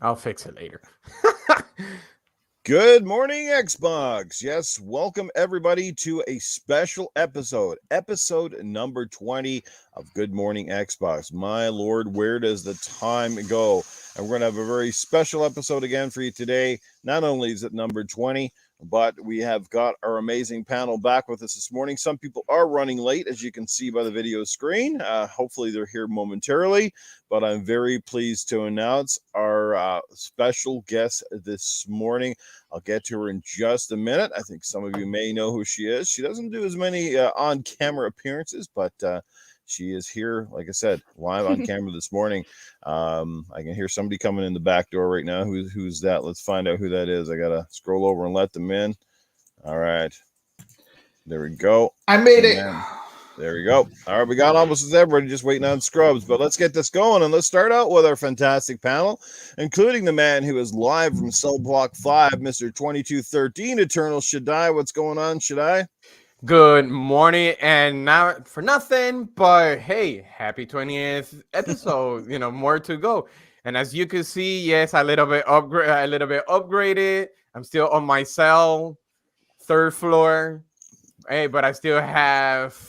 I'll fix it later. Good morning, Xbox. Yes, welcome everybody to a special episode number 20 of Good Morning Xbox. My lord, where does the time go? And we're going to have a very special episode again for you today. Not only is it number 20, but we have got our amazing panel back with us this morning. Some people are running late, as you can see by the video screen. Hopefully they're here momentarily, but I'm very pleased to announce our special guest this morning. I'll get to her in just a minute. I think some of you may know who she is. She doesn't do as many on-camera appearances, but she is here, like I said, live on camera this morning. I can hear somebody coming in the back door right now. Who's that? Let's find out who that is. I got to scroll over and let them in. All right. There we go. I made it. There we go. All right, we got almost everybody just waiting on Scrubs, but let's get this going and let's start out with our fantastic panel, including the man who is live from Cell Block 5, Mr. 2213 Eternal Shaddai. What's going on, Shaddai? Good morning, and not for nothing, but hey, happy 20th episode. More to go. And as you can see, yes, a little bit upgraded. I'm still on my cell, 3rd floor. Hey, but I still have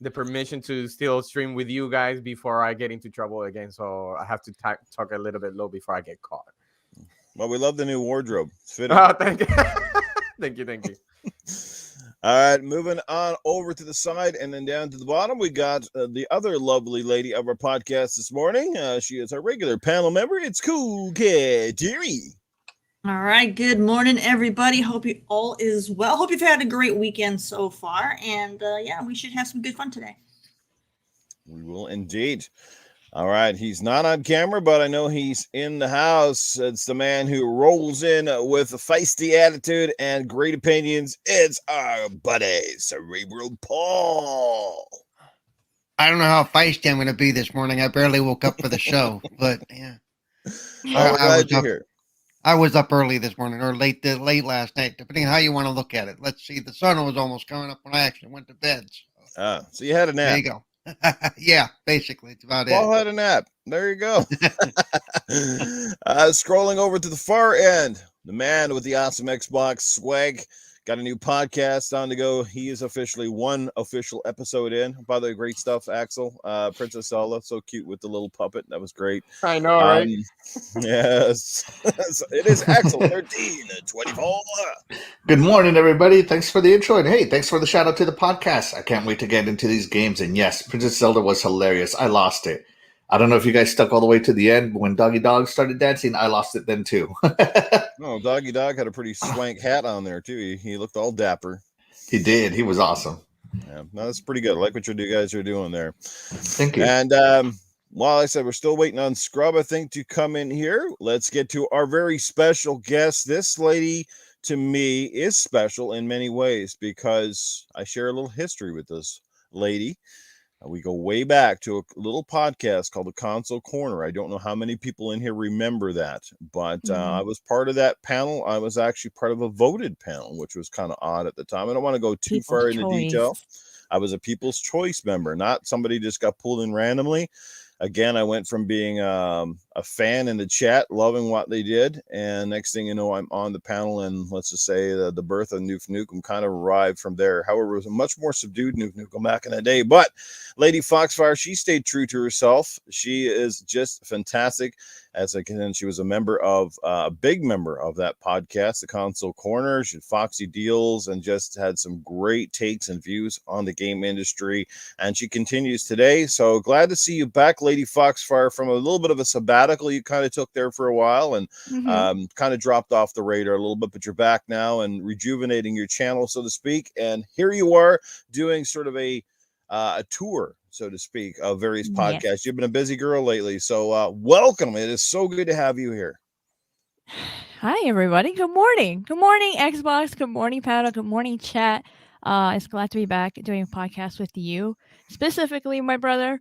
the permission to still stream with you guys before I get into trouble again. So I have to talk a little bit low before I get caught. Well, we love the new wardrobe. It's fitting. Oh, thank you. Thank you. All right, moving on over to the side and then down to the bottom, we got the other lovely lady of our podcast this morning. She is our regular panel member. It's Coolcat Terri. All right, good morning, everybody. Hope you all is well. Hope you've had a great weekend so far, and yeah, we should have some good fun today. We will indeed. All right, he's not on camera, but I know he's in the house. It's the man who rolls in with a feisty attitude and great opinions. It's our buddy, Cerebral Paul. I don't know how feisty I'm going to be this morning. I barely woke up for the show, but yeah. Well, we're glad to hear. I was up early this morning, or late last night, depending on how you want to look at it. Let's see, the sun was almost coming up when I actually went to bed. So you had a nap. There you go. Yeah, basically, it's about Paul had a nap. There you go. Scrolling over to the far end, the man with the awesome Xbox swag. Got a new podcast on to go. He is officially one official episode in. By the way, great stuff, Axel. Princess Ella, so cute with the little puppet. That was great. I know, right? Yes. It is Axel 1324. Good morning, everybody. Thanks for the intro. And hey, thanks for the shout out to the podcast. I can't wait to get into these games. And yes, Princess Zelda was hilarious. I lost it. I don't know if you guys stuck all the way to the end, but when Doggy Dog started dancing, I lost it then too. No, Doggy Dog had a pretty swank hat on there too. He looked all dapper. He did. He was awesome. Yeah, no, that's pretty good. I like what you guys are doing there. Thank you. And while I said we're still waiting on Scrub, I think, to come in here, let's get to our very special guest. This lady, to me, is special in many ways because I share a little history with this lady. We go way back to a little podcast called the Console Corner. I don't know how many people in here remember that, but I was part of that panel. I was actually part of a voted panel, which was kind of odd at the time. I don't want to go too far into detail. I was a People's Choice member, not somebody just got pulled in randomly. Again, I went from being a fan in the chat, loving what they did, and next thing you know, I'm on the panel, and let's just say the birth of Newf Nukem kind of arrived from there. However, it was a much more subdued Newf Nukem back in the day, but Lady Foxfire, she stayed true to herself. She is just fantastic. As I can, she was a big member of that podcast, the Console Corner. She had Foxy Deals and just had some great takes and views on the game industry. And she continues today. So glad to see you back, Lady Foxfire, from a little bit of a sabbatical you kind of took there for a while and kind of dropped off the radar a little bit, but you're back now and rejuvenating your channel, so to speak. And here you are doing sort of a tour, so to speak, of various podcasts. Yes. You've been a busy girl lately, so welcome. It is so good to have you here. Hi, everybody. Good morning. Good morning, Xbox. Good morning, panel. Good morning, chat. It's glad to be back doing a podcast with you, specifically my brother.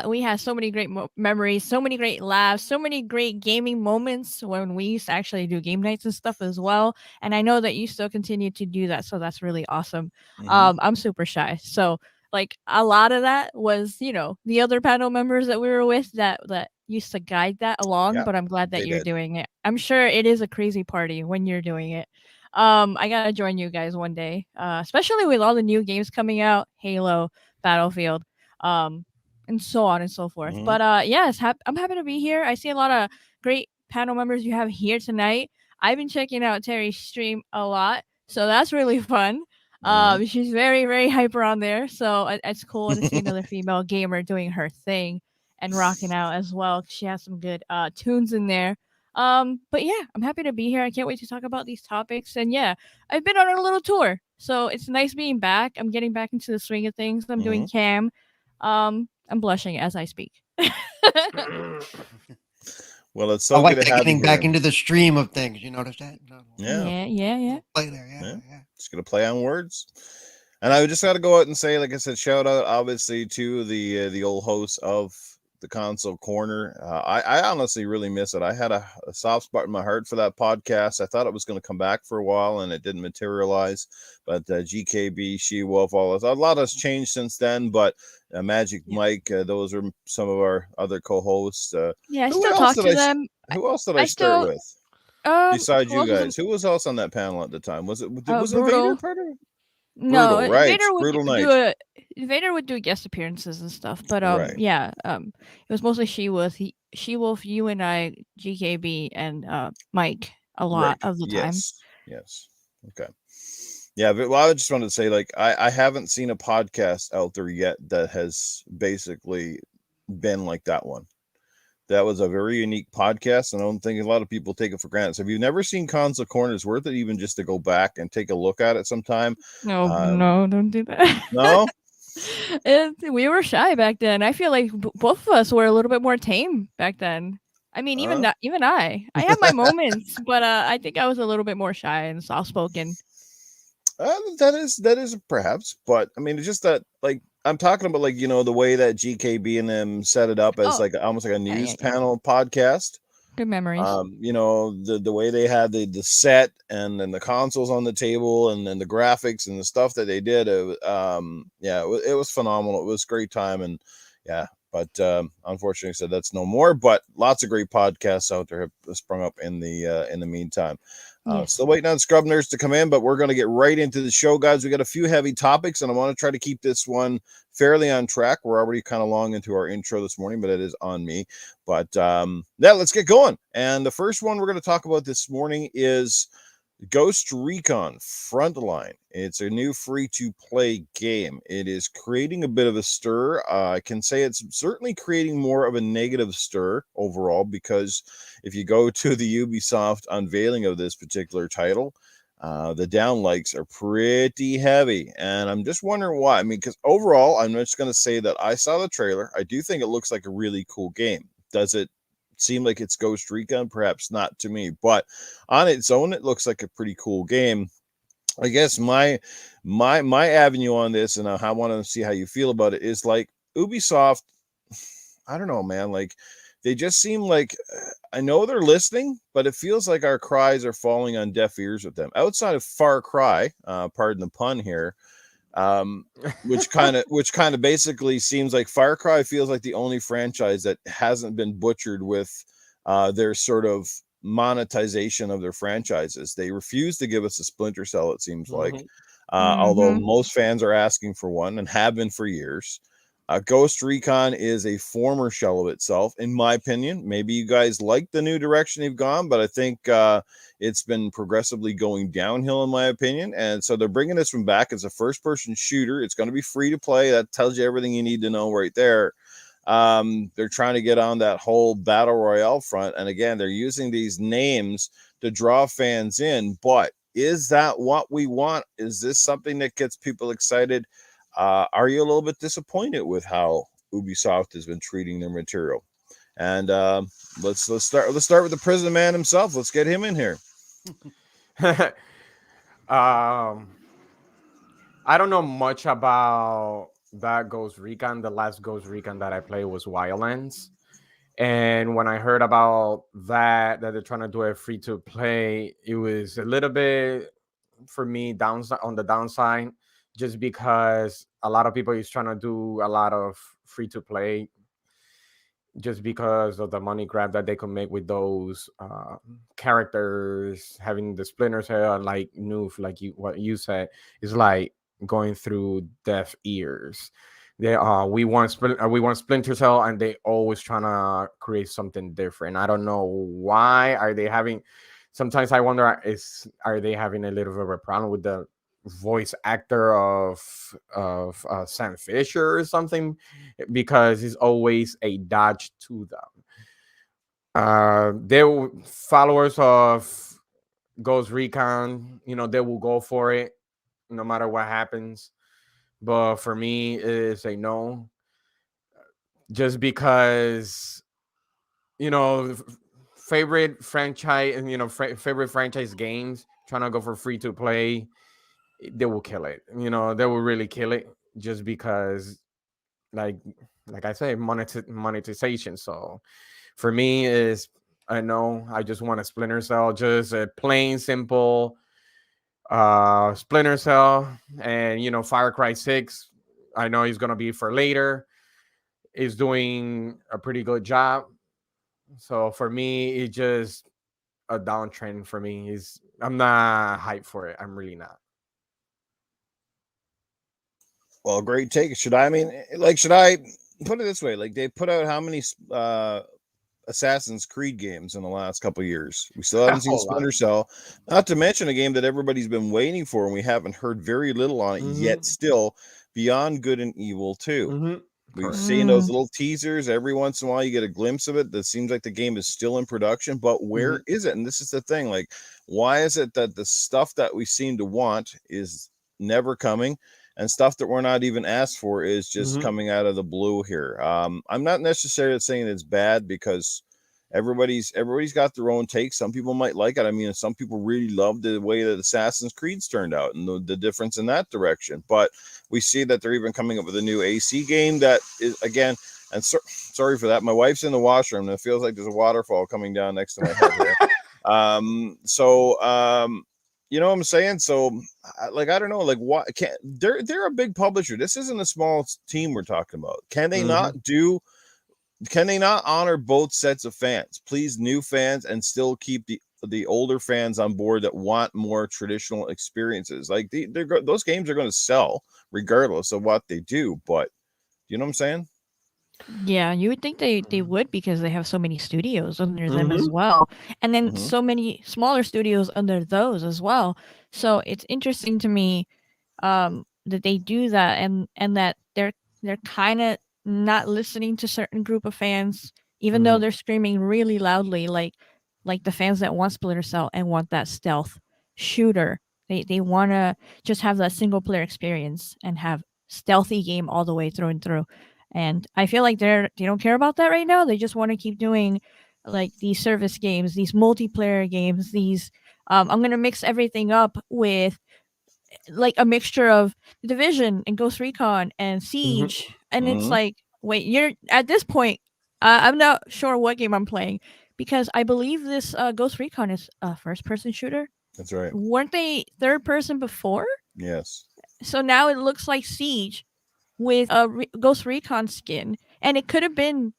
We had so many great memories, so many great laughs, so many great gaming moments when we used to actually do game nights and stuff as well. And I know that you still continue to do that, so that's really awesome. I'm super shy, so like a lot of that was, the other panel members that we were with that used to guide that along, Yeah, but I'm glad that they you're did. doing it. I'm sure it is a crazy party when you're doing it. I gotta join you guys one day, especially with all the new games coming out, Halo, Battlefield, um, and so on and so forth. Hmm. But yes, I'm happy to be here. I see a lot of great panel members you have here tonight. I've been checking out Terri's stream a lot, so that's really fun. Hmm. She's very, very hyper on there, so it's cool to see another female gamer doing her thing and rocking out as well. She has some good tunes in there. But yeah, I'm happy to be here. I can't wait to talk about these topics. And yeah, I've been on a little tour, so it's nice being back. I'm getting back into the swing of things. I'm doing Hmm. cam. I'm blushing as I speak. Well, it's I so good like to that have you getting back here. into the stream of things. You notice that? No, Yeah, Yeah. play there. Yeah, yeah. yeah. Just gonna play on words. And I just got to go out and say, like I said, shout out obviously to the old host of the console corner. I honestly really miss it. I had a soft spot in my heart for that podcast. I thought it was going to come back for a while, and it didn't materialize. But GKB, She Wolf, all this, a lot has changed since then. But Magic Yeah. Mike, those are some of our other co-hosts. Yeah, I Who still else talk did to them. Who else did I I start still with besides who you else was in guys? Who was else on that panel at the time? Was Vader Brutal. part of it? No, Brutal, right? Vader would Brutal do Knight, Vader would do guest appearances and stuff, but right? yeah, it was mostly She Wolf, you and I, GKB, and Mike a lot Right. of the time. Yes. Yes. Okay. Yeah, but well, I just wanted to say, like, I haven't seen a podcast out there yet that has basically been like that one. That was a very unique podcast, and I don't think a lot of people take it for granted. So if you've never seen Console Corner, it's worth it even just to go back and take a look at it sometime. No, Um, no, don't do that. no, We were shy back then. I feel like both of us were a little bit more tame back then. I mean, uh, even I have my moments, but I think I was a little bit more shy and soft spoken. that is perhaps, but I mean, it's just that, like, I'm talking about, like, the way that GKB and them set it up as Oh, like almost like a yeah, news yeah. panel podcast. Good memories. The way they had the set and then the consoles on the table and then the graphics and the stuff that they did, it was phenomenal. It was a great time, and yeah, but unfortunately, said that's no more. But lots of great podcasts out there have sprung up in the meantime. Yes. Still waiting on Scrub Nerds to come in, but we're going to get right into the show, guys. We got a few heavy topics, and I want to try to keep this one fairly on track. We're already kind of long into our intro this morning, but it is on me. But yeah, let's get going. And the first one we're going to talk about this morning is Ghost Recon Frontline. It's a new free-to-play game. It is creating a bit of a stir. I can say it's certainly creating more of a negative stir overall, because if you go to the Ubisoft unveiling of this particular title, the down likes are pretty heavy, and I'm just wondering why. I mean, because overall, I'm just going to say that I saw the trailer. I do think it looks like a really cool game. Does it seem like it's Ghost Recon? Perhaps not to me, but on its own, it looks like a pretty cool game. I guess my avenue on this, and I want to see how you feel about it, is like Ubisoft. I don't know, man. Like, they just seem like, I know they're listening, but it feels like our cries are falling on deaf ears with them. Outside of Far Cry, pardon the pun here, which kind of basically seems like Far Cry feels like the only franchise that hasn't been butchered with their sort of monetization of their franchises. They refuse to give us a Splinter Cell, it seems like, although Mm-hmm. most fans are asking for one and have been for years. Ghost Recon is a former shell of itself, in my opinion. Maybe you guys like the new direction they've gone, but I think it's been progressively going downhill, in my opinion. And so they're bringing this one back as a first-person shooter. It's going to be free to play. That tells you everything you need to know right there. They're trying to get on that whole battle royale front, and again, they're using these names to draw fans in. But is that what we want? Is this something that gets people excited? Are you a little bit disappointed with how Ubisoft has been treating their material? And let's start with the prison man himself. Let's get him in here. um, I don't know much about that Ghost Recon. The last Ghost Recon that I played was Wildlands. And when I heard about that they're trying to do it free to play, it was a little bit, for me, downside, on the downside, just because a lot of people is trying to do a lot of free to play. just because of the money grab that they could make with those characters, having the Splinter Cell, like Newf, like what you said, is like going through deaf ears. They we want Splinter Cell, and they always trying to create something different. I don't know why are they having. Sometimes I wonder, are they having a little bit of a problem with the voice actor of Sam Fisher or something, because it's always a dodge to them. They're followers of Ghost Recon. They will go for it no matter what happens. But for me, it's a no, just because you know favorite franchise and favorite franchise games trying to go for free to play, they will kill it. They will really kill it, just because, like I say, monetization. So for me is, I know I just want a Splinter Cell, just a plain simple Splinter Cell. And Far Cry 6, I know he's gonna be for later, is doing a pretty good job. So for me, it's just a downtrend for me. I'm not hyped for it. I'm really not. Well, great take. Should I put it this way? Like, they put out how many Assassin's Creed games in the last couple of years? We still haven't seen Splinter Cell. Not to mention a game that everybody's been waiting for, and we haven't heard very little on it yet. Still, Beyond Good and Evil 2. We've seen those little teasers. Every once in a while, you get a glimpse of it. That seems like the game is still in production, but where is it? And this is the thing. Like, why is it that the stuff that we seem to want is never coming, and stuff that we're not even asked for is just coming out of the blue here? I'm not necessarily saying it's bad, because everybody's got their own take. Some people might like it. I mean, some people really love the way that Assassin's Creed's turned out and the difference in that direction. But we see that they're even coming up with a new AC game that is, again, and sorry for that. My wife's in the washroom, and it feels like there's a waterfall coming down next to my head here. You know what I'm saying? So, like, I don't know, like, what they're a big publisher. This isn't a small team we're talking about. Can they not honor both sets of fans? Please, new fans, and still keep the older fans on board that want more traditional experiences. Like, those games are going to sell regardless of what they do. But you know what I'm saying? Yeah, you would think they would, because they have so many studios under them as well. And then so many smaller studios under those as well. So it's interesting to me that they do that, and that they're kind of not listening to certain group of fans, even though they're screaming really loudly, like the fans that want Splinter Cell and want that stealth shooter. They want to just have that single player experience and have stealthy game all the way through and through. And I feel like they don't care about that right now. They just want to keep doing like these service games, these multiplayer games, these I'm gonna mix everything up with like a mixture of Division and Ghost Recon and Siege. And it's like, wait, you're at this point, I'm not sure what game I'm playing, because I believe this Ghost Recon is a first person shooter. That's right. Weren't they third person before? Yes. So now it looks like Siege with a Ghost Recon skin, and it could have been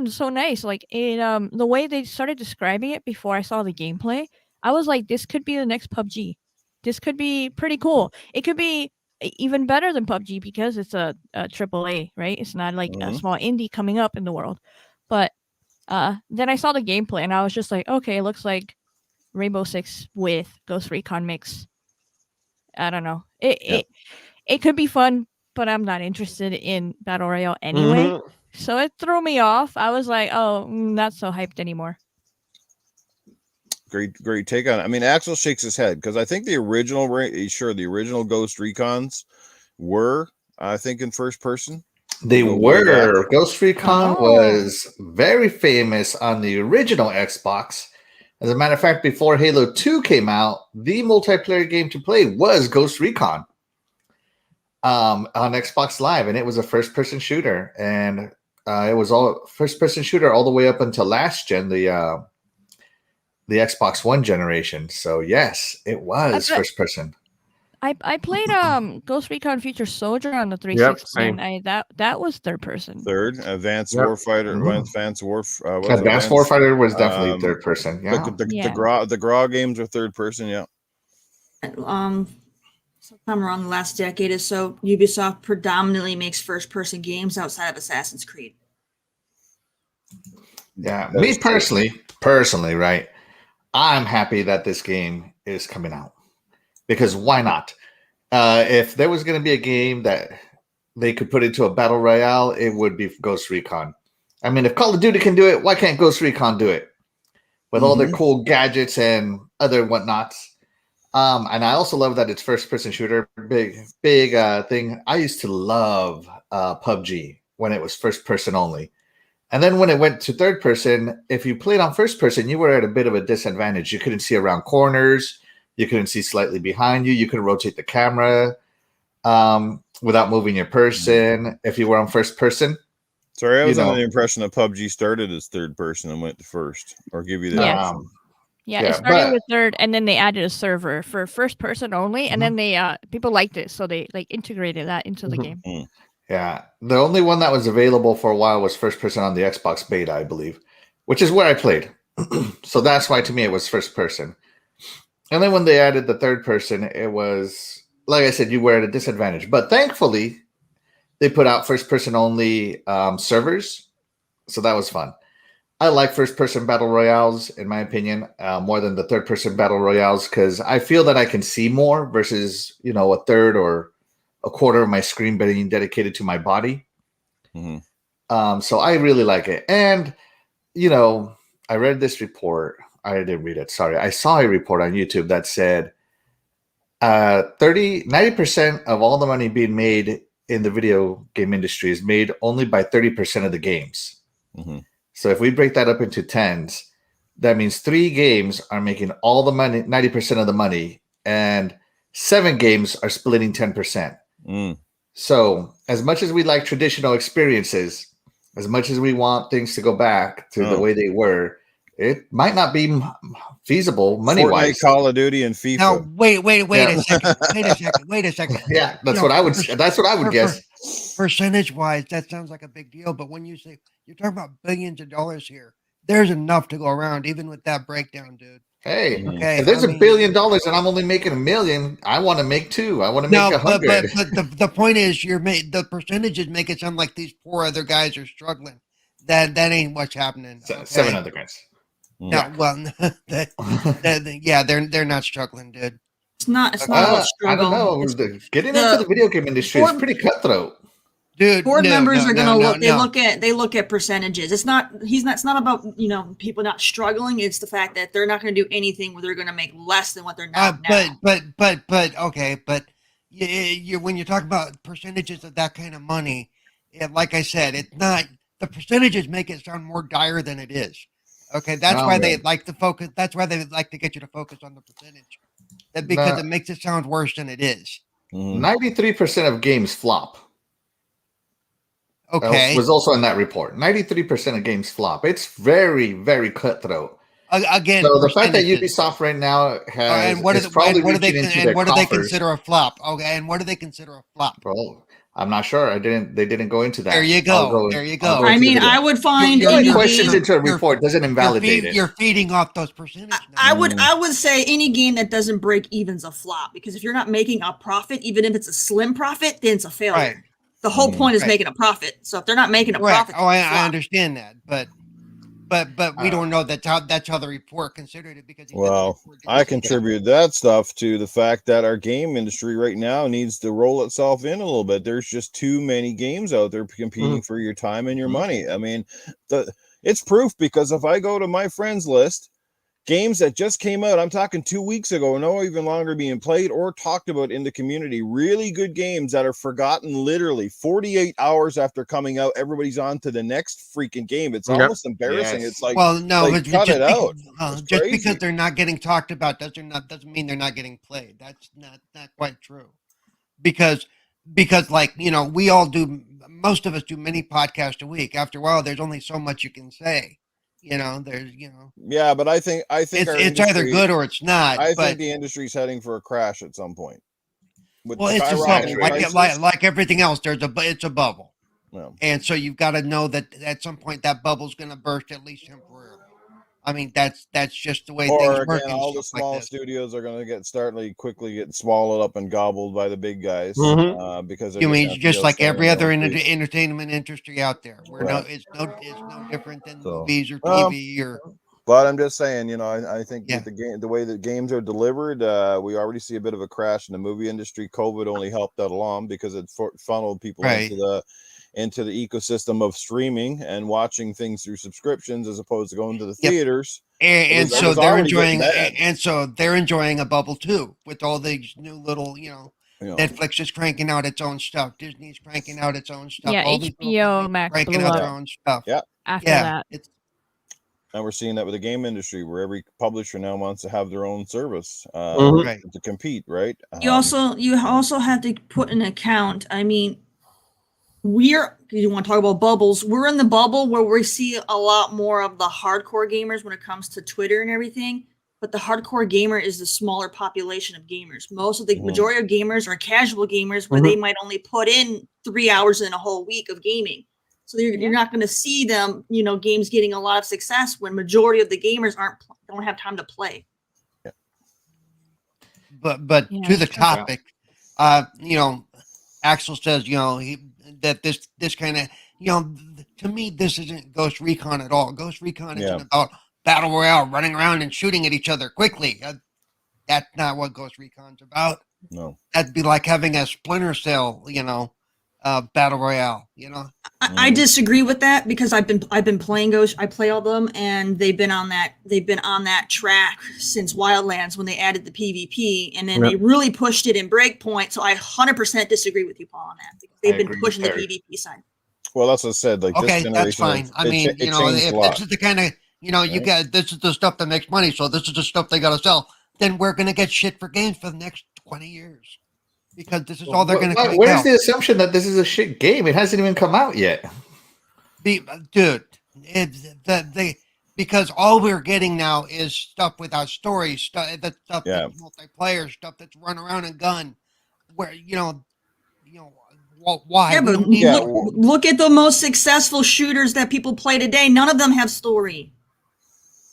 so nice. Like, in the way they started describing it before I saw the gameplay, I was like, this could be the next PUBG. This could be pretty cool. It could be even better than PUBG, because it's a AAA, right? It's not like a small indie coming up in the world. But then I saw the gameplay, and I was just like, okay, it looks like Rainbow Six with Ghost Recon mix. I don't know. It could be fun, but I'm not interested in Battle Royale anyway. So it threw me off. I was like, oh, not so hyped anymore. Great take on it. I mean, Axel shakes his head, because I think the original Ghost Recons were, I think, in first person. They were. Ghost Recon was very famous on the original Xbox. As a matter of fact, before Halo 2 came out, the multiplayer game to play was Ghost Recon on Xbox Live, and it was a first-person shooter. And it was all first-person shooter all the way up until last gen, the Xbox One generation. So yes, it was first-person. I played Ghost Recon Future Soldier on the Yep, 360, same. and that was third person. Third, Advanced Yep. Warfighter, Mhm. Advanced Advanced Warfighter was definitely third person. The Yeah. the GRA games are third person. Yeah. Sometime around the last decade or so, Ubisoft predominantly makes first-person games outside of Assassin's Creed. Yeah. That Me is true. personally, right? I'm happy that this game is coming out because why not? If there was going to be a game that they could put into a battle royale, it would be Ghost Recon. I mean, if Call of Duty can do it, why can't Ghost Recon do it? With all their cool gadgets and other whatnots. And I also love that it's first person shooter. Big thing. I used to love PUBG when it was first person only. And then when it went to third person, if you played on first person, you were at a bit of a disadvantage. You couldn't see around corners. You couldn't see slightly behind you. You couldn't rotate the camera without moving your person. If you were on first person, Sorry, I was under the impression that PUBG started as third person and went to first, or give you that Yes. option. Yeah, Yeah, it started but- with third, and then they added a server for first person only, and then they people liked it, so they like integrated that into the game. Yeah, the only one that was available for a while was first person on the Xbox beta, I believe, which is where I played. So that's why to me it was first person. And then when they added the third person, it was like I said, you were at a disadvantage. But thankfully, they put out first person only servers, so that was fun. I like first person battle royales, in my opinion, more than the third person battle royales because I feel that I can see more versus a third or a quarter of my screen being dedicated to my body. So I really like it. And, I read this report. I didn't read it. Sorry. I saw a report on YouTube that said 90% of all the money being made in the video game industry is made only by 30% of the games. So if we break that up into tens, that means 3 games are making all the money, 90% of the money, and 7 games are splitting 10%. So as much as we like traditional experiences, as much as we want things to go back to the way they were, it might not be feasible money-wise. Fortnite, Call of Duty, and FIFA. Now, wait a second. Yeah, that's what I would. That's what I would guess. Percentage-wise, that sounds like a big deal, but when you say you're talking about billions of dollars here, there's enough to go around, even with that breakdown, dude. Hey, okay, if there's $1 billion and I'm only making $1 million, I want to make 2. I want to make 100. But the point is, the percentages make it sound like these poor other guys are struggling. That ain't what's happening. Okay? 7 other guys. No, well, they're not struggling, dude. It's not about struggle. I don't know. Getting into the video game industry is pretty cutthroat. Dude, board members are going to look. They look at percentages. It's not. It's not about people not struggling. It's the fact that they're not going to do anything where they're going to make less than what they're now. But okay, but you when you talk about percentages of that kind of money, like I said, it's not. The percentages make it sound more dire than it is. Okay, that's why they like to focus. That's why they like to get you to focus on the percentage, because it makes it sound worse than it is. 93% of games flop. Okay, was also in that report. 93% of games flop. It's very, very cutthroat. Again, so the fact that Ubisoft right now has what do they consider a flop? Okay, and what do they consider a flop? Well, I'm not sure. They didn't go into that. There you go. I mean, I would find any questions into a report doesn't invalidate it. You're feeding off those percentages. I would say any game that doesn't break even's a flop, because if you're not making a profit, even if it's a slim profit, then it's a failure. Right. The whole point is making a profit. So if they're not making a profit, I understand that, but we don't know that's how the report considered it, because I contribute that stuff to the fact that our game industry right now needs to roll itself in a little bit. There's just too many games out there competing for your time and your money. I mean, it's proof, because if I go to my friends list, games that just came out, I'm talking 2 weeks ago, no even longer being played or talked about in the community, really good games that are forgotten literally 48 hours after coming out. Everybody's on to the next freaking game. It's almost embarrassing. It's like, well, no, like, cut it out. Just because they're not getting talked about doesn't mean they're not getting played. That's not quite true. Because like, we all do, most of us do many podcasts a week. After a while, there's only so much you can say. There's, yeah, but I think it's either good or it's not. I think the industry's heading for a crash at some point. with Well, it's a skyrocketing bubble. prices. Like everything else, it's a bubble. Well, And so you've got to know that at some point that bubble's going to burst, at least temporarily. I mean, that's just the way things or work. again, And all the stuff like small this. studios are going to quickly get swallowed up and gobbled by the big guys because they're You just mean going to just feel like standing every on their other own feet. entertainment industry out there? Right. It's no different than So, movies or well, TV or. But I'm just saying, I think Yeah. with the way that games are delivered, we already see a bit of a crash in the movie industry. COVID only helped that along because it funneled people Right. into the ecosystem of streaming and watching things through subscriptions as opposed to going to the Yep. theaters. And It so was they're already enjoying, getting bad. and so they're enjoying a bubble too, with all these new little, Netflix is cranking out its own stuff, Disney's cranking out its own stuff, Yeah, all these little HBO companies Max cranking blew out up their own stuff. Yeah. after Yeah, that. it's And we're seeing that with the game industry, where every publisher now wants to have their own service right. to compete, right? You also have to put in account. I mean, you want to talk about bubbles? We're in the bubble where we see a lot more of the hardcore gamers when it comes to Twitter and everything. But the hardcore gamer is the smaller population of gamers. Most of the majority of gamers are casual gamers, where they might only put in 3 hours in a whole week of gaming. So you're not going to see them, games getting a lot of success when majority of the gamers don't have time to play. Yeah. But Yeah, to the sure. topic, Axel says, that this kind of, to me, this isn't Ghost Recon at all. Ghost Recon isn't about battle royale, running around and shooting at each other quickly. That's not what Ghost Recon's about. No. That'd be like having a Splinter Cell, battle royale. I disagree with that, because I've been playing Ghost. I play all of them, and they've been on that track since Wildlands when they added the PvP, and then they really pushed it in Breakpoint. So I 100% disagree with you, Paul, on that, because they've been pushing the PvP side. Well, that's what I said. Like, Okay, this generation, that's fine. I mean, it changed if a lot. this is the kind of, you got, this is the stuff that makes money, so this is the stuff they got to sell, then we're going to get shit for games for the next 20 years. Because this is all they're going to Where's the assumption that this is a shit game? It hasn't even come out yet. Dude, because all we're getting now is stuff without stories, stuff that's multiplayer, stuff that's run around and gun. Where why? Yeah, but look at the most successful shooters that people play today. None of them have story.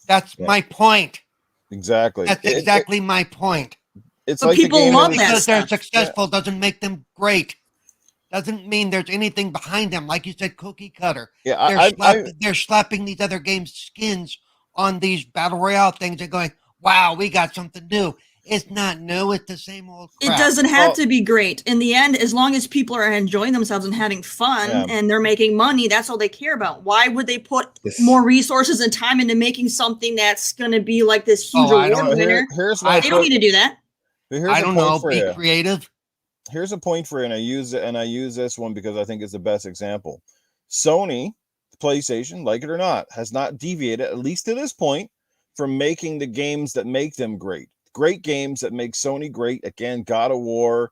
That's my point. Exactly. That's exactly my point. It's but like people love that because stuff. they're successful doesn't make them great. Doesn't mean there's anything behind them. Like you said, cookie cutter. Yeah, they're slapping these other games' skins on these battle royale things and going, "Wow, we got something new." It's not new. It's the same old crap. It doesn't have to be great. In the end, as long as people are enjoying themselves and having fun and they're making money, that's all they care about. Why would they put more resources and time into making something that's going to be like this huge award winner? They don't need to do that. I don't know. Be creative. Here's a point for you, and I use this one because I think it's the best example. Sony, PlayStation, like it or not, has not deviated, at least to this point, from making the games that make them great. Great games that make Sony great. Again, God of War,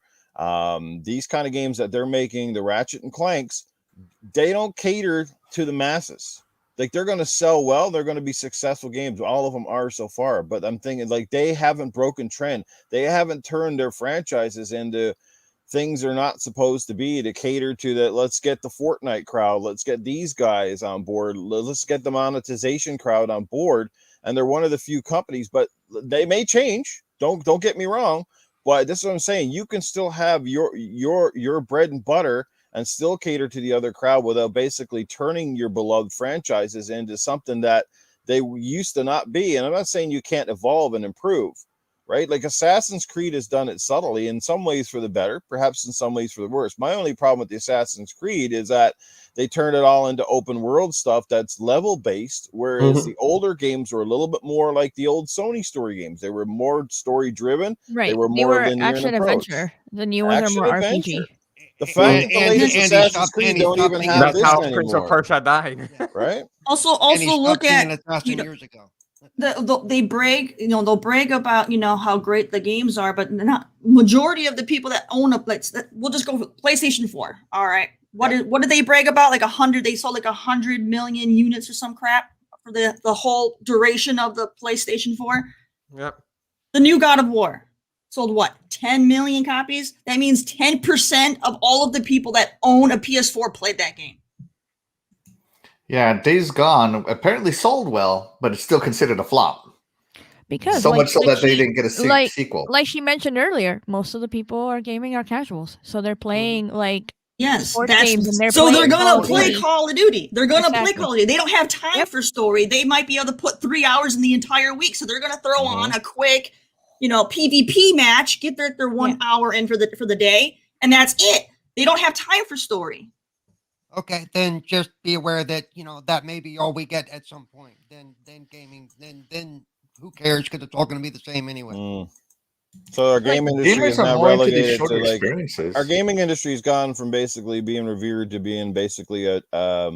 these kind of games that they're making, the Ratchet and Clanks, they don't cater to the masses. Like, they're going to sell well. They're going to be successful games. All of them are so far. But I'm thinking, like, they haven't broken trend. They haven't turned their franchises into things they're not supposed to be to cater to that. Let's get the Fortnite crowd. Let's get these guys on board. Let's get the monetization crowd on board. And they're one of the few companies, but they may change. Don't get me wrong. But this is what I'm saying. You can still have your bread and butter and still cater to the other crowd without basically turning your beloved franchises into something that they used to not be. And I'm not saying you can't evolve and improve, right? Like Assassin's Creed has done it subtly, in some ways for the better, perhaps in some ways for the worse. My only problem with the Assassin's Creed is that they turned it all into open world stuff that's level based, whereas the older games were a little bit more like the old Sony story games. They were more story driven. Right. They were more linear action adventure. The new ones are more RPG. The fact that the latest Assassin's Creed don't even have this anymore. Prince of Persia died. Right? Also look at years ago. They brag, they'll brag about, how great the games are, but not majority of the people that own we'll just go for PlayStation 4. All right. What did they brag about? Like 100, they sold like 100 million units or some crap for the whole duration of the PlayStation 4. Yep. The new God of War. sold what, 10 million copies? That means 10% of all of the people that own a PS4 played that game. Yeah, Days Gone apparently sold well, but it's still considered a flop. Because So much so that they didn't get a sequel. Like she mentioned earlier, most of the people are gaming are casuals, so they're playing like Yes, sports games, and they're so they're playing Call gonna of play Duty. Call of Duty. They're gonna play Exactly. Call of Duty. They don't have time Yep. for story. They might be able to put 3 hours in the entire week, so they're gonna throw on a quick, PvP match, get their 1 hour in for the day, and that's it. They don't have time for story. Okay, then just be aware that that may be all we get at some point. Then gaming, then who cares? Because it's all going to be the same anyway. So our game industry is Gamers are now more into these relegated shorter to like experiences. our gaming industry has gone from basically being revered to being basically a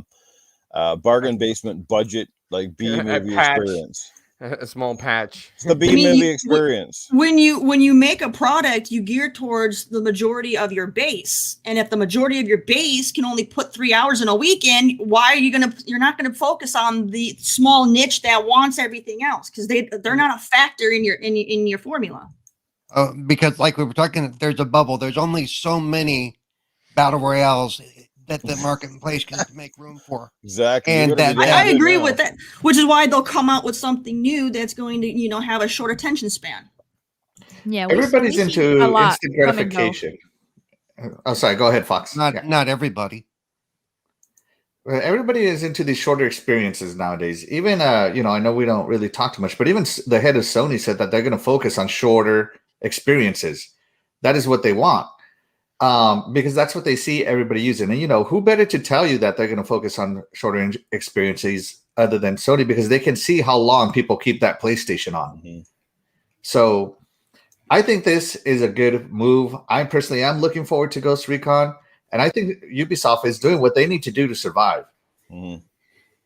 bargain basement budget like B A movie patch. experience. A small patch. It's the B movie experience. When you make a product, you gear towards the majority of your base, and if the majority of your base can only put 3 hours in a weekend, why are you're not gonna focus on the small niche that wants everything else? Because they're not a factor in your formula. Because like we were talking, there's a bubble. There's only so many battle royales that the marketplace can make room for. Exactly. And I agree with that, which is why they'll come out with something new that's going to, have a short attention span. Yeah, everybody's we into a lot instant gratification. Oh, sorry. Go ahead, Fox. Not everybody. Everybody is into these shorter experiences nowadays. Even, I know we don't really talk too much, but even the head of Sony said that they're going to focus on shorter experiences. That is what they want. Because that's what they see everybody using. And, who better to tell you that they're going to focus on shorter experiences other than Sony, because they can see how long people keep that PlayStation on. Mm-hmm. So I think this is a good move. I personally am looking forward to Ghost Recon. And I think Ubisoft is doing what they need to do to survive. Mm-hmm.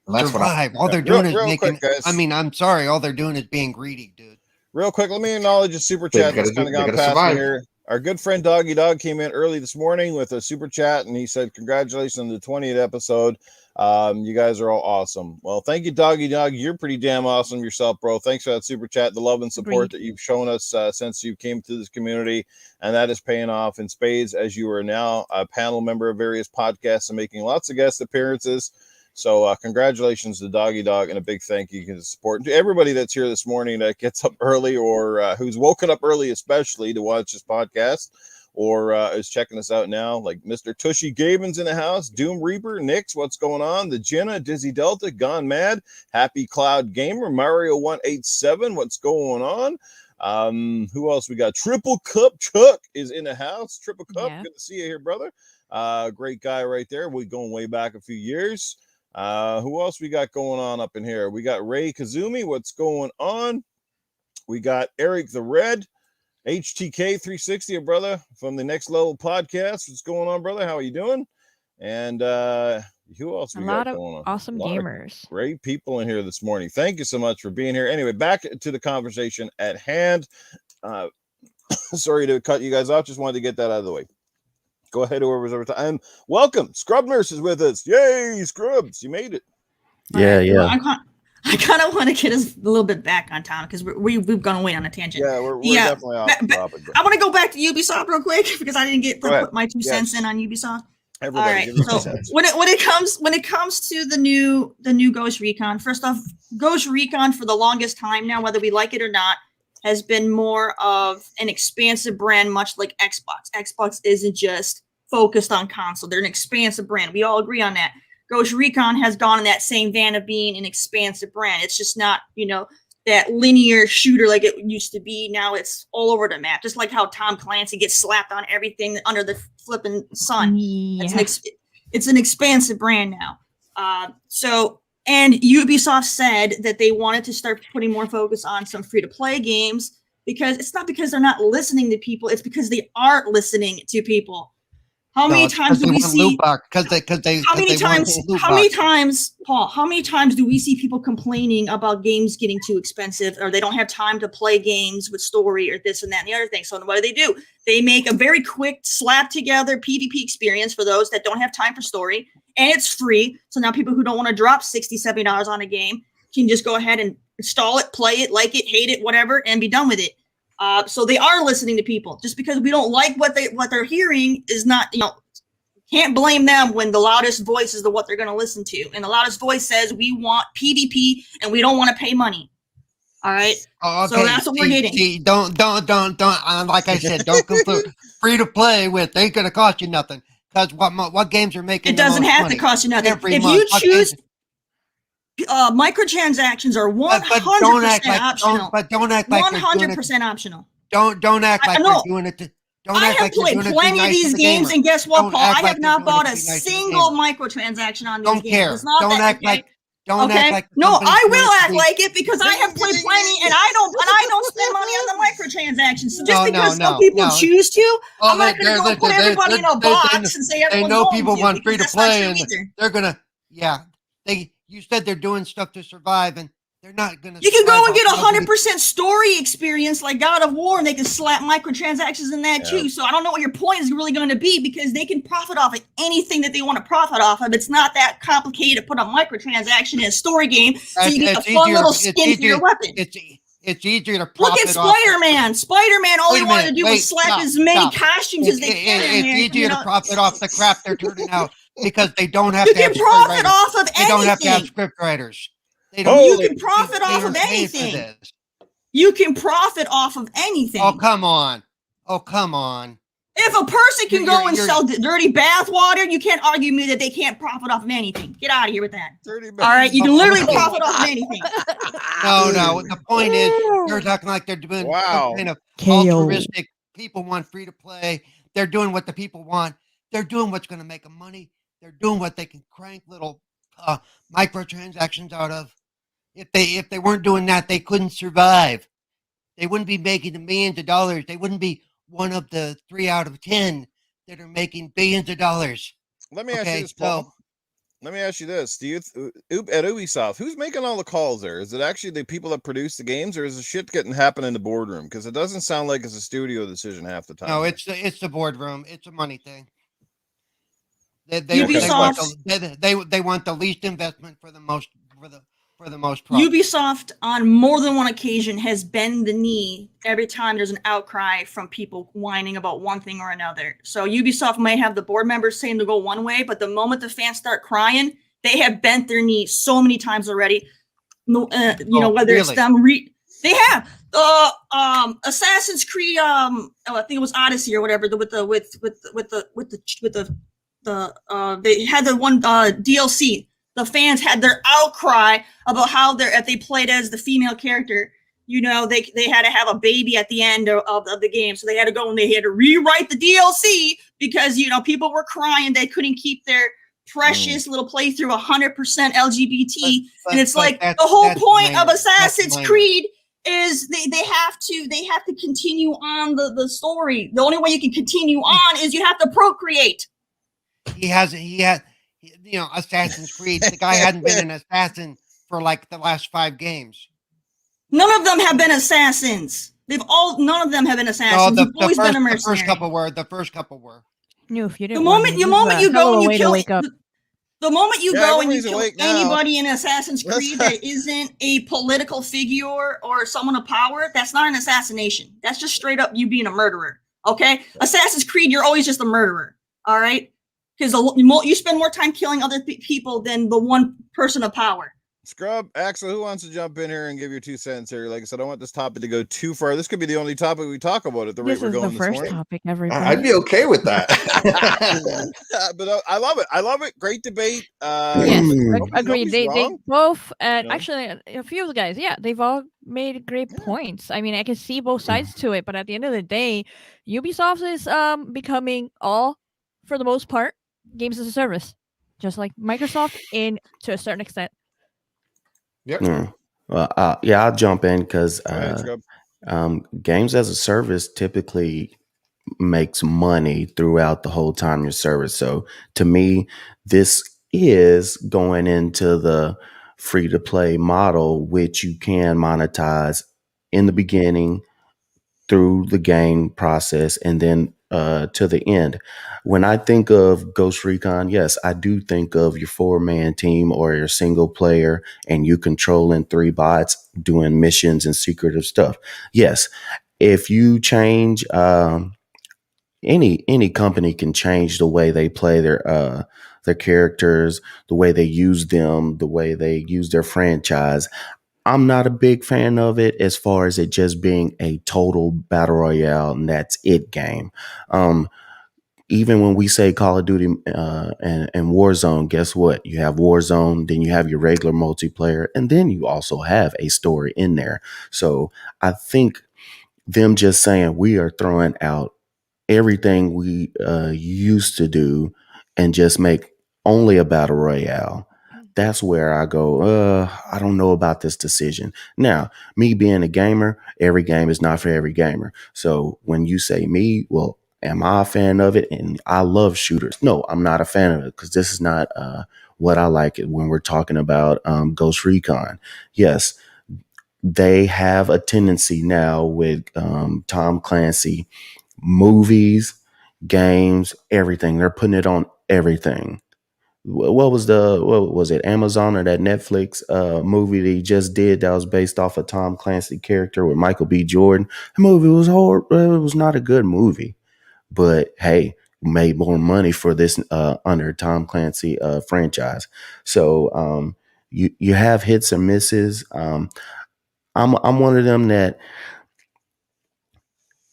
And that's survive. All they're doing is making. Quick, I'm sorry. All they're doing is being greedy, dude. Real quick, let me acknowledge a super chat that's kind of gone past me here. Our good friend Doggy Dog came in early this morning with a super chat, and he said, "Congratulations on the 20th episode. You guys are all awesome." Well, thank you, Doggy Dog. You're pretty damn awesome yourself, bro. Thanks for that super chat, the love and support that you've shown us since you came to this community, and that is paying off in spades as you are now a panel member of various podcasts and making lots of guest appearances. So congratulations to Doggy Dog, and a big thank you to support to everybody that's here this morning that gets up early or who's woken up early, especially to watch this podcast or is checking us out now, like Mr. Tushy Gabens in the house, Doom Reaper, Nix, what's going on? The Jenna, Dizzy Delta, Gone Mad, Happy Cloud Gamer, Mario 187, what's going on? Who else we got? Triple Cup Chuck is in the house. Triple Cup, Good to see you here, brother. Great guy right there. We're going way back a few years. Who else we got going on up in here? We got Ray Kazumi. What's going on? We got Eric the Red, HTK 360, a brother from the Next Level Podcast. What's going on, brother? How are you doing? And who else we got going on? Awesome gamers. Great people in here this morning. Thank you so much for being here. Anyway, back to the conversation at hand. Sorry to cut you guys off. Just wanted to get that out of the way. Go ahead, whoever's over time. And welcome. Scrub Nurse is with us. Yay, Scrubs. You made it. Yeah. I kind of want to get us a little bit back on town because we've gone away on a tangent. Yeah, we're definitely off the topic. I want to go back to Ubisoft real quick because I didn't get to put my 2 cents in on Ubisoft. Everybody, all right. So when it comes to the new Ghost Recon, first off, Ghost Recon for the longest time now, whether we like it or not, has been more of an expansive brand, much like Xbox. Xbox isn't just focused on console. They're an expansive brand. We all agree on that. Ghost Recon has gone in that same vein of being an expansive brand. It's just not, that linear shooter like it used to be. Now it's all over the map, just like how Tom Clancy gets slapped on everything under the flipping sun. Yeah. It's an expansive brand now. And Ubisoft said that they wanted to start putting more focus on some free-to-play games because it's not because they're not listening to people. It's because they aren't listening to people. How many times do we see? How many times, Paul? How many times do we see people complaining about games getting too expensive, or they don't have time to play games with story, or this and that and the other thing? So what do? They make a very quick slap together PvP experience for those that don't have time for story, and it's free. So now people who don't want to drop $60, $70 on a game can just go ahead and install it, play it, like it, hate it, whatever, and be done with it. So they are listening to people. Just because we don't like what they're hearing is not, can't blame them when the loudest voice is what they're going to listen to. And the loudest voice says we want PvP and we don't want to pay money. All right. Oh, okay. So that's what we're getting. See, don't. Like I said, don't conclude. Free to play with ain't going to cost you nothing. Because what games are making? It doesn't have to cost you nothing. If you choose, microtransactions are 100% optional. But don't act like 100% optional. Don't act like they're doing it. I have played plenty of these games, and guess what, Paul? I have not bought a single microtransaction on these games. Don't act like. Don't act like. No, I will act like it because I have played plenty, and I don't spend money on the microtransactions. So just because some people choose to, I'm not going to go put everybody in a box and say everyone's they know people want free to play, and they're gonna. Yeah, you said they're doing stuff to survive, and they're not gonna. You can go and get 100% story experience like God of War, and they can slap microtransactions in that too. So I don't know what your point is really going to be because they can profit off of anything that they want to profit off of. It's not that complicated to put a microtransaction in a story game, so you get a fun little skin for your weapon. It's easier to profit. Look at Spider-Man. Spider-Man, all he wanted to do was slap as many costumes as they can. It's easier to profit off the crap they're turning out because they don't have to have script writers. You can profit off of anything. They don't have to have script writers. You can profit off of anything. You can profit off of anything. Oh, come on. If a person can go and sell dirty bath water, you can't argue me that they can't profit off of anything. Get out of here with that. All right, you can literally profit off of anything. No. The point is, you're talking like they're doing some kind of altruistic. People want free to play. They're doing what the people want. They're doing what's going to make them money. They're doing what they can crank little microtransactions out of. If they weren't doing that, they couldn't survive. They wouldn't be making the millions of dollars. They wouldn't be one of the 3 out of 10 that are making billions of dollars. Let me ask you this, Paul. Let me ask you this: do you at Ubisoft, who's making all the calls there? Is it actually the people that produce the games, or is the shit getting happen in the boardroom? Because it doesn't sound like it's a studio decision half the time. No, it's the boardroom. It's a money thing. They want the least investment for the most profit. Ubisoft on more than one occasion has bent the knee every time there's an outcry from people whining about one thing or another. So Ubisoft may have the board members saying to go one way, but the moment the fans start crying, they have bent their knee so many times already. Whether it's them, they have Assassin's Creed. I think it was Odyssey or whatever. They had the one DLC. The fans had their outcry about how if they played as the female character, they had to have a baby at the end of the game. So they had to go and they had to rewrite the DLC because, people were crying. They couldn't keep their precious little playthrough 100% LGBT. And it's like the whole point of Assassin's Creed is they have to continue on the story. The only way you can continue on is you have to procreate. He had Assassin's Creed. The guy hadn't been an assassin for like the last 5 games. None of them have been assassins. None of them have been assassins. You've always been a mercenary. The first couple were. Newf, you didn't. The moment you go and you kill. The moment you go and you kill now. anybody in Assassin's Creed that isn't a political figure or someone of power, that's not an assassination. That's just straight up you being a murderer. Okay? Assassin's Creed, you're always just a murderer. All right? Because you spend more time killing other people than the one person of power. Scrub, Axel, who wants to jump in here and give your 2 cents here? Like I said, I don't want this topic to go too far. This could be the only topic we talk about at the rate we're going this morning. This is the first topic, everybody. I'd be okay with that. But I love it. Great debate. Yes, agreed. They both, actually, a few of the guys, they've all made great points. I mean, I can see both sides to it, but at the end of the day, Ubisoft is becoming for the most part, games as a service, just like Microsoft to a certain extent. Yep. I'll jump in because games as a service typically makes money throughout the whole time your service. So to me, this is going into the free to play model, which you can monetize in the beginning through the game process and then to the end. When I think of Ghost Recon, yes, I do think of your 4-man team or your single player and you controlling 3 bots doing missions and secretive stuff. Yes, if you change, any company can change the way they play their characters, the way they use them, the way they use their franchise. I'm not a big fan of it as far as it just being a total battle royale and that's it game. Even when we say Call of Duty and Warzone, guess what? You have Warzone, then you have your regular multiplayer, and then you also have a story in there. So I think them just saying we are throwing out everything we used to do and just make only a battle royale. That's where I go, I don't know about this decision. Now, me being a gamer, every game is not for every gamer. So when you say me, well, am I a fan of it? And I love shooters. No, I'm not a fan of it because this is not what I like it when we're talking about Ghost Recon. Yes, they have a tendency now with Tom Clancy, movies, games, everything. They're putting it on everything. What was it, Amazon or that Netflix movie that he just did that was based off a Tom Clancy character with Michael B. Jordan? The movie was horrible. It was not a good movie, but hey, made more money for this under Tom Clancy franchise. So you have hits and misses. I'm one of them that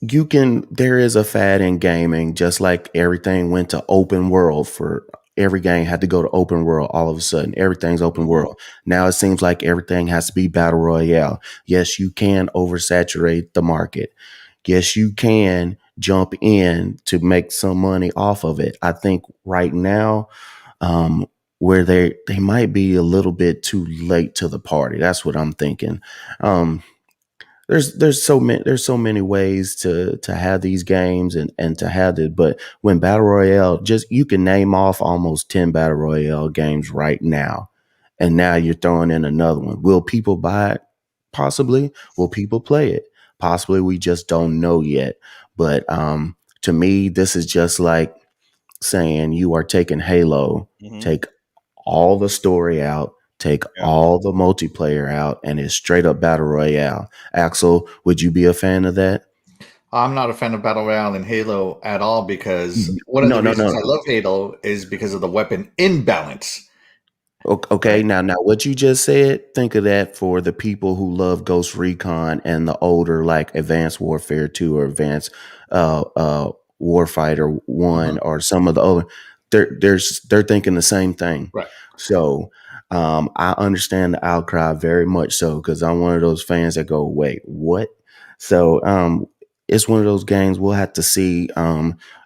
there is a fad in gaming, just like everything went to open world. For every game had to go to open world. All of a sudden everything's open world. Now it seems like everything has to be battle royale. Yes, you can oversaturate the market. Yes, you can jump in to make some money off of it. I think right now, where they might be a little bit too late to the party. That's what I'm thinking. There's so many ways to have these games and to have it, but when battle royale, just you can name off almost 10 battle royale games right now, and now you're throwing in another one. Will people buy it? Possibly. Will people play it? Possibly. We just don't know yet. But to me, this is just like saying you are taking Halo, take all the story out, take all the multiplayer out, and it's straight up battle royale. Axel, would you be a fan of that? I'm not a fan of Battle Royale in Halo at all because one of No, the no, reasons no. I love Halo is because of the weapon imbalance. Okay, now what you just said, think of that for the people who love Ghost Recon and the older like Advanced Warfare 2 or Advanced Warfighter 1 or some of the other. They're thinking the same thing. Right. So I understand the outcry very much so because I'm one of those fans that go, wait, what? So it's one of those games we'll have to see.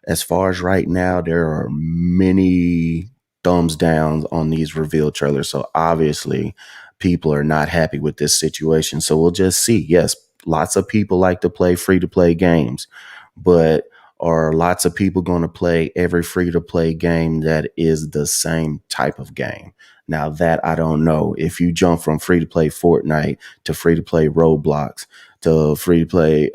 As far as right now, there are many thumbs down on these reveal trailers. So obviously people are not happy with this situation. So we'll just see. Yes, lots of people like to play free to play games, but are lots of people going to play every free to play game that is the same type of game? Now that I don't know. If you jump from free to play Fortnite to free to play Roblox to free to play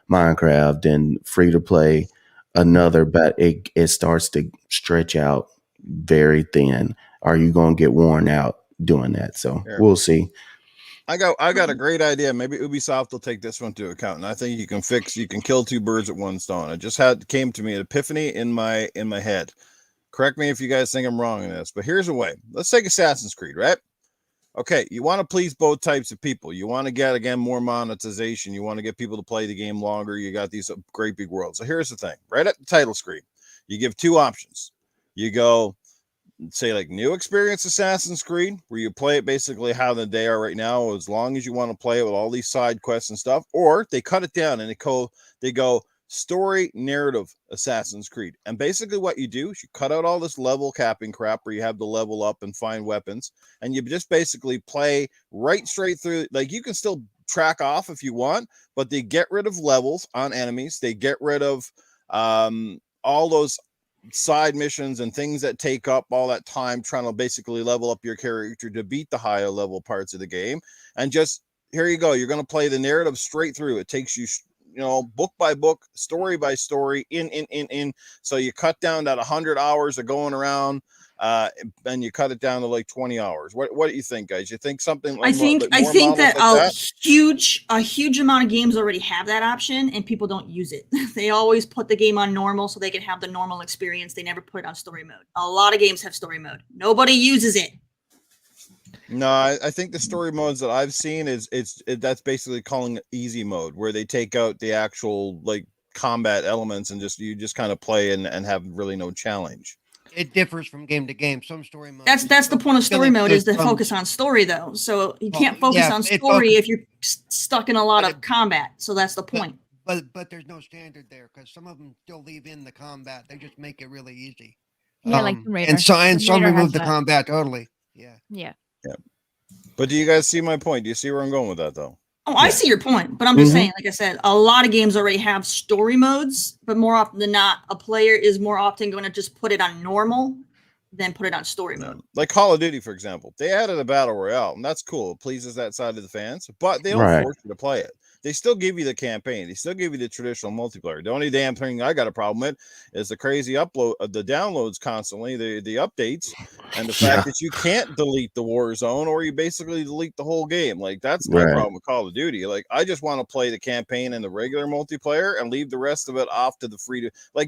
Minecraft and free to play another, but it starts to stretch out very thin. Are you going to get worn out doing that? So we'll see. I got a great idea. Maybe Ubisoft will take this one to account, and I think you can kill two birds with one stone. It just came to me an epiphany in my head. Correct me if you guys think I'm wrong in this, but here's a way. Let's take Assassin's Creed, right? Okay, you want to please both types of people. You want to get, again, more monetization. You want to get people to play the game longer. You got these great big worlds. So here's the thing. Right at the title screen, you give two options. You go, say, like new experience Assassin's Creed, where you play it basically how they are right now, as long as you want to play it with all these side quests and stuff, or they cut it down and they go story narrative Assassin's Creed. And basically what you do is you cut out all this level capping crap where you have to level up and find weapons, and you just basically play right straight through. Like, you can still track off if you want, but they get rid of levels on enemies. They get rid of all those side missions and things that take up all that time trying to basically level up your character to beat the higher level parts of the game. And just, here you go. You're going to play the narrative straight through. It takes you, book by book, story by story, in. So you cut down that 100 hours of going around and you cut it down to like 20 hours. What do you think, guys? You think something? I think that like a huge amount of games already have that option, and people don't use it. They always put the game on normal so they can have the normal experience. They never put it on story mode. A lot of games have story mode. Nobody uses it. No, I think the story modes that I've seen that's basically calling it easy mode, where they take out the actual like combat elements and you just kind of play and have really no challenge. It differs from game to game. Some story mode. That's the point of story mode, is to focus on story, though. So you can't focus on story if you're stuck in a lot of combat. So that's the point. But there's no standard there, because some of them still leave in the combat. They just make it really easy. Yeah, like Tomb Raider. And some remove the that. combat totally. Yeah. Yeah. But do you guys see my point? Do you see where I'm going with that, though? Oh, I see your point, but I'm just saying, like I said, a lot of games already have story modes, but more often than not, a player is more often going to just put it on normal than put it on story mode. Like Call of Duty, for example, they added a battle royale, and that's cool. It pleases that side of the fans, but they don't force you to play it. They still give you the campaign. They still give you the traditional multiplayer. The only damn thing I got a problem with is the crazy upload of the downloads constantly, the updates, and the fact that you can't delete the war zone, or you basically delete the whole game. Like, that's my problem with Call of Duty. Like, I just want to play the campaign and the regular multiplayer and leave the rest of it off to the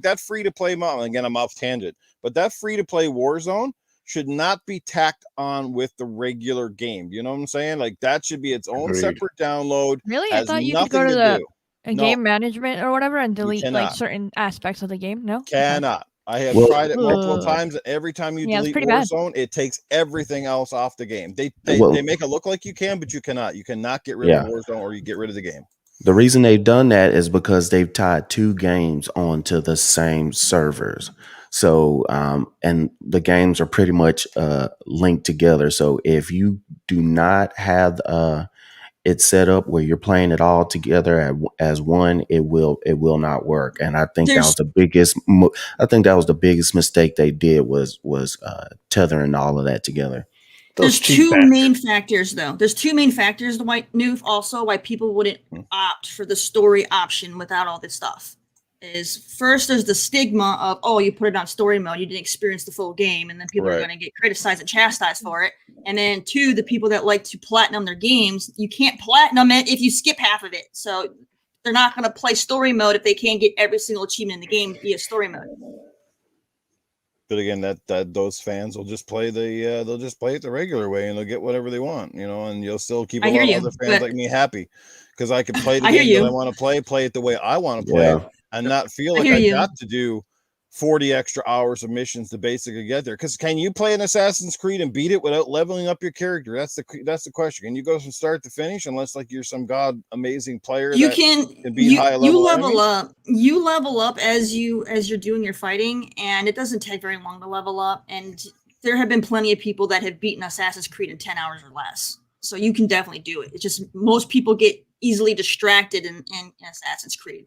that free to play mod. Again, I'm off tangent, but that free to play war zone should not be tacked on with the regular game. You know what I'm saying? Like, that should be its own separate download. Really? I thought you could go to the game management or whatever and delete like certain aspects of the game. No? Cannot. I have tried it multiple times, and every time you delete Warzone, it takes everything else off the game. They make it look like you can, but you cannot. You cannot get rid of Warzone, or you get rid of the game. The reason they've done that is because they've tied two games onto the same servers. So, and the games are pretty much linked together. So if you do not have it set up where you're playing it all together as one, it will not work. And I think that was the biggest mistake they did was tethering all of that together. There's two main factors, though. There's two main factors, why people wouldn't opt for the story option without all this stuff. Is first, there's the stigma of, oh, you put it on story mode, you didn't experience the full game, and then people are going to get criticized and chastised for it. And then two, the people that like to platinum their games, you can't platinum it if you skip half of it. So they're not going to play story mode if they can't get every single achievement in the game via story mode. But again, that those fans will just play they'll just play it the regular way, and they'll get whatever they want, and you'll still keep a lot of other fans like me happy, because I can play the game that I want to play it the way I want to play it, and not feel like I got to do 40 extra hours of missions to basically get there. Because can you play an Assassin's Creed and beat it without leveling up your character? That's the question. Can you go from start to finish unless like you're some amazing player? You can beat high level. You level up as you're doing your fighting, and it doesn't take very long to level up. And there have been plenty of people that have beaten Assassin's Creed in 10 hours or less. So you can definitely do it. It's just most people get easily distracted in Assassin's Creed.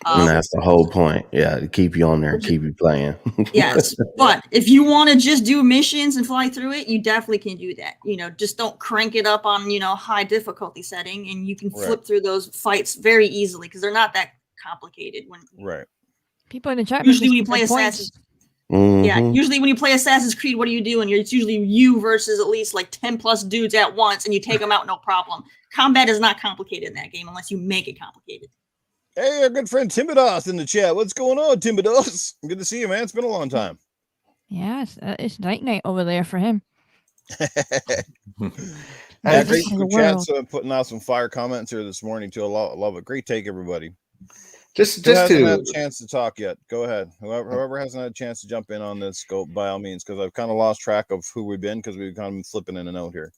And that's the whole point. Yeah, to keep you on there and keep you playing. Yes. But if you want to just do missions and fly through it, you definitely can do that. Just don't crank it up on, high difficulty setting, and you can flip through those fights very easily because they're not that complicated. People in the chat usually when you play Assassin's usually when you play Assassin's Creed, what are you doing? It's usually you versus at least like 10 plus dudes at once, and you take them out no problem. Combat is not complicated in that game unless you make it complicated. Hey, our good friend Timidos in the chat. What's going on, Timidos? Good to see you, man. It's been a long time. Yeah, it's night over there for him. Great chat. So I'm putting out some fire comments here this morning too. I love it. Great take, everybody. Just hasn't had a chance to talk yet. Go ahead. Whoever hasn't had a chance to jump in on this, go by all means, because I've kind of lost track of who we've been because we've kind of been flipping in and out here.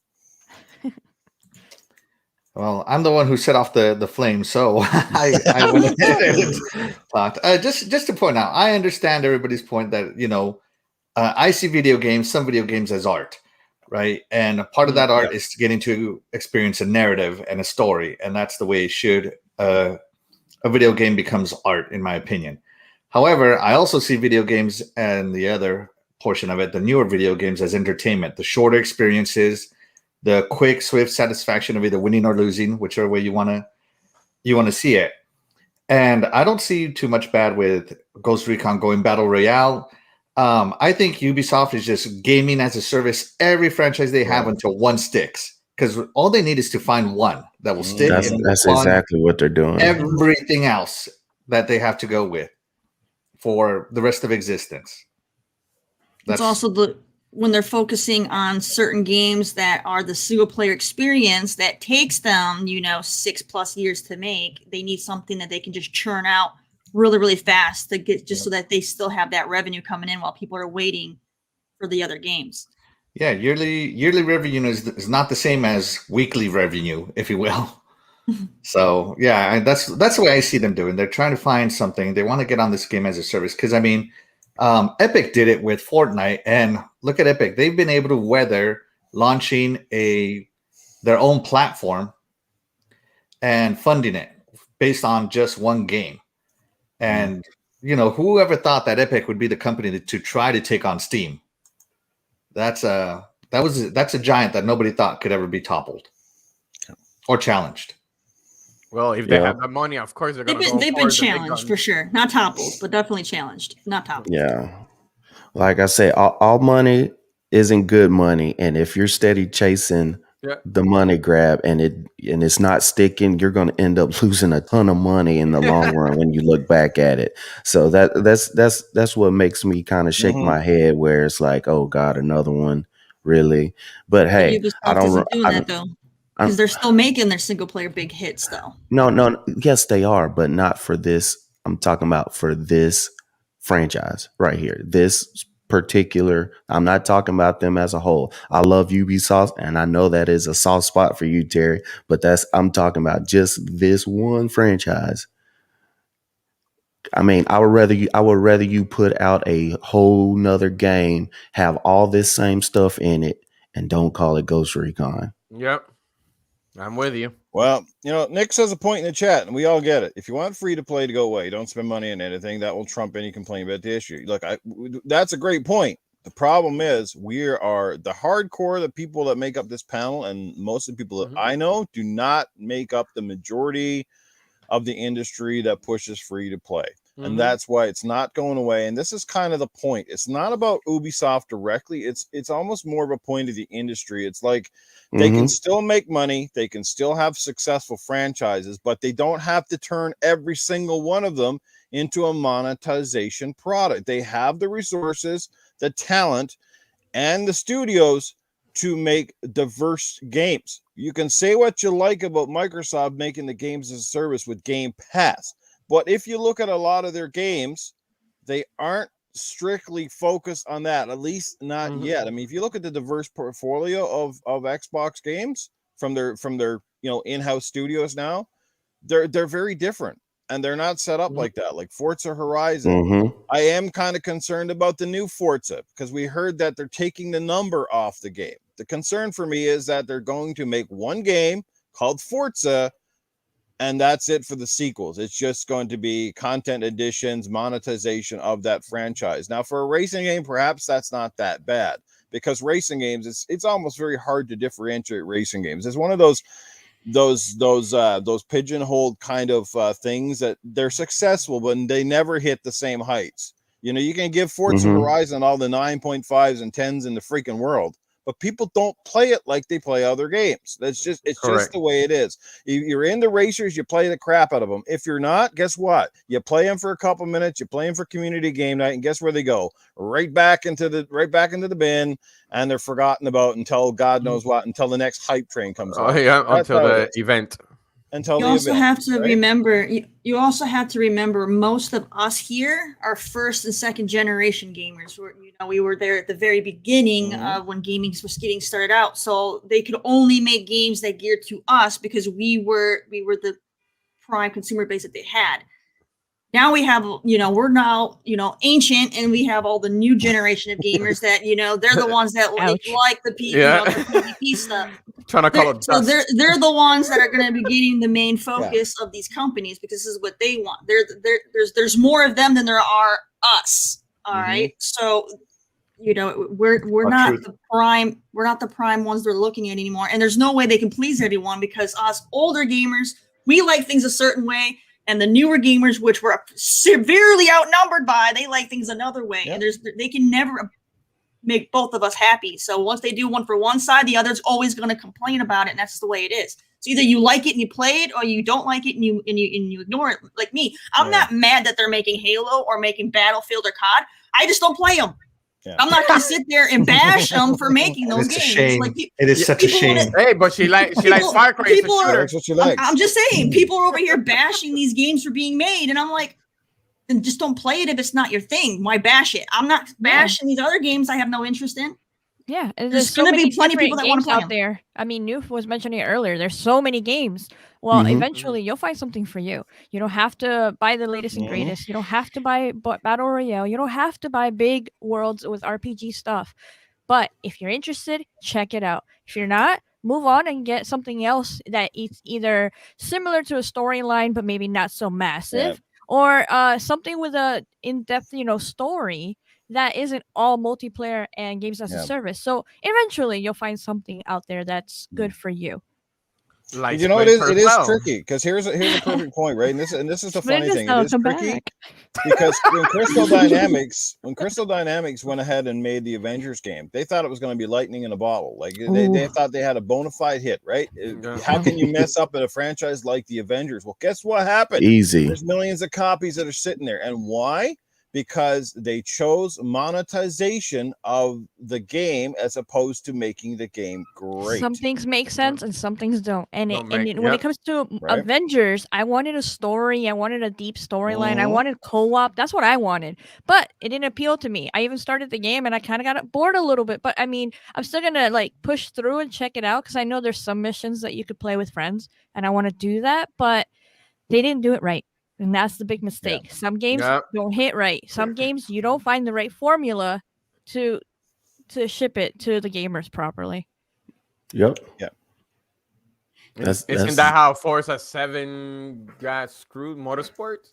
Well, I'm the one who set off the flame, so I went ahead and talked. Just to point out, I understand everybody's point that I see some video games as art, right? And a part of that art is getting to experience a narrative and a story, and that's the way it should. A video game becomes art, in my opinion. However, I also see video games and the other portion of it, the newer video games, as entertainment, the shorter experiences. The quick, swift satisfaction of either winning or losing, whichever way you want to see it. And I don't see too much bad with Ghost Recon going battle royale. I think Ubisoft is just gaming as a service every franchise they have until one sticks. Because all they need is to find one that will stick. That's exactly what they're doing. Everything else that they have to go with for the rest of existence. It's also when they're focusing on certain games that are the single player experience that takes them, 6+ years to make. They need something that they can just churn out really, really fast to get so that they still have that revenue coming in while people are waiting for the other games. Yeah, yearly revenue is not the same as weekly revenue, if you will. So yeah, that's the way I see them doing. They're trying to find something. They want to get on this game as a service because Epic did it with Fortnite, and look at Epic. They've been able to weather launching their own platform and funding it based on just one game. And whoever thought that Epic would be the company to try to take on Steam? That's a giant that nobody thought could ever be toppled or challenged. Well, if they have the money, of course they've been challenged for sure. Not toppled, but definitely challenged. Not toppled. Yeah. Like I say, all money isn't good money. And if you're steady chasing the money grab and it's not sticking, you're going to end up losing a ton of money in the long run when you look back at it. So that's what makes me kind of shake my head, where it's like, oh God, another one, really? But hey, I don't do that though, because they're still making their single player big hits though. No, yes they are, but not for this. I'm talking about for this franchise right here. This particular, I'm not talking about them as a whole. I love Ubisoft, and I know that is a soft spot for you, Terry, but I'm talking about just this one franchise. I mean, I would rather you put out a whole nother game, have all this same stuff in it, and don't call it Ghost Recon. Yep. I'm with you. Well, Nick says a point in the chat, and we all get it. If you want free to play to go away, don't spend money on anything. That will trump any complaint about the issue. Look, that's a great point. The problem is we are the hardcore, the people that make up this panel, and most of the people that I know do not make up the majority of the industry that pushes free to play. And that's why it's not going away. And this is kind of the point. It's not about Ubisoft directly. It's almost more of a point of the industry. It's like they can still make money. They can still have successful franchises, but they don't have to turn every single one of them into a monetization product. They have the resources, the talent, and the studios to make diverse games. You can say what you like about Microsoft making the games as a service with Game Pass. But if you look at a lot of their games, they aren't strictly focused on that, at least not yet. I mean, if you look at the diverse portfolio of Xbox games from their in-house studios now, they're very different, and they're not set up like that. Like Forza Horizon, I am kind of concerned about the new Forza because we heard that they're taking the number off the game. The concern for me is that they're going to make one game called Forza, and that's it for the sequels. It's just going to be content additions, monetization of that franchise. Now, for a racing game, perhaps that's not that bad, because racing games, it's almost very hard to differentiate racing games. It's one of those pigeonholed kind of things that they're successful, but they never hit the same heights. You can give Forza Horizon all the 9.5s and 10s in the freaking world, but people don't play it like they play other games. It's just the way it is. You're in the racers, you play the crap out of them. If you're not, guess what? You play them for a couple minutes, you play them for community game night, and guess where they go? Right back into the bin, and they're forgotten about until God knows what, until the next hype train comes out. Yeah, until the event. You also have to remember. You also have to remember. Most of us here are first and second generation gamers. We were there at the very beginning when gaming was getting started out. So they could only make games that geared to us because we were the prime consumer base that they had. Now we have, we're now, ancient, and we have all the new generation of gamers that, they're the ones that like the PvP stuff. Trying to call it so they're the ones that are going to be getting the main focus of these companies because this is what they want. There's more of them than there are us. All right. So, we're not the prime. We're not the prime ones they're looking at anymore. And there's no way they can please everyone because us older gamers, we like things a certain way. And the newer gamers, which were severely outnumbered by, they like things another way. Yep. And they can never make both of us happy. So once they do one for one side, the other's always going to complain about it, and that's the way it is. So either you like it and you play it, or you don't like it and you ignore it. Like me, I'm not mad that they're making Halo or making Battlefield or COD. I just don't play them. Yeah. I'm not going to sit there and bash them for making those games. It's a shame. Like, it is such a shame. Hey, but she likes Far Cry. That's what she likes. I'm just saying, people are over here bashing these games for being made, and I'm like, then just don't play it if it's not your thing. Why bash it? I'm not bashing these other games I have no interest in. Yeah, and there's going to be plenty of people that want to play out there. I mean, Newf was mentioning it earlier. There's so many games. Well, eventually you'll find something for you. You don't have to buy the latest and greatest. You don't have to buy Battle Royale. You don't have to buy big worlds with RPG stuff. But if you're interested, check it out. If you're not, move on and get something else that is either similar to a storyline, but maybe not so massive, or something with a in-depth, story that isn't all multiplayer and games as a service. So eventually you'll find something out there that's good for you. Like, it is tricky, because here's a perfect point, right? And this is the funny thing. It is tricky because when Crystal Dynamics went ahead and made the Avengers game, they thought it was going to be lightning in a bottle. Like they thought they had a bona fide hit, right? How can you mess up at a franchise like the Avengers? Well, guess what happened? Easy. There's millions of copies that are sitting there, and why? Because they chose monetization of the game as opposed to making the game great. Some things make sense and some things don't. And when it comes to Avengers, I wanted a story. I wanted a deep storyline. I wanted co-op. That's what I wanted. But it didn't appeal to me. I even started the game and I kind of got bored a little bit. But I mean, I'm still going to push through and check it out because I know there's some missions that you could play with friends. And I want to do that. But they didn't do it right. And that's the big mistake. Yeah. Some games don't hit right. Some games you don't find the right formula to ship it to the gamers properly. Yep. Yeah. Isn't that how Forza 7 got screwed Motorsports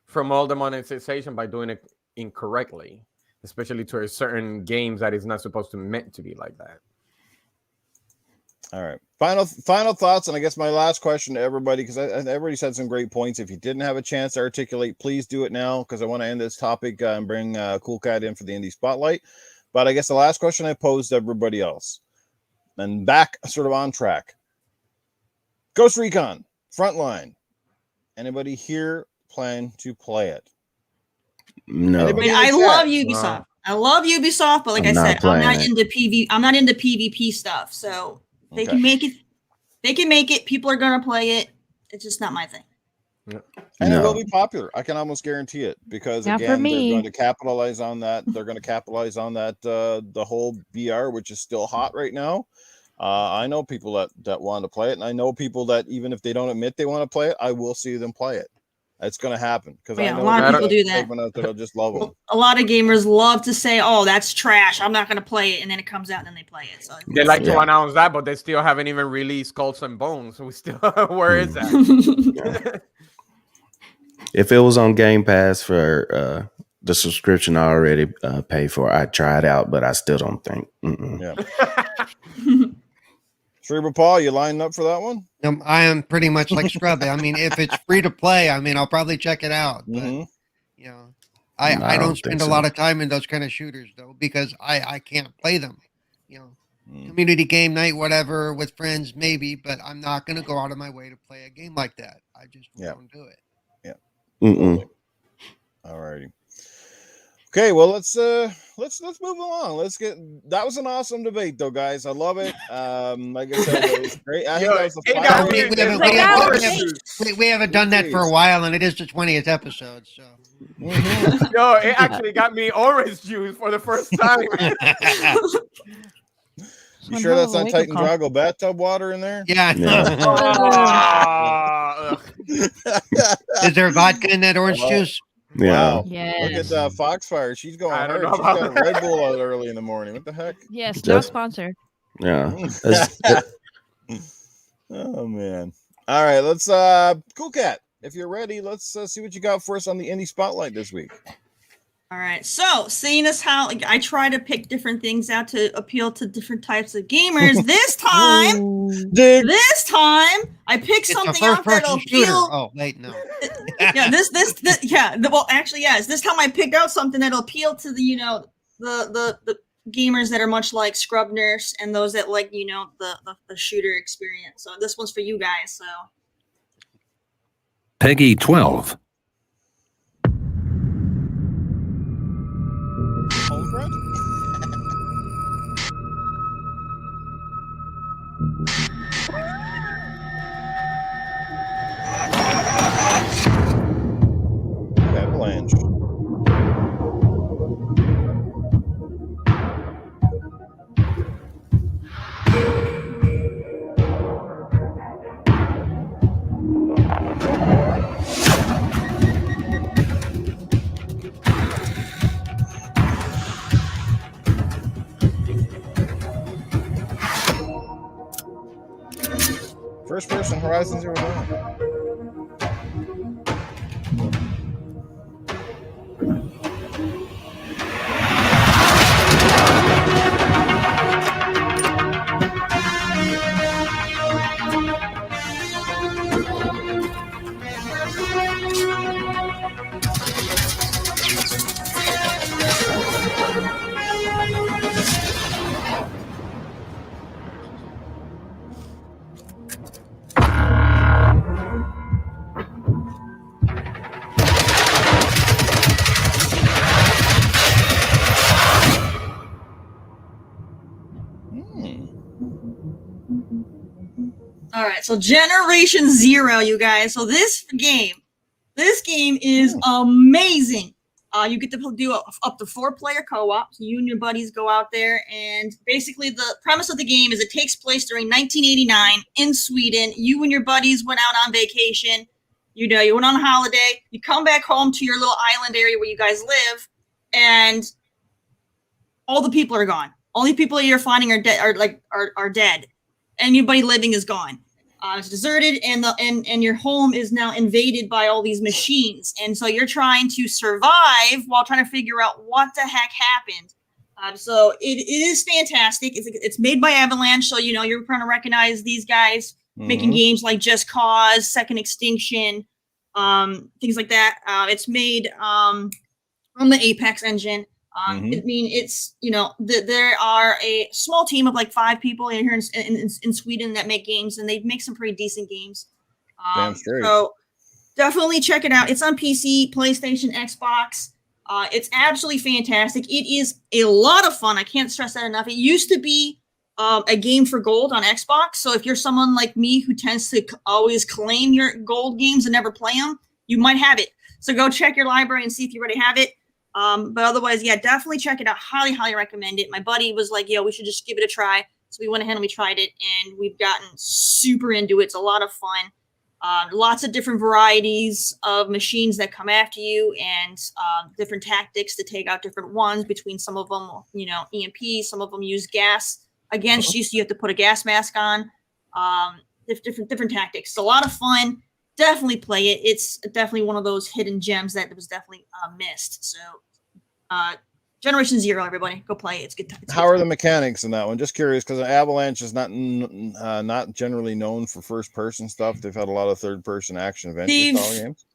from all the monetization by doing it incorrectly, especially to certain games that is not supposed to meant to be like that. All right. Final thoughts, and I guess my last question to everybody, because everybody said some great points. If you didn't have a chance to articulate, please do it now, because I want to end this topic and bring Coolcat in for the Indie Spotlight. But I guess the last question I posed to everybody else, and back sort of on track. Ghost Recon, Frontline. Anybody here plan to play it? No. I love Ubisoft. No. I love Ubisoft, but like I said, I'm not into PvP. I'm not into PvP stuff, so. They can make it. They can make it. People are going to play it. It's just not my thing. And it will be popular. I can almost guarantee it, because again, they're going to capitalize on that. They're going to capitalize on that. The whole VR, which is still hot right now. I know people that want to play it, and I know people that even if they don't admit they want to play it, I will see them play it. It's going to happen, because I know a lot of people do that. That'll just love them. A lot of gamers love to say, "Oh, that's trash. I'm not going to play it," and then it comes out, and then they play it. So they like to announce that, but they still haven't even released Skulls and Bones. So we still, where is that? If it was on Game Pass for the subscription I already paid for, I'd try it out, but I still don't think. Cerebral Paul, you lining up for that one? I am pretty much like Scrubby. I mean, if it's free to play, I mean, I'll probably check it out. But, I don't spend a lot of time in those kind of shooters, though, because I can't play them. Community game night, whatever, with friends, maybe, but I'm not going to go out of my way to play a game like that. I just won't do it. Yeah. All righty. Okay, well let's move along. That was an awesome debate, though, guys. I love it. Like I said, it was great. I think that was the we haven't done that for a while, and it is the 20th episode. So, yo, it actually got me orange juice for the first time. You sure that's not Titan Drago bathtub water in there? Yeah. Is there vodka in that orange juice? Yeah. Wow. Yes. Look at Foxfire. She's going hard. She's got Red Bull out early in the morning. What the heck? Yes, not sponsored. Yeah. Oh man. All right, let's Coolcat. If you're ready, let's see what you got for us on the Indie Spotlight this week. All right. So, seeing as how I try to pick different things out to appeal to different types of gamers, this time I picked It's a something out that'll first-person shooter. appeal. Oh, wait, no. Yeah, this yeah. Well, actually, yes. This time I picked out something that'll appeal to the the gamers that are much like Scrub Nurse and those that like the shooter experience. So this one's for you guys. So Peggy 12. Homefront? Avalanche. First person Horizon Zero Dawn. all right. So Generation Zero, you guys. So this game is amazing. You get to do up to 4-player co-op. So you and your buddies go out there, and basically the premise of the game is it takes place during 1989 in Sweden. You and your buddies went out on vacation. You went on a holiday. You come back home to your little island area where you guys live, and all the people are gone. Only people you're finding are dead. Are dead. Anybody living is gone. It's deserted, and your home is now invaded by all these machines, and so you're trying to survive while trying to figure out what the heck happened. So it is fantastic. It's made by Avalanche, so you're trying to recognize these guys making games like Just Cause, Second Extinction, things like that. It's made from the Apex engine. I mean, it's there are a small team of like 5 people here in Sweden that make games, and they make some pretty decent games. Damn straight. So definitely check it out. It's on PC, PlayStation, Xbox. It's absolutely fantastic. It is a lot of fun. I can't stress that enough. It used to be a game for gold on Xbox. So if you're someone like me who tends to always claim your gold games and never play them, you might have it. So go check your library and see if you already have it. But otherwise, yeah, definitely check it out. Highly, highly recommend it. My buddy was like, yo, we should just give it a try. So we went ahead and we tried it, and we've gotten super into it. It's a lot of fun. Lots of different varieties of machines that come after you, and different tactics to take out different ones. Between some of them, EMP, some of them use gas against you, so you have to put a gas mask on. Different tactics. It's a lot of fun. Definitely play it. It's definitely one of those hidden gems that was definitely missed. So, Generation Zero, everybody, go play it. It's good. How are the mechanics in that one? Just curious, because Avalanche is not generally known for first-person stuff. They've had a lot of third-person action adventure style games.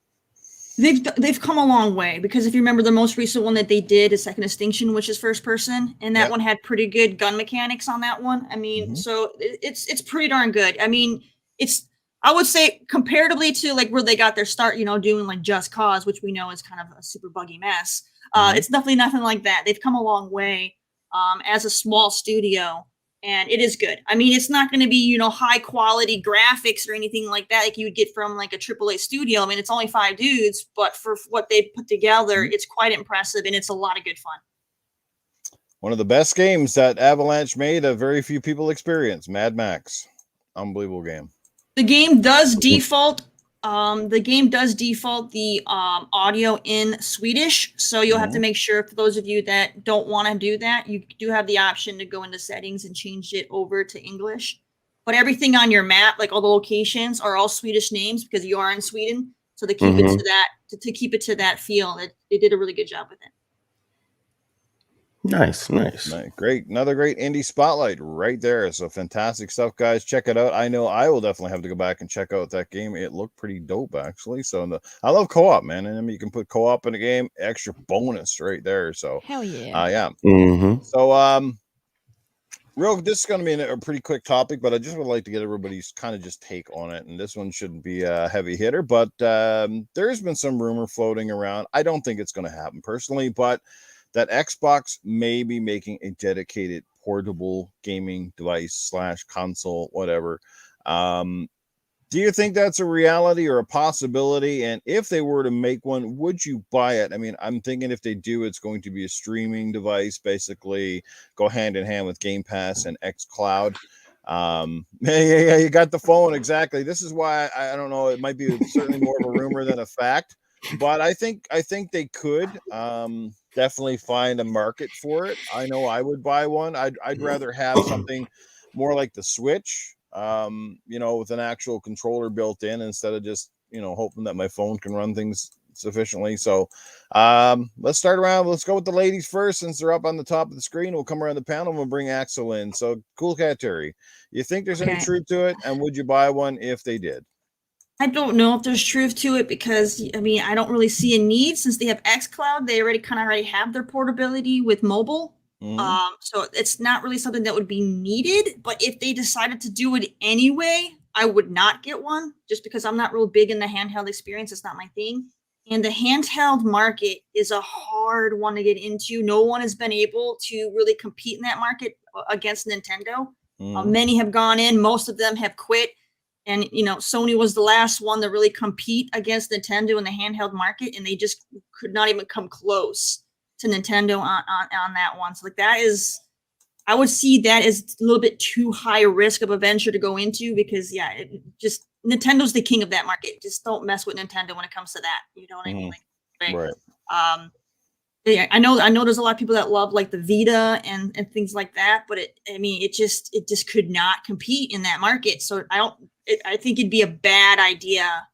They've come a long way, because if you remember, the most recent one that they did is Second Extinction, which is first person, and that one had pretty good gun mechanics on that one. I mean, so it's pretty darn good. I mean, I would say comparatively to like where they got their start, doing like Just Cause, which we know is kind of a super buggy mess. It's definitely nothing like that. They've come a long way as a small studio, and it is good. I mean, it's not going to be, high quality graphics or anything like that like you would get from like a AAA studio. I mean, it's only 5 dudes, but for what they put together, it's quite impressive, and it's a lot of good fun. One of the best games that Avalanche made, a very few people experience. Mad Max, unbelievable game. The game does default. The audio in Swedish, so you'll have to make sure, for those of you that don't want to do that, you do have the option to go into settings and change it over to English. But everything on your map, like all the locations, are all Swedish names because you are in Sweden. So they keep it to that, to keep it to that feel. They did a really good job with it. Nice. Great. Another great indie spotlight right there. So fantastic stuff, guys. Check it out. I know I will definitely have to go back and check out that game. It looked pretty dope, actually. So I love co-op, man. And I mean, you can put co-op in a game, extra bonus right there. So Hell yeah. yeah. Mm-hmm. So this is going to be a pretty quick topic, but I just would like to get everybody's kind of just take on it. And this one shouldn't be a heavy hitter, but there's been some rumor floating around. I don't think it's going to happen personally, but that Xbox may be making a dedicated portable gaming device / console, whatever. Do you think that's a reality or a possibility? And if they were to make one, would you buy it? I mean, I'm thinking if they do, it's going to be a streaming device, basically go hand in hand with Game Pass and xCloud. Yeah, you got the phone. Exactly. This is why I don't know. It might be certainly more of a rumor than a fact, but I think they could definitely find a market for it. I know I would buy one. I'd rather have something more like the Switch, with an actual controller built in instead of just, hoping that my phone can run things sufficiently. So let's start around. Let's go with the ladies first, since they're up on the top of the screen. We'll come around the panel and we'll bring Axel in. So Coolcat Terri, you think there's any truth to it? And would you buy one if they did? I don't know if there's truth to it because, I mean, I don't really see a need since they have xCloud. They already have their portability with mobile. Mhm. So it's not really something that would be needed. But if they decided to do it anyway, I would not get one just because I'm not real big in the handheld experience. It's not my thing. And the handheld market is a hard one to get into. No one has been able to really compete in that market against Nintendo. Mhm. Many have gone in. Most of them have quit. And, Sony was the last one to really compete against Nintendo in the handheld market, and they just could not even come close to Nintendo on that one. So, I would see that as a little bit too high a risk of a venture to go into because, Nintendo's the king of that market. Just don't mess with Nintendo when it comes to that. You know what I mean? Right. Yeah, I know there's a lot of people that love like the Vita and things like that, but it just could not compete in that market. So I think it'd be a bad idea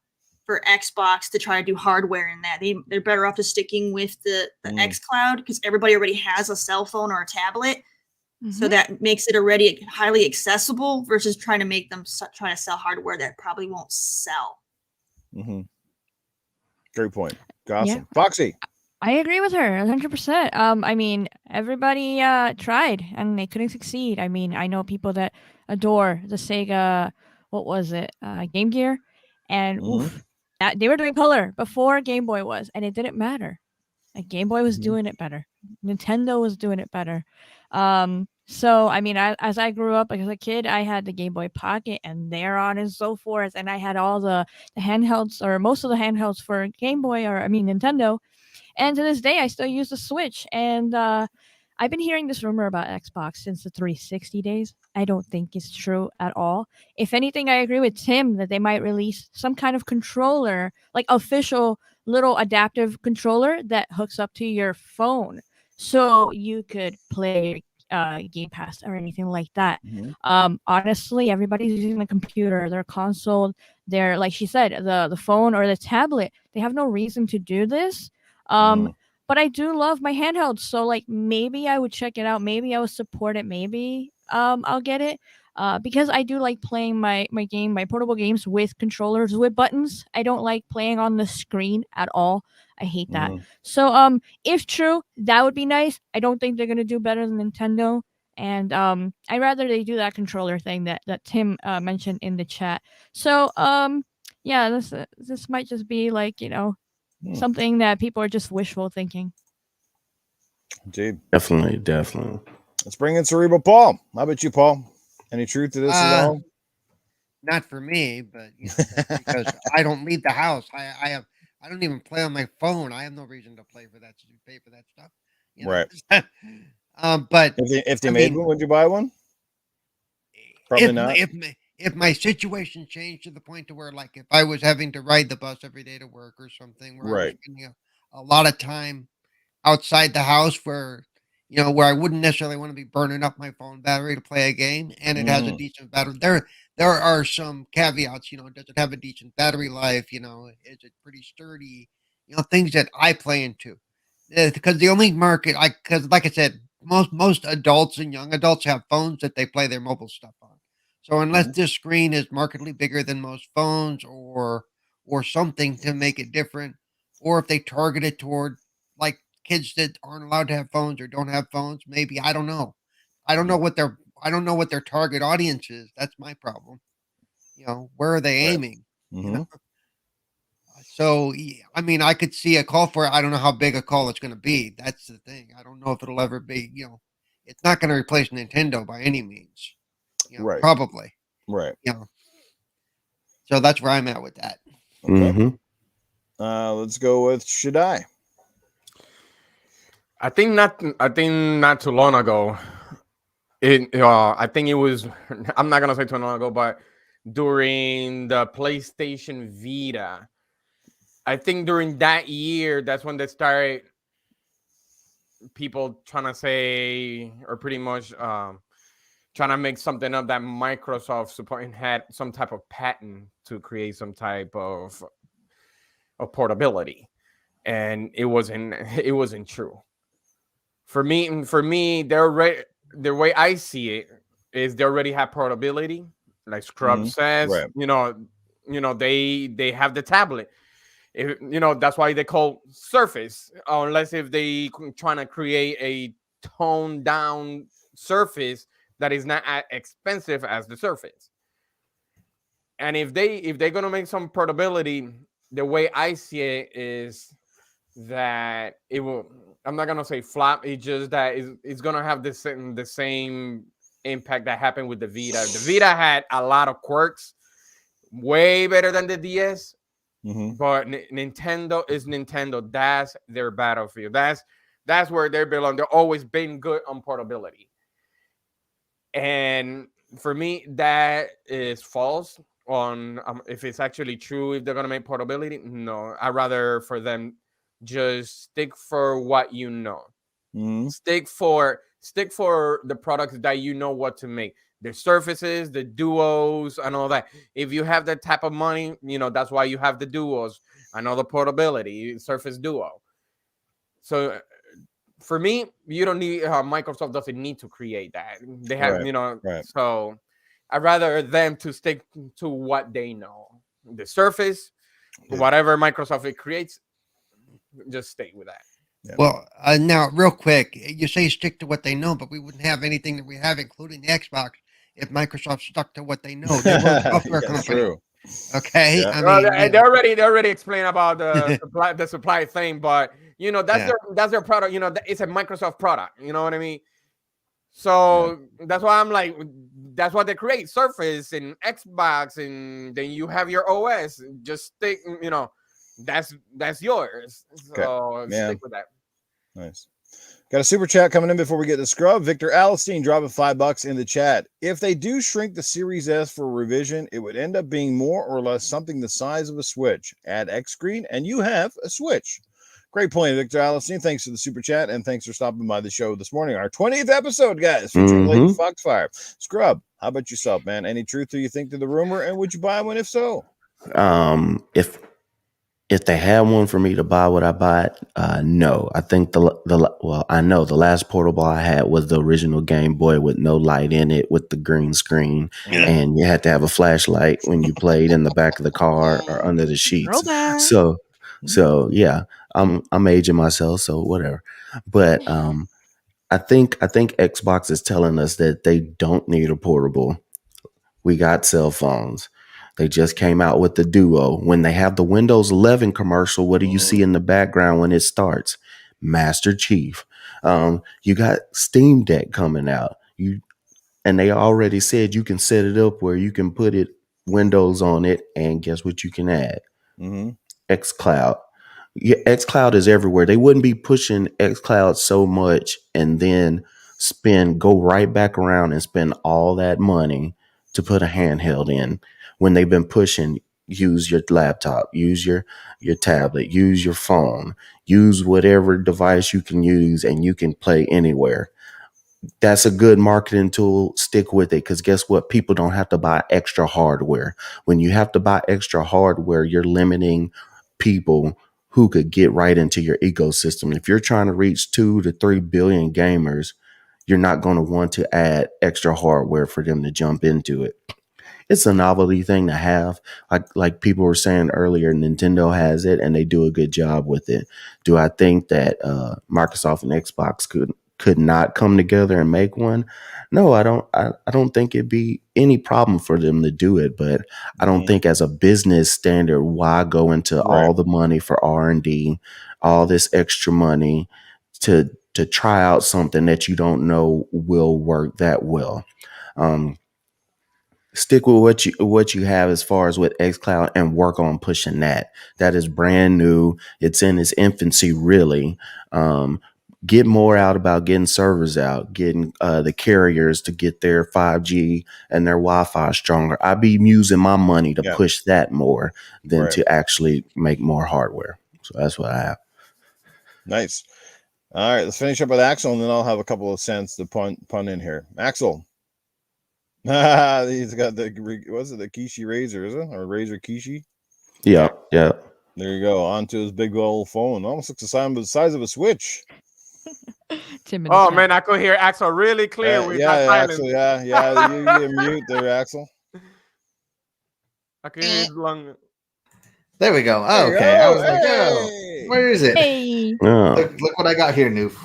for Xbox to try to do hardware in that. They're better off just sticking with the xCloud because everybody already has a cell phone or a tablet. So that makes it already highly accessible versus trying to make them try to sell hardware that probably won't sell. Mm-hmm. Great point. Awesome. Yeah. Foxy. I agree with her 100%. I mean, everybody tried and they couldn't succeed. I mean, I know people that adore the Sega, what was it, Game Gear, and that they were doing color before Game Boy was, and it didn't matter. Like Game Boy was doing it better. Nintendo was doing it better. So I mean, as I grew up as a kid, I had the Game Boy Pocket and thereon and so forth, and I had all the handhelds or most of the handhelds for Game Boy Nintendo. And to this day, I still use the Switch. And I've been hearing this rumor about Xbox since the 360 days. I don't think it's true at all. If anything, I agree with Tim that they might release some kind of controller, like official little adaptive controller that hooks up to your phone. So you could play Game Pass or anything like that. Honestly, everybody's using a computer, their console, their, like she said, the phone or the tablet. They have no reason to do this. But I do love my handheld, so like maybe I would check it out. Maybe I would support it. Maybe I'll get it because I do like playing my portable games with controllers with buttons. I don't like playing on the screen at all. I hate that. So if true, that would be nice. I don't think they're gonna do better than Nintendo, and I'd rather they do that controller thing that Tim mentioned in the chat. So yeah, this might just be like something that people are just wishful thinking. Indeed. Definitely. Let's bring in Cerebral Paul. How about you, Paul? Any truth to this at all? Not for me, but because I don't leave the house. I don't even play on my phone. I have no reason to pay for that stuff. Right. But if they made one, would you buy one? Probably not. If my situation changed to the point to where, like, if I was having to ride the bus every day to work or something, where I was spending a lot of time outside the house, where I wouldn't necessarily want to be burning up my phone battery to play a game, and it has a decent battery. There are some caveats. Does it have a decent battery life? Is it pretty sturdy? Things that I play into. Because the only market, because like I said, most adults and young adults have phones that they play their mobile stuff on. So unless this screen is markedly bigger than most phones or something to make it different, or if they target it toward like kids that aren't allowed to have phones or don't have phones, maybe I don't know. I don't know what their target audience is. That's my problem. Where are they aiming? So, I mean, I could see a call for it. I don't know how big a call it's going to be. That's the thing. I don't know if it'll ever be, it's not going to replace Nintendo by any means. Right. Probably. Right. So that's where I'm at with that. Okay. Let's go with Shaddai. I think not too long ago. I think it was. I'm not gonna say too long ago, but during the PlayStation Vita, I think during that year, that's when they started people trying to say, or pretty much trying to make something up that Microsoft supporting had some type of patent to create some type of portability, and it wasn't true. For me, the way I see it is they already have portability, like Scrub says. Right. They have the tablet. That's why they call Surface, unless if they trying to create a toned down Surface that is not as expensive as the Surface. And if they're gonna make some portability, the way I see it is that it will. I'm not gonna say flop. It's just that it's gonna have the same impact that happened with the Vita. The Vita had a lot of quirks, way better than the DS. But Nintendo is Nintendo. That's their battlefield. That's where they belong. They've always been good on portability. And for me, that is false. On if it's actually true, if they're gonna make portability, no. I'd rather for them just stick for what you know. Stick for the products that you know what to make. The Surfaces, the Duos, and all that. If you have that type of money, that's why you have the Duos. I know the portability, Surface Duo. So for me, you don't need Microsoft doesn't need to create that. They have, Right. So I'd rather them to stick to what they know. The Surface, whatever Microsoft it creates, just stay with that. Yeah. Well, now real quick, you say stick to what they know, but we wouldn't have anything that we have, including the Xbox, if Microsoft stuck to what they know. They were a software company. True. Okay. Yeah. I mean, they already explained about the supply thing, but that's their product. It's a Microsoft product. You know what I mean? So that's why I'm like, that's what they create: Surface and Xbox, and then you have your OS. Just stick. That's yours. So stick with that. Nice. Got a super chat coming in before we get to Scrub. Victor Alistine dropping $5 in the chat. If they do shrink the Series S for revision, it would end up being more or less something the size of a Switch. Add X screen, and you have a Switch. Great point, Victor Alistine. Thanks for the super chat, and thanks for stopping by the show this morning. Our 20th episode, guys, featuring Lady Foxfire. Scrub, how about yourself, man? Any truth do you think to the rumor, and would you buy one if so? If they had one for me to buy, would I buy it? No. I think I know the last portable I had was the original Game Boy with no light in it, with the green screen, and you had to have a flashlight when you played in the back of the car or under the sheets. So yeah, I'm aging myself, so whatever. But I think Xbox is telling us that they don't need a portable. We got cell phones. They just came out with the Duo. When they have the Windows 11 commercial, what do you see in the background when it starts? Master Chief. You got Steam Deck coming out. And they already said you can set it up where you can put Windows on it, and guess what you can add? xCloud. Yeah, xCloud is everywhere. They wouldn't be pushing xCloud so much and then go right back around and spend all that money to put a handheld in, when they've been pushing use your laptop, use your tablet, use your phone, use whatever device you can use, and you can play anywhere. That's a good marketing tool. Stick with it, because guess what? People don't have to buy extra hardware. When you have to buy extra hardware, you're limiting people who could get right into your ecosystem. If you're trying to reach 2 to 3 billion gamers, you're not going to want to add extra hardware for them to jump into it. It's a novelty thing to have. Like people were saying earlier, Nintendo has it and they do a good job with it. Do I think that Microsoft and Xbox could not come together and make one? No, I don't. I don't think it'd be any problem for them to do it. But I don't think as a business standard, why go into all the money for R&D, all this extra money to try out something that you don't know will work that well. Stick with what you have as far as with xCloud and work on pushing that. That is brand new. It's in its infancy, really. Get more out about getting servers out, getting the carriers to get their 5G and their Wi-Fi stronger. I'd be using my money to push that more than to actually make more hardware. So that's what I have. Nice. All right, let's finish up with Axel, and then I'll have a couple of cents to pun in here. Axel. He's got the Kishi Razor, is it? Or Razor Kishi? Yeah. There you go. Onto his big old phone. Almost looks the size of a Switch. Oh man, I could hear Axel really clear with that silence. Axel, yeah. You mute there, Axel. I can hear his lung. There we go. Oh, okay. I was like, oh, where is it? Hey. Look what I got here, Newf.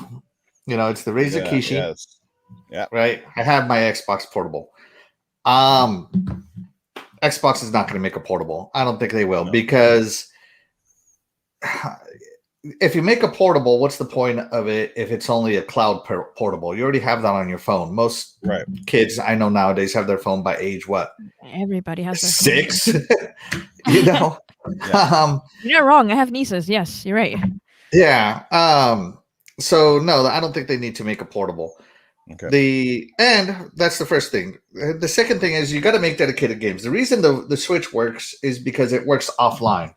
You know, it's the Razer Kishi. Yes. Yeah. Right. I have my Xbox portable. Xbox is not going to make a portable. I don't think they will because if you make a portable, what's the point of it if it's only a cloud portable? You already have that on your phone. Most kids I know nowadays have their phone by age what? Everybody has their 6. You know. You're not wrong. I have nieces. Yes, you're right. Yeah. So no, I don't think they need to make a portable. Okay. And that's the first thing. The second thing is you got to make dedicated games. The reason the Switch works is because it works offline.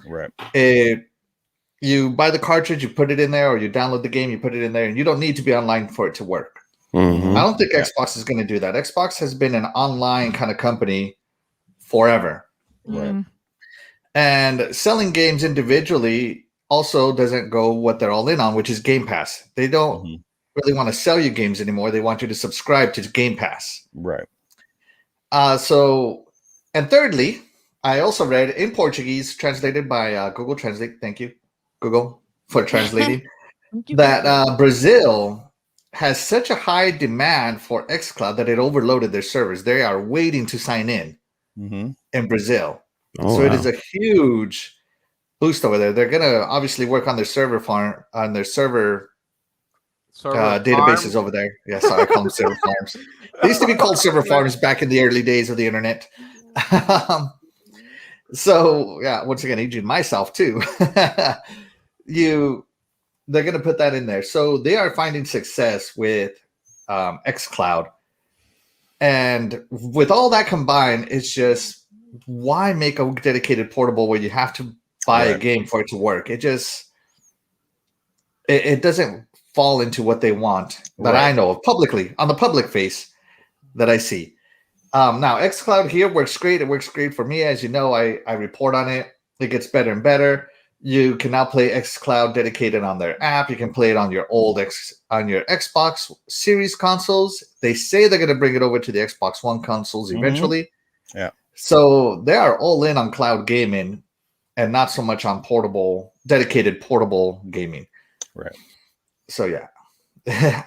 Right. You buy the cartridge, you put it in there, or you download the game, you put it in there, and you don't need to be online for it to work. Mm-hmm. I don't think Xbox is going to do that. Xbox has been an online kind of company forever. Right. And selling games individually also doesn't go what they're all in on, which is Game Pass. They don't really want to sell you games anymore. They want you to subscribe to Game Pass. Right. And thirdly, I also read in Portuguese, translated by Google Translate. Thank you, Google, for translating. that Brazil has such a high demand for xCloud that it overloaded their servers. They are waiting to sign in Brazil. It is a huge boost over there. They're gonna obviously work on their server farm, on their server databases over there. Yeah, sorry, I call them server farms. They used to be called server farms back in the early days of the internet. So yeah, once again, aging myself too. They're gonna put that in there. So they are finding success with xCloud, and with all that combined, it's just why make a dedicated portable where you have to buy a game for it to work? It just it doesn't fall into what they want that I know of publicly on the public face that I see. Now xCloud here works great. It works great for me. As you know, I report on it. It gets better and better. You can now play xCloud dedicated on their app. You can play it on your on your Xbox Series consoles. They say they're going to bring it over to the Xbox One consoles eventually. Yeah. So they are all in on cloud gaming and not so much on dedicated portable gaming. Right. So yeah.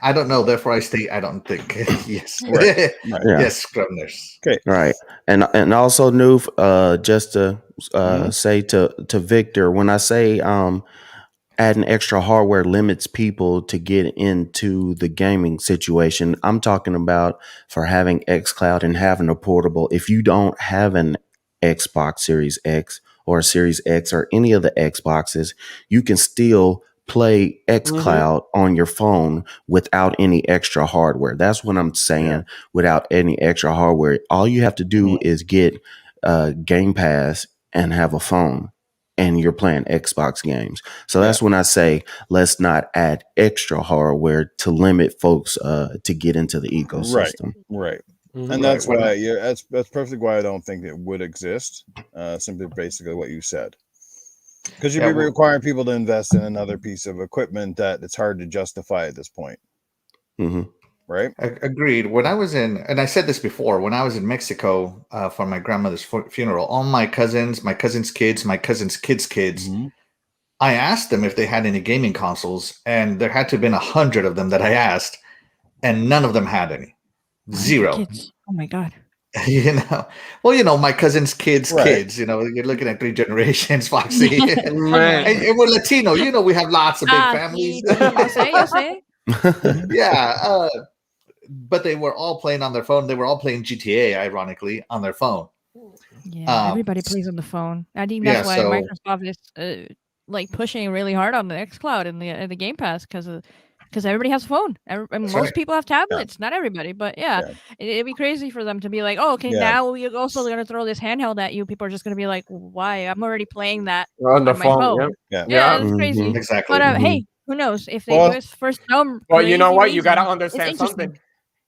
I don't know. Therefore, I don't think. Yes. Yes, Scrumners. Okay. Right. And also, Newf, just to say to Victor, when I say adding extra hardware limits people to get into the gaming situation, I'm talking about for having xCloud and having a portable. If you don't have an Xbox Series X or Series X or any of the Xboxes, you can still play xCloud on your phone without any extra hardware. That's what I'm saying. Without any extra hardware, all you have to do is get Game Pass and have a phone, and you're playing Xbox games. So that's when I say let's not add extra hardware to limit folks to get into the ecosystem. Right. And that's why that's perfectly why I don't think it would exist. Simply basically what you said. Because you'd be requiring people to invest in another piece of equipment that it's hard to justify at this point. Right. Agreed. When I was and I said this before, when I was in Mexico for my grandmother's funeral, all my cousin's kids, my cousin's kids, Mm-hmm. I asked them if they had any gaming consoles, and there had to have been 100 of them that I asked, and none of them had any. 0. Kids. Oh my god. My cousin's kids, Right. you're looking at 3 generations, Foxy. Man. And we're Latino, we have lots of big families. Yo sé. Yeah, but they were all playing on their phone. They were all playing GTA, ironically, on their phone. Yeah, everybody plays on the phone. I think yeah, that's why so- Microsoft is like pushing really hard on the xCloud and the Game Pass because everybody has a phone. And most right. people have tablets. Not everybody, but it'd be crazy for them to be like, oh, okay, Yeah. now we're also going to throw this handheld at you. People are just going to be like, why? I'm already playing that On the on my phone. Yeah. Yeah, it's crazy. Mhm. Exactly. But hey, who knows? If they Well- was first dumb, Well, you know crazy what? You got to reason, understand it's interesting. something.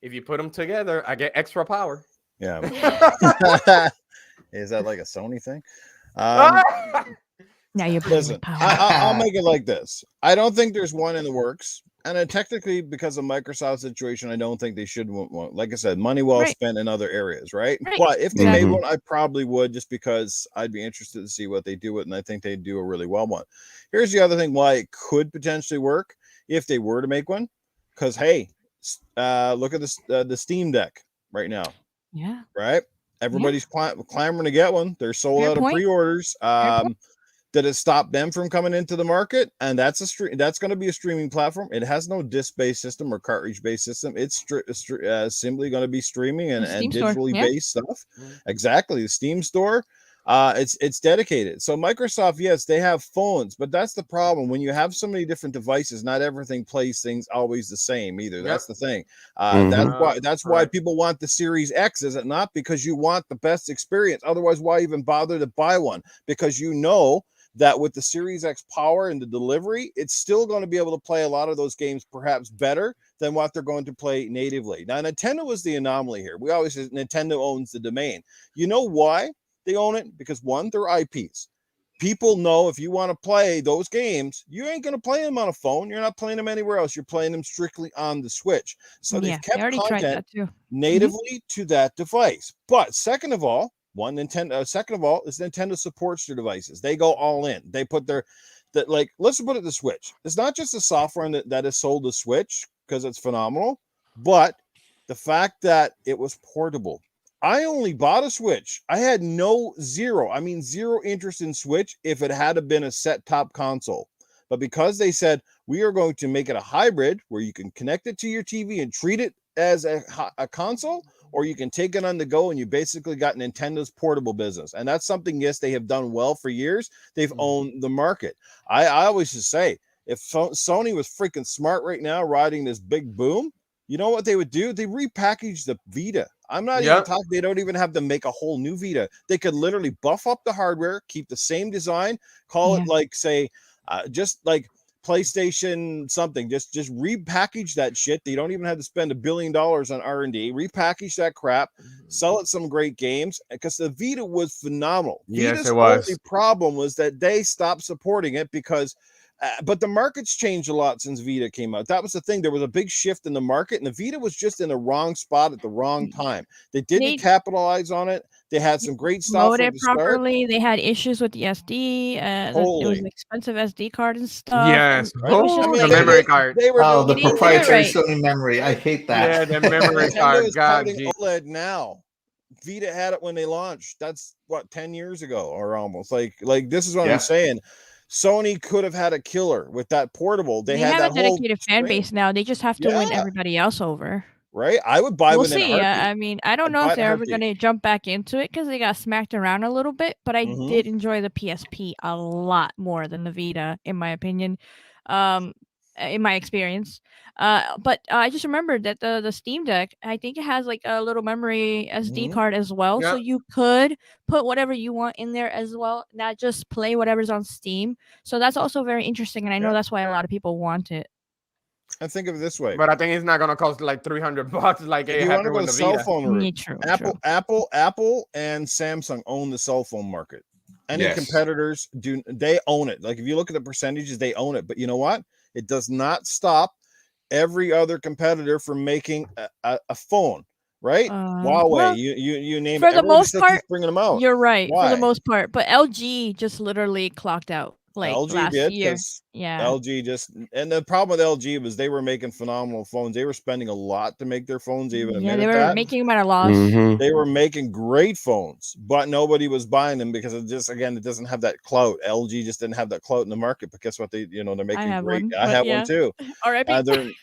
If you put them together, I get extra power. Yeah. Is that like a Sony thing? Now you're Listen, power. I'll make it like this. I don't think there's one in the works. And technically, because of Microsoft's situation, I don't think they should want one. Like I said, money well Right. spent in other areas, right? Right. But if they made Mhm. one, I probably would, just because I'd be interested to see what they do with it, and I think they do a really well one. Here's the other thing why it could potentially work if they were to make one. Because, hey, look at this the Steam Deck right now, Yeah. right? Everybody's clamoring to get one. They're sold Fair out point. of pre-orders. Did it stop them from coming into the market? And that's that's going to be a streaming platform. It has no disc-based system or cartridge-based system. It's simply going to be streaming and Steam store, digitally yeah. based stuff. Exactly, the Steam store. It's dedicated. So Microsoft, yes, they have phones, but that's the problem. When you have so many different devices, not everything plays things always the same either. That's the thing. That's why people want the Series X, is it not? Because you want the best experience. Otherwise, why even bother to buy one? Because you know that with the Series X power and the delivery, it's still going to be able to play a lot of those games perhaps better than what they're going to play natively. Now, Nintendo was the anomaly here. We always say Nintendo owns the domain. You know why they own it? Because one, they're IPs. People know if you want to play those games, you ain't going to play them on a phone. You're not playing them anywhere else. You're playing them strictly on the Switch. So they've They kept already tried content that too. natively to that device. But second of all, Nintendo supports their devices. They go all in. They put let's put it the Switch. It's not just the software that is sold to Switch because it's phenomenal, but the fact that it was portable. I only bought a Switch. I had zero interest in Switch if it had been a set-top console. But because they said we are going to make it a hybrid where you can connect it to your TV and treat it as a console, or you can take it on the go, and you basically got Nintendo's portable business. And that's something, yes, they have done well for years. They've owned the market. I always just say, if Sony was freaking smart right now, riding this big boom, you know what they would do? They repackage the Vita. I'm not even talking, they don't even have to make a whole new Vita. They could literally buff up the hardware, keep the same design, call it like, say, just like PlayStation something, just repackage that shit. You don't even have to spend $1 billion on R&D. Repackage that crap, sell it some great games, because the Vita was phenomenal. Yes, Vita's it was. only problem was that they stopped supporting it because but the market's changed a lot since Vita came out. That was the thing. There was a big shift in the market, and the Vita was just in the wrong spot at the wrong time. They didn't capitalize on it. They had some great stuff Load from it the start. properly. They had issues with the SD. It was an expensive SD card and stuff. Yes. And it was just the memory card. They were the didn't do it proprietary right. Sony memory. I hate that. Yeah, the memory Nintendo card. is God, porting OLED now. Vita had it when they launched. That's what, 10 years ago or almost. Like this is what I'm saying. Sony could have had a killer with that portable. They had have that a dedicated fan base now. They just have to win everybody else over. Right? I would buy We'll within see. a heartbeat. I mean, I don't know if they're ever going to jump back into it because they got smacked around a little bit, but I did enjoy the PSP a lot more than the Vita, in my opinion, in my experience. But I just remembered that the Steam Deck, I think it has like a little memory SD card as well. So you could put whatever you want in there as well, not just play whatever's on Steam. So that's also very interesting. And I know that's why a lot of people want it. I think of it this way, but I think it's not gonna cost like $300 like if it you want to happened go with the the cell Vita. phone route. True. Apple and Samsung own the cell phone market. Any competitors they own it. Like if you look at the percentages, they own it. But you know what? It does not stop every other competitor from making a phone, right? Huawei, Well, you name for it. the Everybody most still part, keeps bringing them out. you're right. For the Why? most part, but LG just literally clocked out like LG last did year. because Yeah. LG just, and the problem with LG was they were making phenomenal phones. They were spending a lot to make their phones, even Yeah, admitted they were that. making them at a loss. Mhm. They were making great phones, but nobody was buying them because it just, again, it doesn't have that clout. LG just didn't have that clout in the market. But guess what? They're I making have great. one, I but have one yeah. too. R.I.P.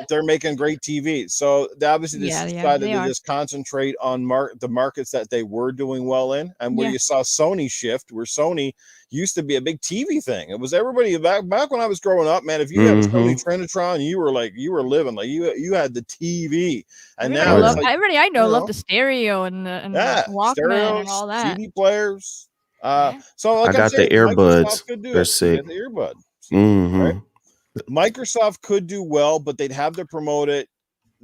They're making great TVs. So they obviously Yeah, decided they to are. just concentrate on the markets that they were doing well in, and where Yeah. you saw Sony shift, where Sony used to be a big TV thing. It was everybody back when I was growing up, man. If you had a Sony Trinitron, you were living like you had the TV, and now it's like, Everybody I know loved the stereo and the Walkman stereos, and all that. CD players. Yeah. So like I I'm got the saying, earbuds. Microsoft could do They're it. You sick. get the earbuds, right? Mm-hmm. Microsoft could do well, but they'd have to promote it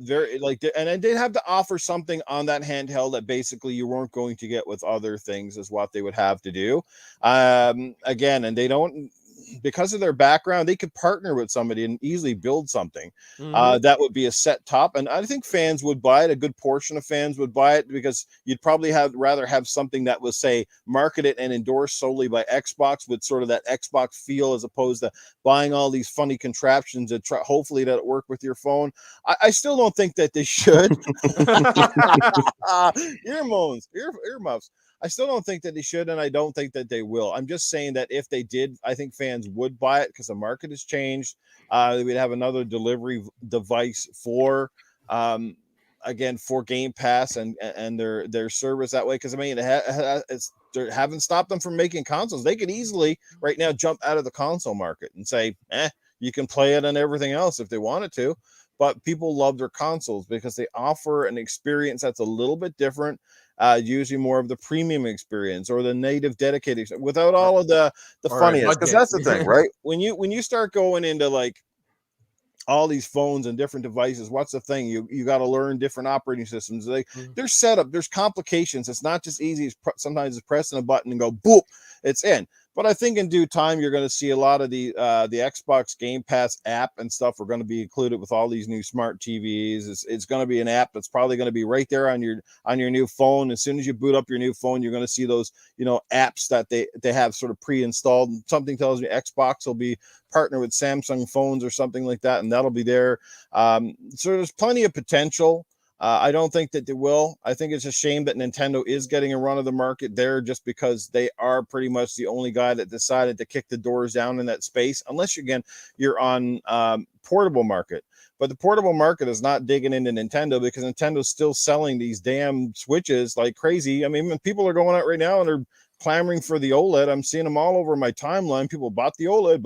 very and they'd have to offer something on that handheld that basically you weren't going to get with other things, is what they would have to do. Again, and they don't, because of their background, they could partner with somebody and easily build something that would be a set top, and I think fans would buy it. A good portion of fans would buy it, because you'd probably rather have something that was, say, marketed and endorsed solely by Xbox, with sort of that Xbox feel, as opposed to buying all these funny contraptions that hopefully that work with your phone. I still don't think that they should. Earmuffs. I still don't think that they should, and I don't think that they will. I'm just saying that if they did, I think fans would buy it, because the market has changed. We'd have another delivery device for, again, for Game Pass and their service that way. Because I mean, they haven't stopped them from making consoles. They could easily right now jump out of the console market and say, you can play it on everything else if they wanted to. But people love their consoles because they offer an experience that's a little bit different. Usually more of the premium experience or the native dedicated, without all of the funniness. Because that's the thing, right? When you start going into like all these phones and different devices, what's the thing? You got to learn different operating systems. There's setup, there's complications. It's not just easy as sometimes it's pressing a button and go boop, it's in. But I think in due time, you're going to see a lot of the Xbox Game Pass app and stuff are going to be included with all these new smart TVs. It's going to be an app that's probably going to be right there on your new phone. As soon as you boot up your new phone, you're going to see those apps that they have sort of pre-installed. Something tells me Xbox will be partner with Samsung phones or something like that, and that'll be there. So there's plenty of potential. I don't think that they will. I think it's a shame that Nintendo is getting a run of the market there, just because they are pretty much the only guy that decided to kick the doors down in that space, unless you're on portable market. But the portable market is not digging into Nintendo, because Nintendo's still selling these damn Switches like crazy. I mean, people are going out right now and they're clamoring for the OLED. I'm seeing them all over my timeline. People bought the OLED.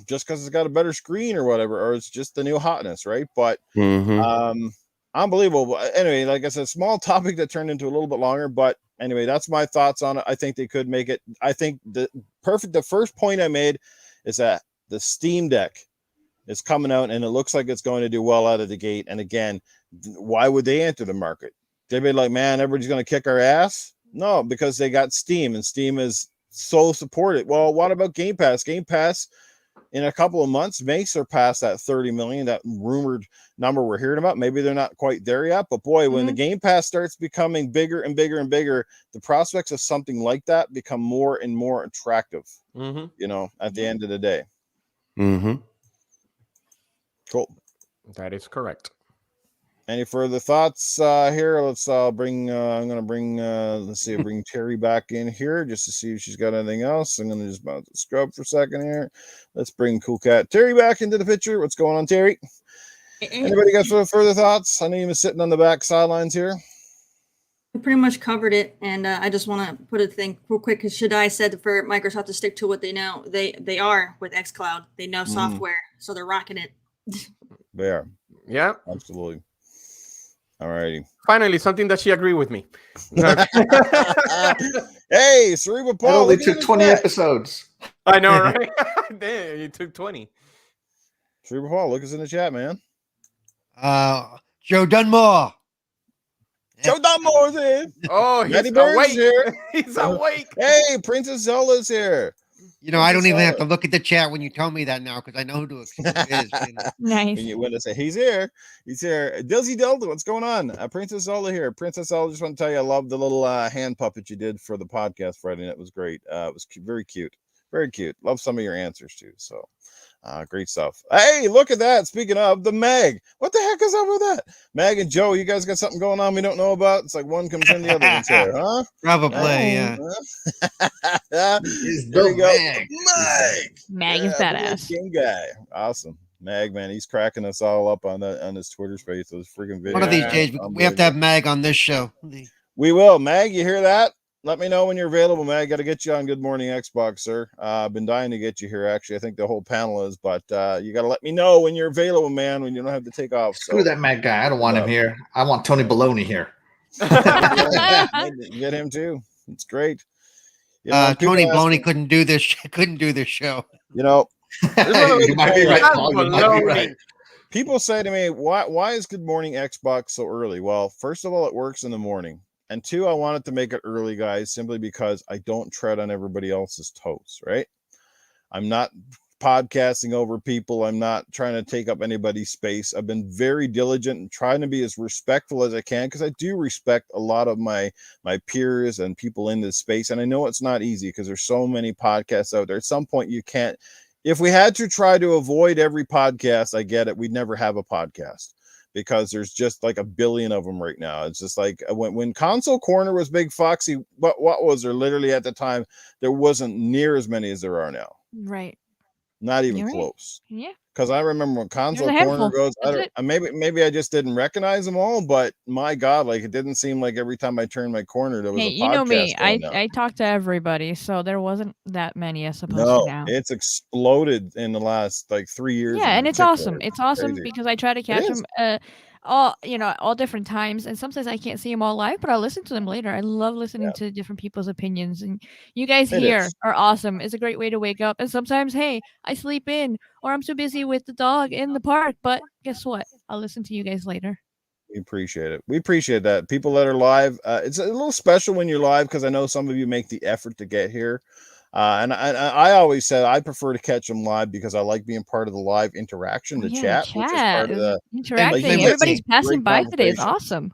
Just because it's got a better screen or whatever, or it's just the new hotness, right? But unbelievable. But anyway, like I said, small topic that turned into a little bit longer, but anyway, that's my thoughts on it. I think they could make it. I think the first point I made is that the Steam Deck is coming out and it looks like it's going to do well out of the gate. And again, why would they enter the market? They'd be like, man, everybody's going to kick our ass. No, because they got Steam, and Steam is so supported. Well, what about Game Pass? Game Pass in a couple of months may surpass that 30 million, that rumored number we're hearing about. Maybe they're not quite there yet, but boy, when the Game Pass starts becoming bigger and bigger and bigger, the prospects of something like that become more and more attractive, at the end of the day. Cool. That is correct. Any further thoughts here? Let's bring I'm gonna bring bring Terri back in here just to see if she's got anything else. I'm gonna just about to scrub for a second here. Let's bring Coolcat Terri back into the picture. What's going on, Terri? Anybody got further thoughts? I know you've been sitting on the back sidelines here. We pretty much covered it, and I just want to put a thing real quick, because Shaddai said for Microsoft to stick to what they know. They are with xCloud. They know software, so they're rocking it. They are. Yeah. Absolutely. All righty. Finally, something that she agreed with me. Hey, Cerebral Paul. It only took 20 episodes. I know, right? Damn, it took 20. Cerebral Paul, look us in the chat, man. Joe Dunmore. Joe Dunmore's here. Oh, he's Matty Burns awake. is here. He's awake. Hey, Princess Zelda's here. You know, I don't even have to look at the chat when you tell me that now because I know who to assume it is. You know? Nice. When I say he's here, Dizzy Delta, what's going on? Princess Zelda here. Princess Zelda, just want to tell you, I love the little hand puppet you did for the podcast Friday. It was great. It was very cute, very cute. Love some of your answers too. So. Great stuff. Hey, look at that. Speaking of the Meg, what the heck is up with that? Meg and Joe, you guys got something going on we don't know about? It's like one comes in, the other one's here, huh? Probably, yeah. There you go. Meg. Mag is badass. King guy. Awesome. Mag, man, he's cracking us all up on his Twitter space. Those freaking videos. One of these days, we have to have Mag on this show. We will. Mag, you hear that? Let me know when you're available, man. I got to get you on Good Morning Xbox, sir. I've been dying to get you here, actually. I think the whole panel is, but you got to let me know when you're available, man, when you don't have to take off. Screw that mad guy. I don't want him here. I want Tony Baloney here. Get him too. It's great. You know, Tony Baloney couldn't do this show. You know, you might be right, Paul. You might be right. People say to me, why is Good Morning Xbox so early? Well, first of all, it works in the morning. And two, I wanted to make it early, guys, simply because I don't tread on everybody else's toes, right? I'm not podcasting over people. I'm not trying to take up anybody's space. I've been very diligent and trying to be as respectful as I can because I do respect a lot of my peers and people in this space. And I know it's not easy because there's so many podcasts out there. At some point, you can't. If we had to try to avoid every podcast, I get it. We'd never have a podcast. Because there's just like a billion of them right now. It's just like when Console Corner was big, Foxy, what was there literally at the time? There wasn't near as many as there are now. Right. Not even close. Right. Yeah. Because I remember when Console Corner goes, maybe I just didn't recognize them all, but my God, like it didn't seem like every time I turned my corner there was a podcast. You know me, I talked to everybody, so there wasn't that many as opposed to now. It's exploded in the last like 3 years. Yeah, and it's awesome. It's awesome because I try to catch them all different times, and sometimes I can't see them all live, but I'll listen to them later. I love listening to different people's opinions, and you guys here are awesome. It's a great way to wake up, and sometimes, hey, I sleep in, or I'm too busy with the dog in the park, but guess what? I'll listen to you guys later. We appreciate it. We appreciate that. People that are live, it's a little special when you're live because I know some of you make the effort to get here. And I always said I prefer to catch them live because I like being part of the live interaction, the chat, which is part of the interacting. Everybody's passing by today is awesome.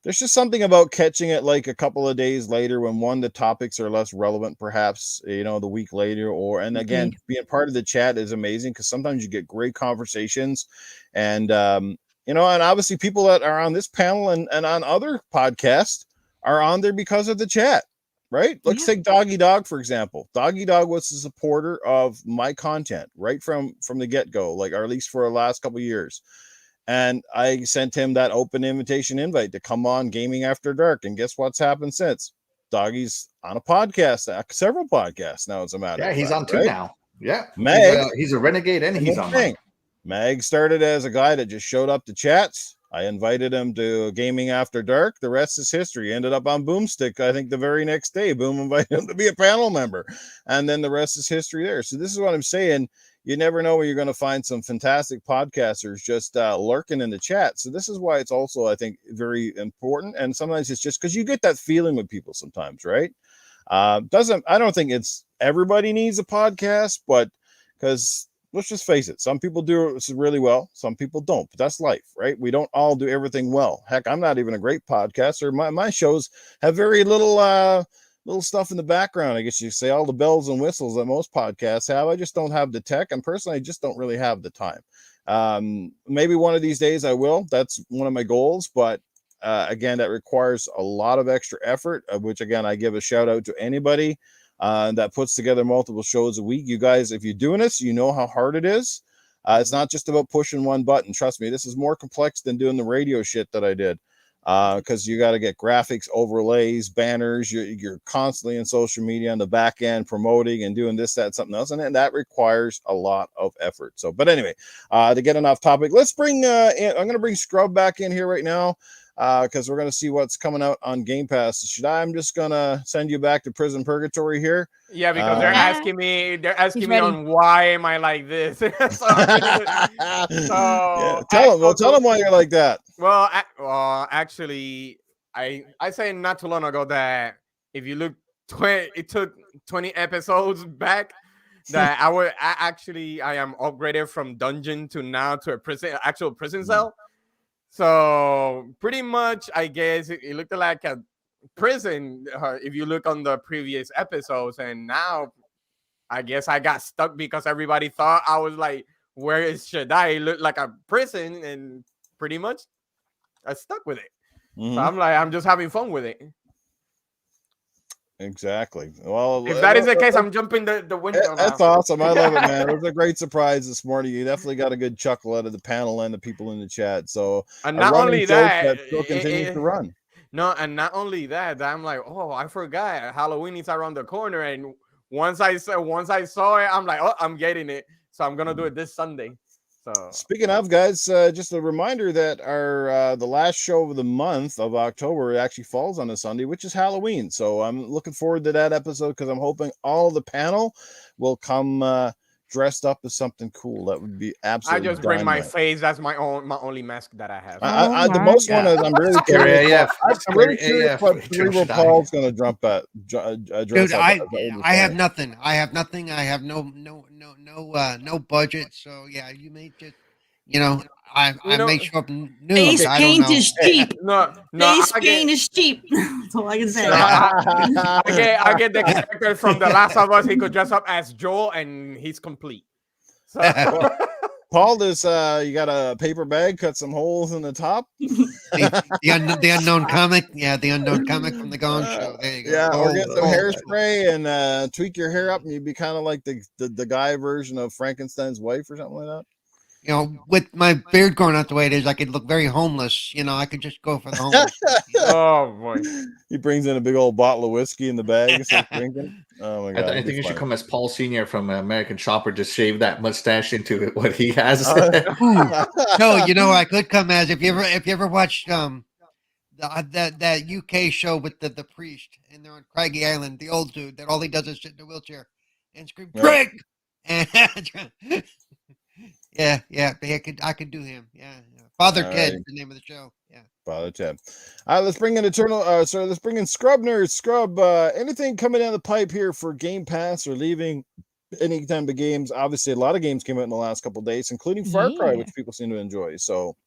There's just something about catching it like a couple of days later when the topics are less relevant, perhaps, the week later, and again, being part of the chat is amazing because sometimes you get great conversations and, and obviously people that are on this panel and on other podcasts are on there because of the chat. Right? Let's take Doggy Dog, for example. Doggy Dog was a supporter of my content right from the get-go, or at least for the last couple of years. And I sent him that open invitation invite to come on Gaming After Dark. And guess what's happened since? Doggy's on a podcast, several podcasts now, as a matter of fact. Yeah, he's on two now. Yeah. Mag, he's a renegade and he's on one. Mag started as a guy that just showed up to chats. I invited him to Gaming After Dark. The rest is history. He ended up on Boomstick, I think, the very next day. Boom invited him to be a panel member. And then the rest is history there. So this is what I'm saying. You never know where you're going to find some fantastic podcasters just lurking in the chat. So this is why it's also, I think, very important. And sometimes it's just because you get that feeling with people sometimes, right? I don't think it's everybody needs a podcast, but because let's just face it, some people do it really well, some people don't, but that's life, right? We don't all do everything well. Heck, I'm not even a great podcaster. My shows have very little stuff in the background. I guess you say all the bells and whistles that most podcasts have. I just don't have the tech, and personally, I just don't really have the time. Maybe one of these days I will. That's one of my goals, but again, that requires a lot of extra effort, which again, I give a shout out to anybody that puts together multiple shows a week. You guys, if you're doing this, you know how hard it is. It's not just about pushing one button. Trust me, this is more complex than doing the radio shit that I did. Because you got to get graphics, overlays, banners. You're constantly in social media on the back end promoting and doing this, that, something else, and that requires a lot of effort. So, but anyway, to get off topic, let's bring. I'm going to bring Scrub back in here right now. Because we're going to see what's coming out on Game Pass. I'm just going to send you back to Prison Purgatory here. Yeah, because they're asking me on why am I like this? Tell them why you're like that. Well, actually, I said not too long ago that if you look it took 20 episodes back that I am upgraded from dungeon to now to a actual prison cell. So pretty much, I guess it looked like a prison if you look on the previous episodes, and now I guess I got stuck because everybody thought I was like, "Where is Shaddai?" It looked like a prison, and pretty much I stuck with it. So I'm like, I'm just having fun with it. Exactly. Well, if that is the case, I'm jumping the window. That's awesome. I love it, man. It was a great surprise this morning. You definitely got a good chuckle out of the panel and the people in the chat. So, and not only that, still continues to run. No, and not only that, I'm like, oh, I forgot Halloween is around the corner, and once I saw it, I'm like, oh, I'm getting it. So I'm gonna do it this Sunday. So speaking of, guys, just a reminder that our the last show of the month of October actually falls on a Sunday, which is Halloween. So I'm looking forward to that episode because I'm hoping all the panel will come dressed up as something cool. That would be absolutely. I just bring my face. That's my only mask that I have. The most one is I'm really curious. I'm really curious what Cerebral Paul's going to dress up. Dude, I have nothing. I have nothing. I have no budget. So yeah, you may just, I may show up new. Face paint is cheap. No, face paint is cheap. That's all I can say. I get the character from The Last of Us. He could dress up as Joel, and he's complete. So. Paul, does you got a paper bag, cut some holes in the top? the unknown comic, the unknown comic from the Gone Show. There you go. Yeah, or get some hairspray and tweak your hair up, and you'd be kind of like the guy version of Frankenstein's wife or something like that. With my beard growing out the way it is, I could look very homeless. I could just go for the homeless. Oh boy! He brings in a big old bottle of whiskey in the bag and starts drinking. Oh my god! I think you should come as Paul Senior from American Chopper. Just shave that mustache into what he has. No, I could come as if you ever watched that UK show with the priest, and they're on Craggy Island. The old dude that all he does is sit in a wheelchair and scream drink. And yeah, I could do him. Yeah. Father Ted is the name of the show. Yeah. Father Ted. All right, let's bring in let's bring in Scrub Nerd. Scrub, anything coming down the pipe here for Game Pass or leaving any time of games? Obviously, a lot of games came out in the last couple of days, including Far Cry, which people seem to enjoy. So,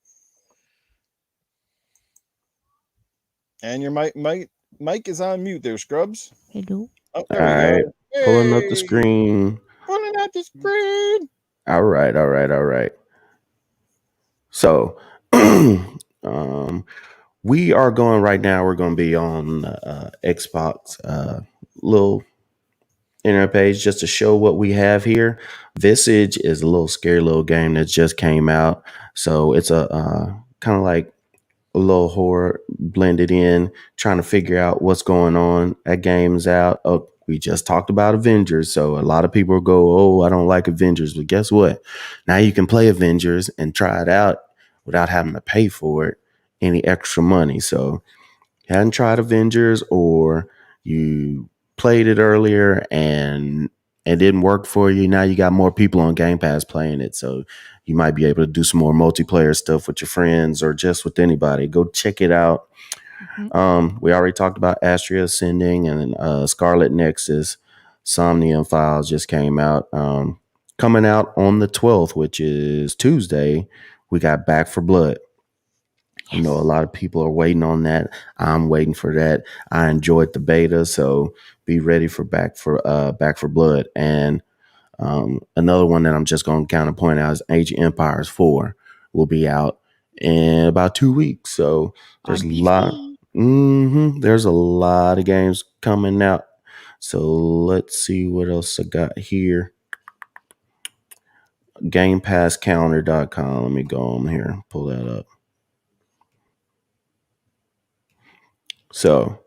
and your mic is on mute there, Scrubs. Hello. Oh, all right. Pulling up the screen. Pulling out the screen. All right. So, we are going right now. We're going to be on Xbox little internet page just to show what we have here. Visage is a little scary little game that just came out. So it's a kind of like a little horror blended in, trying to figure out what's going on. That game's out. Oh, we just talked about Avengers, so a lot of people go, "Oh, I don't like Avengers," but guess what? Now you can play Avengers and try it out without having to pay for it any extra money. So, hadn't tried Avengers, or you played it earlier and it didn't work for you. Now you got more people on Game Pass playing it, so you might be able to do some more multiplayer stuff with your friends or just with anybody. Go check it out. We already talked about Astria Ascending and Scarlet Nexus. Somnium Files just came out. Coming out on the 12th, which is Tuesday, we got Back for Blood. I know a lot of people are waiting on that. I'm waiting for that. I enjoyed the beta, so be ready for Back for Blood. And another one that I'm just going to kind of point out is Age of Empires 4 will be out in about 2 weeks. So there's there's a lot of games coming out. So let's see what else I got here. GamePassCalendar.com. Let me go on here, pull that up. So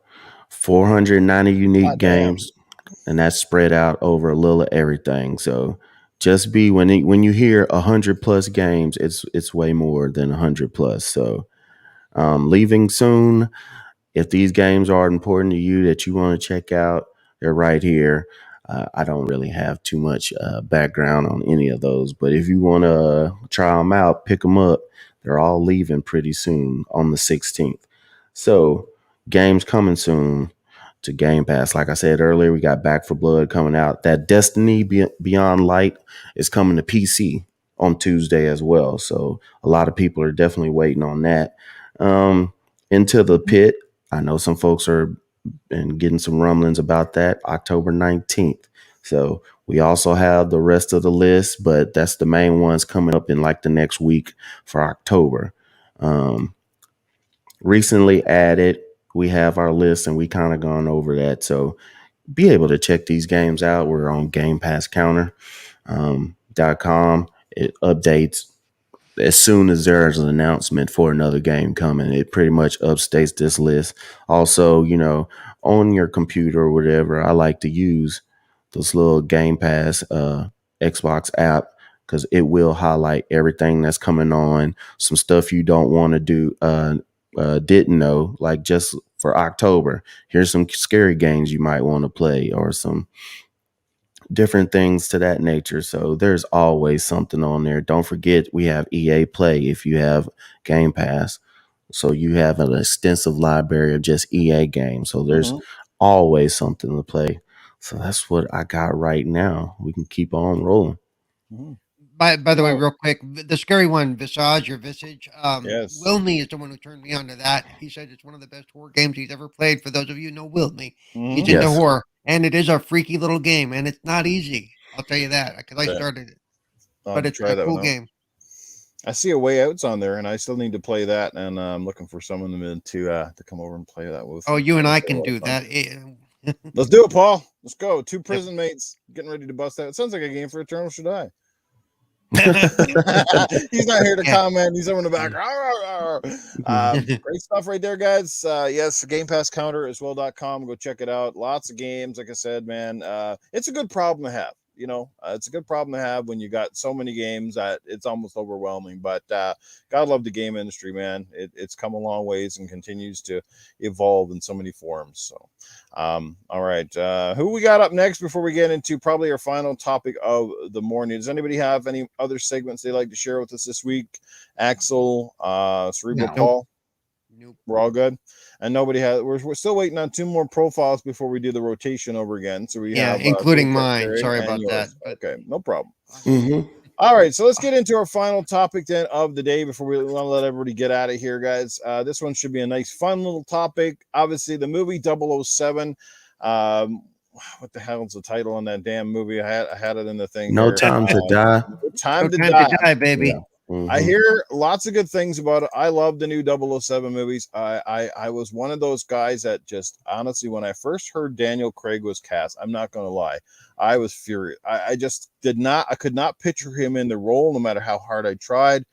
490 unique games, and that's spread out over a little of everything. So just be when you hear 100 plus games, it's way more than 100 plus. So leaving soon. If these games are important to you that you want to check out, they're right here. I don't really have too much background on any of those, but if you want to try them out, pick them up. They're all leaving pretty soon on the 16th. So games coming soon to Game Pass. Like I said earlier, we got Back for Blood coming out. That Destiny Beyond Light is coming to PC on Tuesday as well. So a lot of people are definitely waiting on that. Into the Pit, I know some folks are been getting some rumblings about that, October 19th. So we also have the rest of the list, but that's the main ones coming up in like the next week for October. Recently added, we have our list and we kind of gone over that. So be able to check these games out. We're on Game Pass Counter .com. It updates as soon as there's an announcement for another game coming. It pretty much updates this list. Also, on your computer or whatever, I like to use this little Game Pass Xbox app because it will highlight everything that's coming on, some stuff you don't want to do, didn't know, like just for October. Here's some scary games you might want to play or some different things to that nature. So there's always something on there. Don't forget, we have EA Play if you have Game Pass. So you have an extensive library of just EA games. So there's always something to play. So that's what I got right now. We can keep on rolling. By the way, real quick, the scary one, Visage or Visage. Yes. Wilmy is the one who turned me on to that. He said it's one of the best horror games he's ever played. For those of you who know Wilmy, he's into horror, and it is a freaky little game, and it's not easy. I'll tell you that because I started it, but it's a cool game. I see a Way Out's on there, and I still need to play that, and I'm looking for someone to come over and play that with. Oh, you and I can do that. Let's do it, Paul. Let's go. Two prison mates getting ready to bust out. It sounds like a game for Eternal Shaddai. He's not here to comment. He's over in the back. Great stuff right there, guys. Yes, Game Pass Counter as well.com. Go check it out. Lots of games. Like I said, man, it's a good problem to have. It's a good problem to have when you got so many games that it's almost overwhelming. But God love the game industry, man. It's come a long ways and continues to evolve in so many forms. So, all right. Who we got up next before we get into probably our final topic of the morning? Does anybody have any other segments they'd like to share with us this week? Axel, Cerebral Paul? Nope. We're all good. And nobody has. We're still waiting on two more profiles before we do the rotation over again. So we have including mine. Sorry about that. Okay, no problem. All right, so let's get into our final topic then of the day before we want to let everybody get out of here, guys. This one should be a nice, fun little topic. Obviously, the movie 007. What the hell is the title on that damn movie? I had it in the thing. No Time to Die. Time to Die, baby. Yeah. I hear lots of good things about it. I love the new 007 movies. I was one of those guys that just honestly, when I first heard Daniel Craig was cast, I'm not going to lie, I was furious. I just I could not picture him in the role, no matter how hard I tried.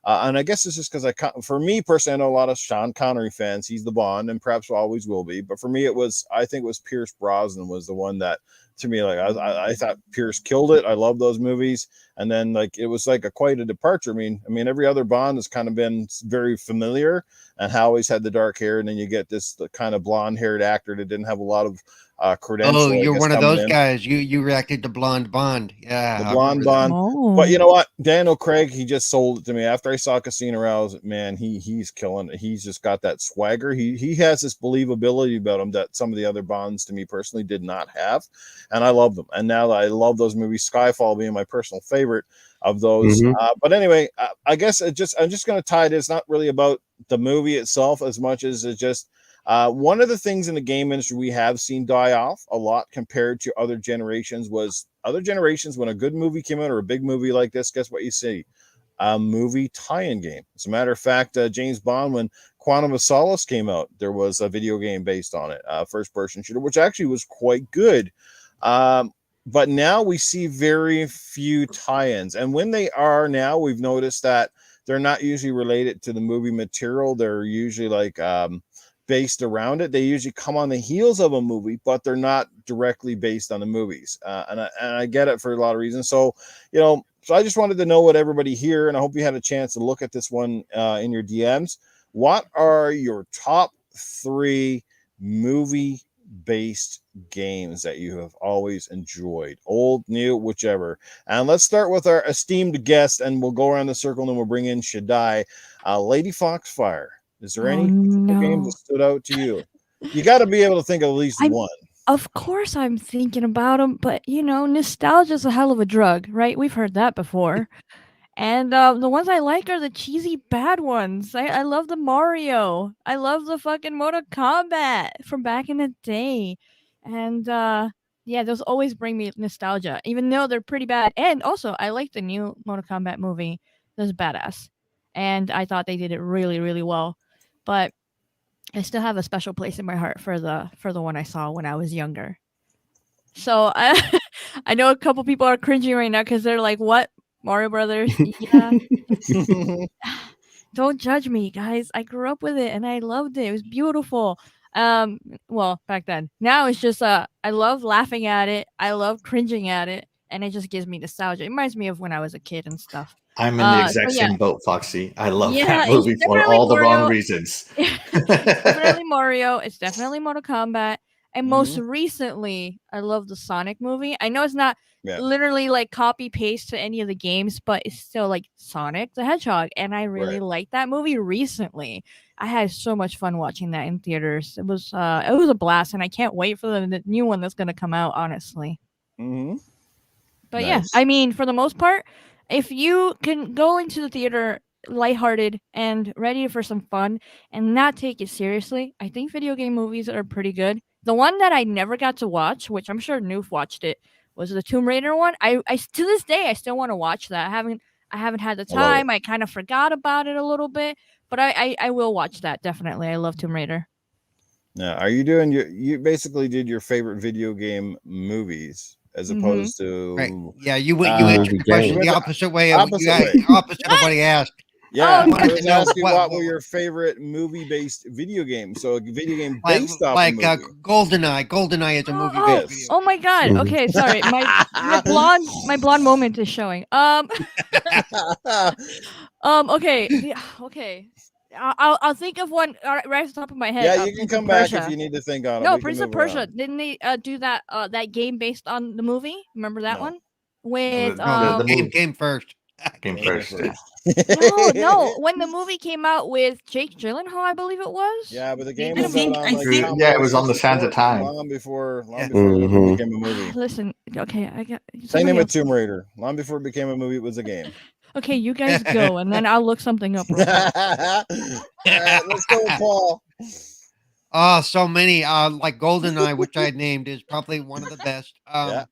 And I guess it's just because for me personally, I know a lot of Sean Connery fans. He's the Bond, and perhaps always will be. But for me, I think it was Pierce Brosnan was the one that, to me, like I thought Pierce killed it. I love those movies, and then like it was like quite a departure. I mean, every other Bond has kind of been very familiar, and how always had the dark hair, and then you get this kind of blonde-haired actor that didn't have a lot of credentials. Oh, you're one of those guys. You reacted to Blonde Bond. Yeah, the Blonde Bond. Oh. But you know what? Daniel Craig, he just sold it to me. After I saw Casino Royale, I was like, man, he's killing it. He's just got that swagger. He has this believability about him that some of the other Bonds, to me personally, did not have. And I love them. And now I love those movies, Skyfall being my personal favorite of those. But anyway, I guess I'm just going to tie it. It's not really about the movie itself as much as it's just one of the things in the game industry we have seen die off a lot compared to other generations was when a good movie came out or a big movie like this, guess what you see? A movie tie-in game. As a matter of fact, James Bond, when Quantum of Solace came out, there was a video game based on it, first-person shooter, which actually was quite good. But now we see very few tie-ins. And when they are now, we've noticed that they're not usually related to the movie material. They're usually like based around it. They usually come on the heels of a movie, but they're not directly based on the movies. And I get it for a lot of reasons. So, so I just wanted to know what everybody here, and I hope you had a chance to look at this one in your DMs. What are your top 3 movie-based games that you have always enjoyed? Old, new, whichever. And let's start with our esteemed guest, and we'll go around the circle, and then we'll bring in Shaddai. Lady Foxfire, is there any games that stood out to you? You got to be able to think of at least one. Of course, I'm thinking about them, but nostalgia's a hell of a drug, right? We've heard that before. And the ones I like are the cheesy bad ones. I love the Mario. I love the fucking Mortal Kombat from back in the day. And yeah, those always bring me nostalgia, even though they're pretty bad. And also, I like the new Mortal Kombat movie. That's badass. And I thought they did it really, really well. But I still have a special place in my heart for the one I saw when I was younger. So I know a couple people are cringing right now because they're like, "What, Mario Brothers?" Yeah. Don't judge me, guys. I grew up with it and I loved it. It was beautiful. Well, back then. Now it's just I love laughing at it. I love cringing at it, and it just gives me nostalgia. It reminds me of when I was a kid and stuff. I'm in the exact So yeah, same boat, Foxy. I love yeah, that it's movie for definitely all the wrong Mario. reasons. It's definitely Mario. It's definitely Mortal Kombat. And most Mhm. recently, I love the Sonic movie. I know it's not Yeah. literally like copy paste to any of the games, but it's still like Sonic the Hedgehog. And I really Right. liked that movie recently. I had so much fun watching that in theaters. It was a blast, and I can't wait for the new one that's gonna come out, honestly. Mm-hmm. But yeah, Nice. I mean, for the most part, if you can go into the theater lighthearted and ready for some fun and not take it seriously, I think video game movies are pretty good. The one that I never got to watch, which I'm sure Newf watched it, was the Tomb Raider one. I to this day I still want to watch that. I haven't had the I love it. time. I kind of forgot about it a little bit, but I will watch that definitely. I love Tomb Raider. Now, are you doing you basically did your favorite video game movies as opposed to Right. Yeah, you Movie answered the question game. the opposite way of Opposite way. opposite of what he asked. Yeah, Oh, I wanted was to know asking what- what were your favorite movie-based video games. So a video game Like, based off like a movie. GoldenEye. GoldenEye is a movie Oh, based Yes. video. Oh my god. Mhm. Okay, sorry. My blonde moment is showing. Okay. Okay. I'll think of one right off the top of my head. Yeah, you can Prince of come back if Persia. you need to think on it. No, We can Prince of move Persia. around. Didn't they do that game based on the movie? Remember that No. one? With No, the movie Game first. came Game first. no, when the movie came out with Jake Gyllenhaal, I believe it was. Yeah, but the game I was think- out I on like think- Commodore Yeah, it was on the sands of 64 time. long before Yeah. it Mhm. became a movie. Listen, okay, I got Same somebody name with else- Tomb Raider. Long before it became a movie, it was a game. Okay, you guys go, and then I'll look something up. All Real quick. right, let's go with Paul. Oh, so many. Like GoldenEye, which I named, is probably one of the best. Yeah.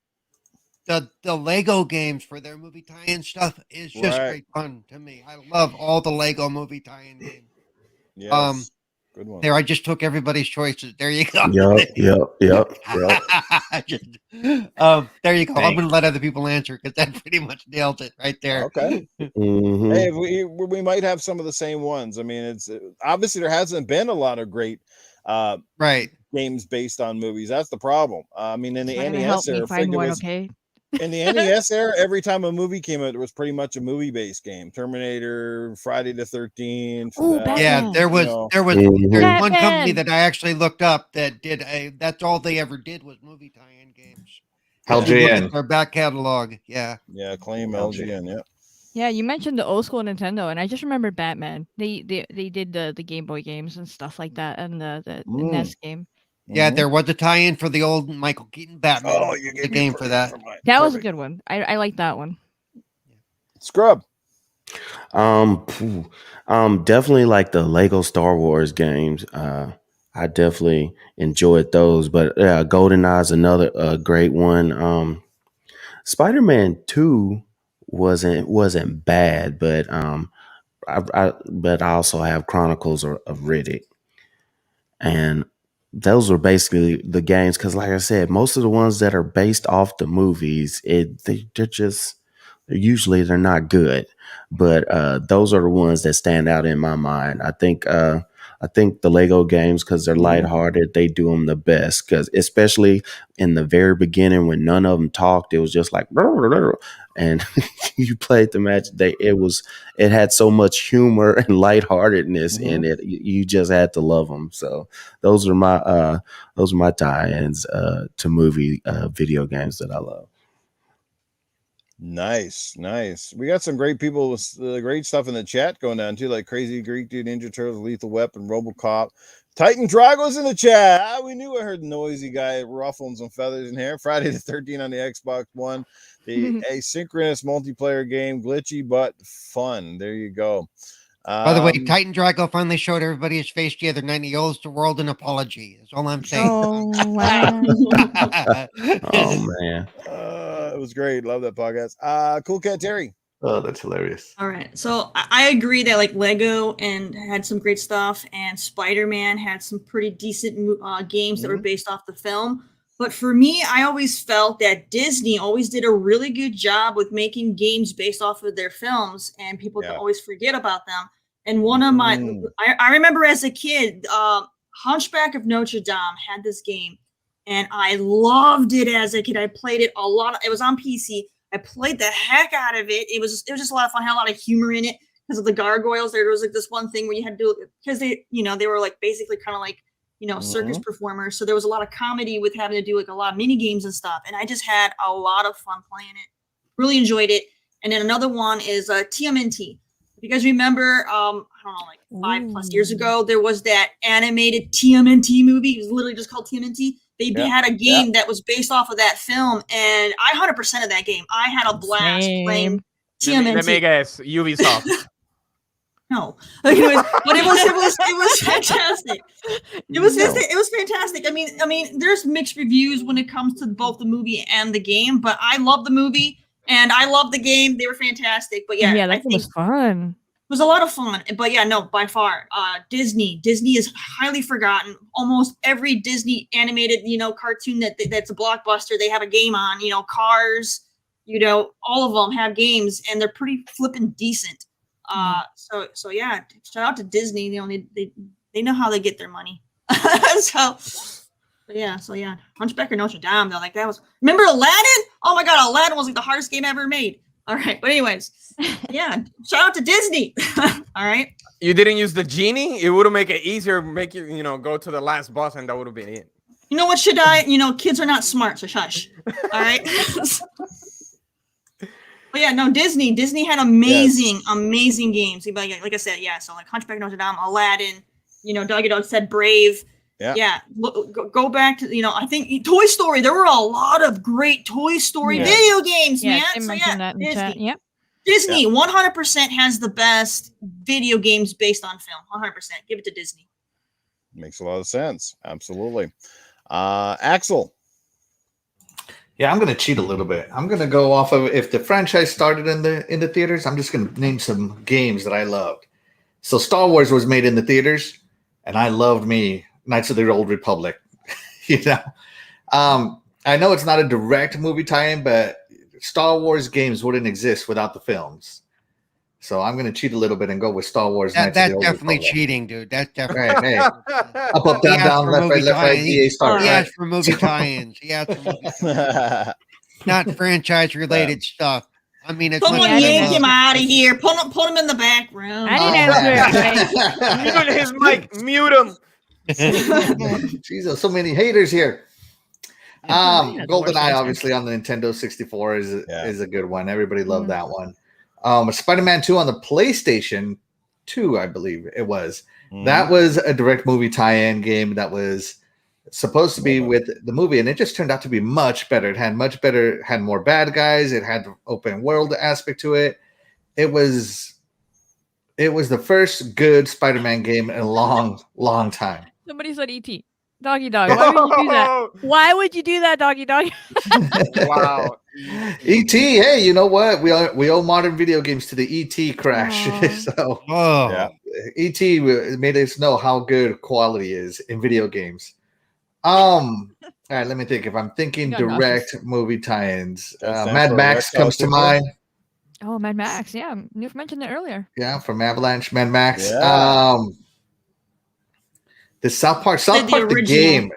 The Lego games for their movie tie-in stuff is just Right. great fun to me. I love all the Lego movie tie-in games. Yes. Good one. There, I just took everybody's choices. There you go. Yep. Just, there you go. I'm going to let other people answer because that pretty much nailed it right there. Okay. Mhm. Hey, we might have some of the same ones. I mean, it's obviously there hasn't been a lot of great Right. games based on movies. That's the problem. I mean, in the Trying to help NES me era, find figured one, was okay? in the NES era, every time a movie came out, there was pretty much a movie-based game. Terminator, Friday the 13th. Ooh, Yeah, Batman. there was know. there's Mhm. one company Batman. that I actually looked up that did that's all they ever did was movie tie-in games. Hell, If you look JN. at their back catalog. Yeah. Yeah, claim LG. LGN. Yeah. Yeah, you mentioned the old school Nintendo, and I just remembered Batman. They did the Game Boy games and stuff like that, and the NES game. Yeah, Mhm. there was a tie-in for the old Michael Keaton Batman. Oh, you the gave me game for that. That was a Perfect. good one. I like that one. Scrub. Definitely like the Lego Star Wars games. I definitely enjoyed those, but GoldenEye is another great one. Spider-Man 2 wasn't bad, but but I also have Chronicles of Riddick, and those were basically the games. Because, like I said, most of the ones that are based off the movies, they're just usually they're not good. But those are the ones that stand out in my mind. I think the Lego games, because they're lighthearted, they do them the best. Because especially in the very beginning when none of them talked, it was just like, and you played the match. It had so much humor and lightheartedness in it. You just had to love them. So those are my tie-ins to movie video games that I love. Nice. We got some great people with great stuff in the chat going on too, like Crazy Greek Dude, Ninja Turtles, Lethal Weapon, RoboCop, Titan Drago's in the chat. We knew I heard noisy guy ruffling some feathers in here. Friday the 13th on the Xbox One. The asynchronous multiplayer game, glitchy but fun. There you go. By the way, Titan Drago finally showed everybody his face the other night, and he owes the world an apology. That's all I'm saying. Oh, wow. Oh man. It was great. Love that podcast. Coolcat Terri. Oh, that's hilarious. All right. So I agree that like Lego and had some great stuff, and Spider-Man had some pretty decent games that were based off the film. But for me, I always felt that Disney always did a really good job with making games based off of their films, and people always forget about them. And one of my, I remember as a kid, Hunchback of Notre Dame had this game, and I loved it as a kid. I played it a lot. It was on PC. I played the heck out of it. It was just a lot of fun. Had a lot of humor in it because of the gargoyles. There was like this one thing where you had to do it because they were like basically kind of like, circus performers. So there was a lot of comedy with having to do like a lot of mini games and stuff. And I just had a lot of fun playing it. Really enjoyed it. And then another one is TMNT. If you guys remember, I don't know, like 5+ years ago, there was that animated TMNT movie. It was literally just called TMNT. They had a game that was based off of that film, and I 100% of that game. I had a blast playing TMNT. Let me guess, Ubisoft. No, but it was fantastic. It was fantastic. I mean, there's mixed reviews when it comes to both the movie and the game, but I love the movie and I love the game. They were fantastic. But yeah, that was fun. It was a lot of fun, but yeah, no, by far, Disney is highly forgotten. Almost every Disney animated, cartoon that's a blockbuster, they have a game on. Cars, all of them have games, and they're pretty flippin' decent. So yeah, shout out to Disney. They know how they get their money. So yeah, Hunchback of Notre Dame though, like that was. Remember Aladdin? Oh my God, Aladdin was like the hardest game ever made. All right, but anyways, yeah, shout out to Disney. All right. You didn't use the genie? It would have made it easier, make you, go to the last boss, and that would have been it. You know what, Shaddai? Kids are not smart, so shush. All right. But yeah, no, Disney had amazing games. Like I said, yeah. So like Hunchback of Notre Dame, Aladdin, Doggy Dog said Brave. Yeah. Go back to, I think Toy Story. There were a lot of great Toy Story video games, man. So yeah, Disney. Yep. Disney 100% has the best video games based on film. 100%. Give it to Disney. Makes a lot of sense. Absolutely. Axel. Yeah, I'm going to cheat a little bit. I'm going to go off of if the franchise started in the theaters, I'm just going to name some games that I loved. So Star Wars was made in the theaters, and I loved me Knights of the Old Republic. I know it's not a direct movie tie-in, but Star Wars games wouldn't exist without the films. So I'm going to cheat a little bit and go with Star Wars. That's definitely cheating, dude. That's definitely. Hey. Up, down, left, right, EA Star. He asked for movie tie-ins. He asked for movie tie-ins. Not franchise-related stuff. I mean, it's someone yank him out of here. Put him in the back room. I didn't answer. Mute his mic. Mute him. Jesus, so many haters here. GoldenEye, obviously on the Nintendo 64 is a good one. Everybody loved that one. Spider-Man 2 on the PlayStation 2, I believe it was. That was a direct movie tie-in game that was supposed to be with the movie, and it just turned out to be much better. It had more bad guys. It had open world aspect to it. It was the first good Spider-Man game in a long time. Somebody said E.T. Doggy Dog. Why would you do that? Why would you do that, Doggy Dog? Wow. E.T. Hey, you know what? We owe modern video games to the E.T. crash. So E.T. made us know how good quality is in video games. All right, let me think. If I'm thinking direct movie tie-ins, Mad Max comes to mind. Oh, Mad Max. Yeah, Newf mentioned it earlier. Yeah, from Avalanche, Mad Max. Yeah. The South Park, the game.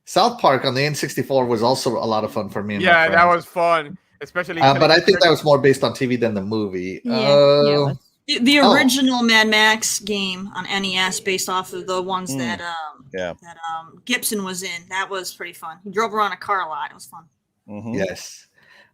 South Park on the N64 was also a lot of fun for me. And yeah, that was fun, especially. But I think that was more based on TV than the movie. The original Mad Max game on NES, based off of the ones that Gibson was in. That was pretty fun. He drove around a car a lot. It was fun. Yes.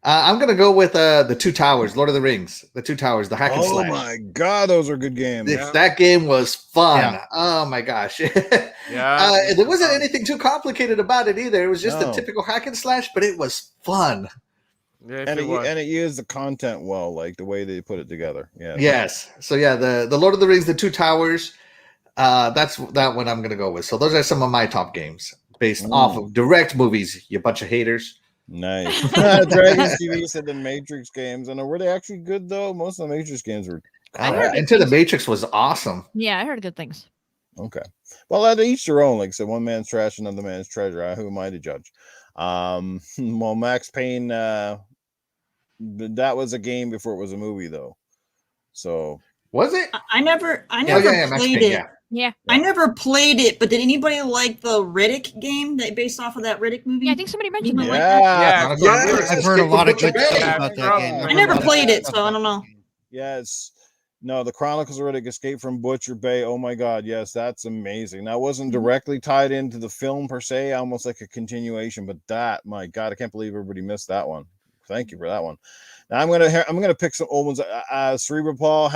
I'm gonna go with the Two Towers, Lord of the Rings, the Two Towers, the hack and Oh slash. my god, those are good games. That game was fun. Yeah. Oh my gosh. Yeah, There wasn't anything too complicated about it either. It was just a No. typical hack and slash, but it was fun. Yes, And it was. it used the content well, like the way they put it together. Yeah. Yes. So yeah, the Lord of the Rings, the Two Towers. That's that one I'm gonna go with. So those are some of my top games based off of direct movies. You bunch of haters. Nice. Dragons TV said the Matrix games, and were they actually good though? Most of the Matrix games were. I heard good Into the things. Matrix was awesome. Yeah, I heard good things. Okay. Well, at each their own. Like I said, one man's trash, another man's treasure. Who am I to judge? Well, Max Payne, that was a game before it was a movie, though. So Was it? I never Max played Payne, it. Yeah. I never played it, but did anybody like the Riddick game that based off of that Riddick movie? Yeah, I think somebody mentioned Anyone that. like that? Yeah, I've heard a lot of good stuff Yeah, about that bro. game. I I never heard a lot of played good it, stuff so I about don't that know. game. yes. No, the Chronicles of Riddick Escape from Butcher Bay. Oh my God, yes, that's amazing. That wasn't directly tied into the film per se, almost like a continuation, but that, my God, I can't believe everybody missed that one. Thank you for that one. Now I'm gonna pick some old ones. Cerebral Paul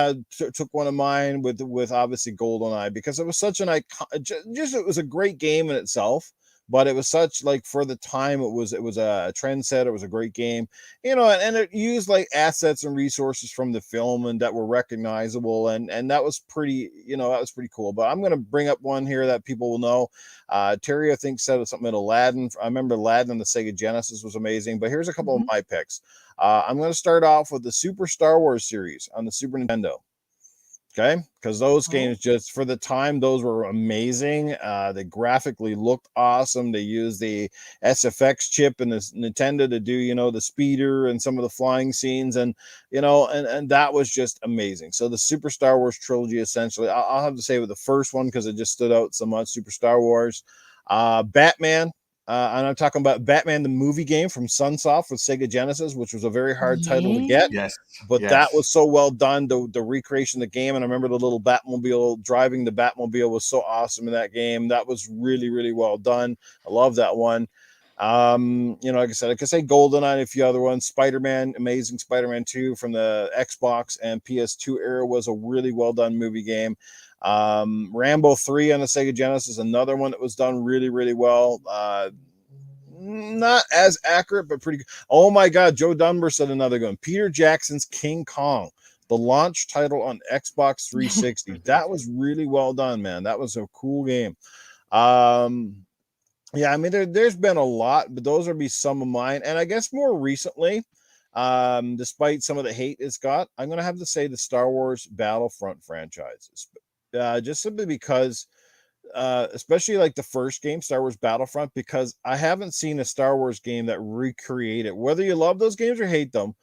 took one of mine with obviously GoldenEye because it was such an icon. Just it was a great game in itself. But it was such like for the time it was a trendsetter. It was a great game, and it used like assets and resources from the film and that were recognizable, and that was pretty, that was pretty cool. But I'm gonna bring up one here that people will know. Terry, I think, said something at Aladdin. I remember Aladdin on the Sega Genesis was amazing. But here's a couple of my picks. I'm gonna start off with the Super Star Wars series on the Super Nintendo. Okay, because those games, just for the time, those were amazing. They graphically looked awesome. They used the SFX chip in the Nintendo to do, the speeder and some of the flying scenes, and and that was just amazing. So the Super Star Wars trilogy, essentially, I'll have to say with the first one because it just stood out so much. Super Star Wars, Batman. And I'm talking about Batman the movie game from Sunsoft with Sega Genesis, which was a very hard title to get. Yes. But that was so well done, the recreation of the game. And I remember the little Batmobile, driving the Batmobile was so awesome in that game. That was really, really well done. I love that one. Like I said, I could say GoldenEye and a few other ones. Spider-Man, Amazing Spider-Man 2 from the Xbox and PS2 era was a really well done movie game. Rambo 3 on the Sega Genesis, another one that was done really, really well. Not as accurate, but pretty good. Oh my God, Joe Dunbar said another one. Peter Jackson's King Kong, the launch title on Xbox 360. That was really well done, man. That was a cool game. Yeah, I mean, there's been a lot, but those would be some of mine. And I guess more recently, despite some of the hate it's got, I'm going to have to say the Star Wars Battlefront franchises. Just simply because, especially like the first game, Star Wars Battlefront, because I haven't seen a Star Wars game that recreated, whether you love those games or hate them,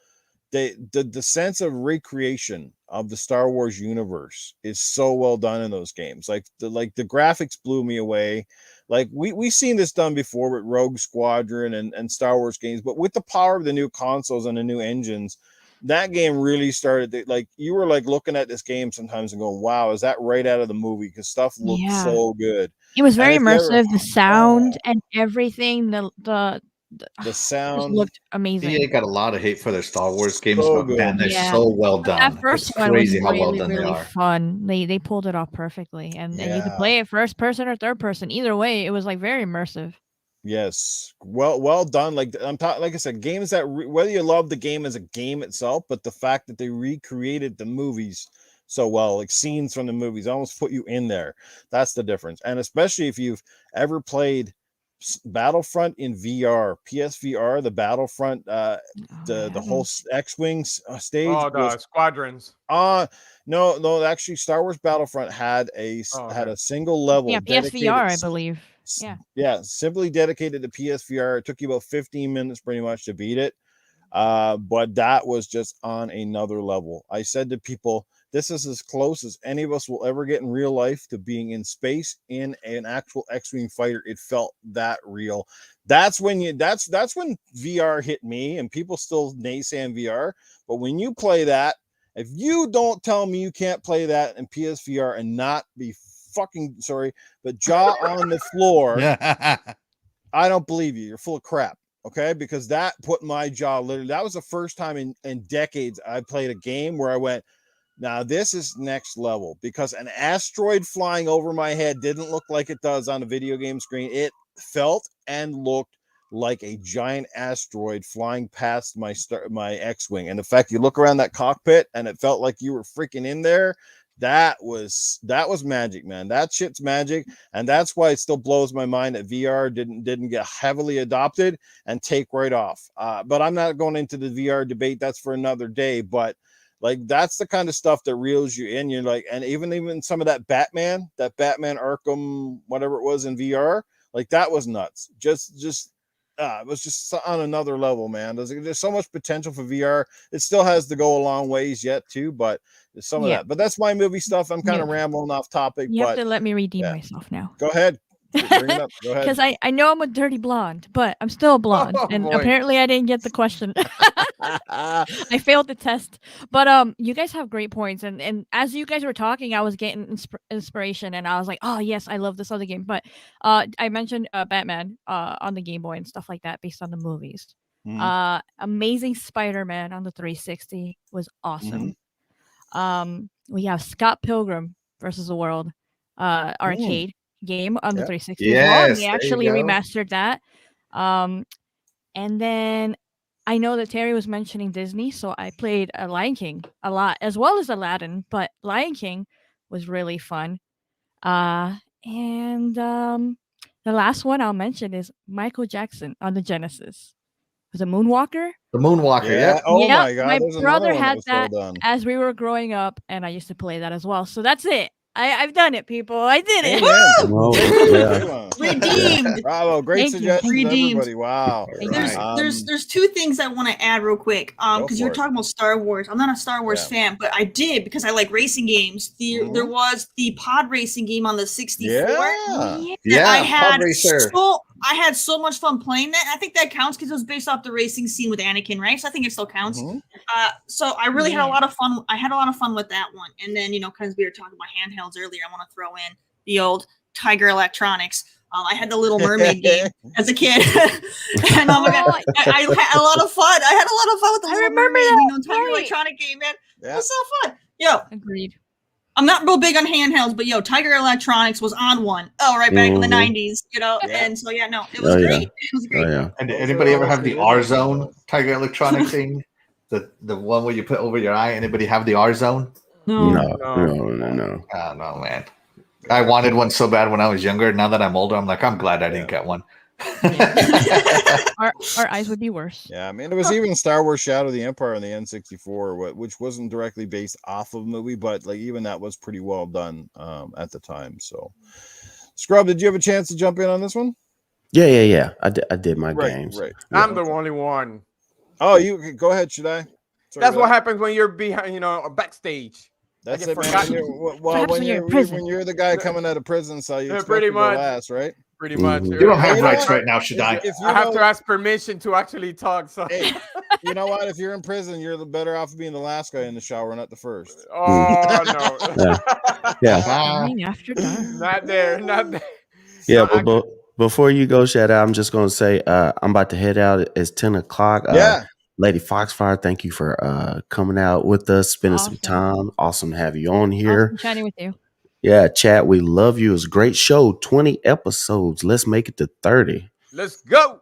the sense of recreation of the Star Wars universe is so well done in those games. Like the graphics blew me away. Like we've seen this done before with Rogue Squadron and Star Wars games, but with the power of the new consoles and the new engines, that game really started to, like, you were like looking at this game sometimes and going, wow, is that right out of the movie? Because stuff looked so good. It was very immersive. The sound and everything, the sound looked amazing. EA got a lot of hate for their Star Wars games, So but man, good. they're so well done. That first It's one was crazy how well really, done they really are. fun. They pulled it off perfectly, and you could play it first person or third person. Either way, it was like very immersive. Yes, well done. Like like I said, games that whether you love the game as a game itself, but the fact that they recreated the movies so well, like scenes from the movies, almost put you in there. That's the difference. And especially if you've ever played Battlefront in VR, PSVR, the Battlefront, the whole X-Wing stage. Oh, the squadrons. No, actually, Star Wars Battlefront had a single level. Yeah, PSVR, I believe. Yeah, simply dedicated to PSVR. It took you about 15 minutes pretty much to beat it. But that was just on another level. I said to people, this is as close as any of us will ever get in real life to being in space in an actual X-Wing fighter. It felt that real. That's when that's when VR hit me, and people still naysay VR. But when you play that, if you don't tell me you can't play that in PSVR and not be fucking sorry, but jaw on the floor, I don't believe you. You're full of crap. Okay, because that put my jaw literally. That was the first time in decades I played a game where I went, now this is next level, because an asteroid flying over my head didn't look like it does on a video game screen. It felt and looked like a giant asteroid flying past my X-wing. And the fact you look around that cockpit and it felt like you were freaking in there, that was magic, man. That shit's magic. And that's why it still blows my mind that VR didn't get heavily adopted and take right off. But I'm not going into the VR debate. That's for another day. But like, that's the kind of stuff that reels you in. You're like, and even some of that Batman Arkham, whatever it was in VR, like that was nuts. It was just on another level, man. There's so much potential for VR. It still has to go a long ways yet too, but there's some of that. But that's my movie stuff. I'm kind of rambling off topic. You have to let me redeem myself now. Go ahead. Bring it up. Go ahead. Because I know I'm a dirty blonde, but I'm still a blonde, and apparently I didn't get the question. I failed the test. But you guys have great points, and as you guys were talking, I was getting inspiration, and I was like, oh yes, I love this other game. But I mentioned Batman on the Game Boy and stuff like that based on the movies. Amazing Spider-Man on the 360 was awesome. We have Scott Pilgrim versus the World arcade game on the 360 as well. And we actually remastered that. And then I know that Terry was mentioning Disney, so I played Lion King a lot, as well as Aladdin, but Lion King was really fun. And the last one I'll mention is Michael Jackson on the Genesis. Was it Moonwalker? The Moonwalker, yeah. Oh my God. My brother had that as we were growing up, and I used to play that as well. So that's it. I've done it, people. I did it. Woo! Redeemed. Bravo. Great suggestions, everybody. Wow. There's two things I want to add real quick. Because you were talking about Star Wars. I'm not a Star Wars fan, but I did because I like racing games. There was the pod racing game on the 64. I had so much fun playing that. I think that counts because it was based off the racing scene with Anakin, right? So I think it still counts. So I really had a lot of fun. I had a lot of fun with that one. And then, because we were talking about handhelds earlier, I want to throw in the old Tiger Electronics. I had the Little Mermaid game as a kid. And oh my God, I had a lot of fun. I had a lot of fun with the Little Mermaid, Tiger Electronic game, man. It was so fun. Agreed. I'm not real big on handhelds, but Tiger Electronics was on one. Right back in the 90s, and so it was great. It was great. And anybody ever have the R Zone Tiger Electronic thing? The one where you put over your eye. Anybody have the R Zone? No. Oh no, man. I wanted one so bad when I was younger. Now that I'm older, I'm like, I'm glad I didn't get one. Our eyes would be worse. Yeah, I mean, there was even Star Wars Shadow of the Empire on the N64, which wasn't directly based off of a movie, but like even that was pretty well done at the time. So, Scrub, did you have a chance to jump in on this one? Yeah. I did my games. Right. I'm the only one. Oh, you go ahead, Shaddai. That's what happens when you're behind, backstage. That's it, man. When you're the guy coming out of prison, so you pretty much go last, right? Pretty much. You don't have rights right now, Shaddai. I have to ask permission to actually talk. So, hey, you know what? If you're in prison, you're better off being the last guy in the shower, not the first. Oh no. Yeah. After dark. Not there. Yeah, but before you go, Shaddai, I'm just gonna say I'm about to head out. It's 10 o'clock. Lady Foxfire, thank you for coming out with us, spending some time. Awesome to have you on here. Awesome chatting with you. Yeah, chat. We love you. It's a great show. 20 episodes. Let's make it to 30. Let's go.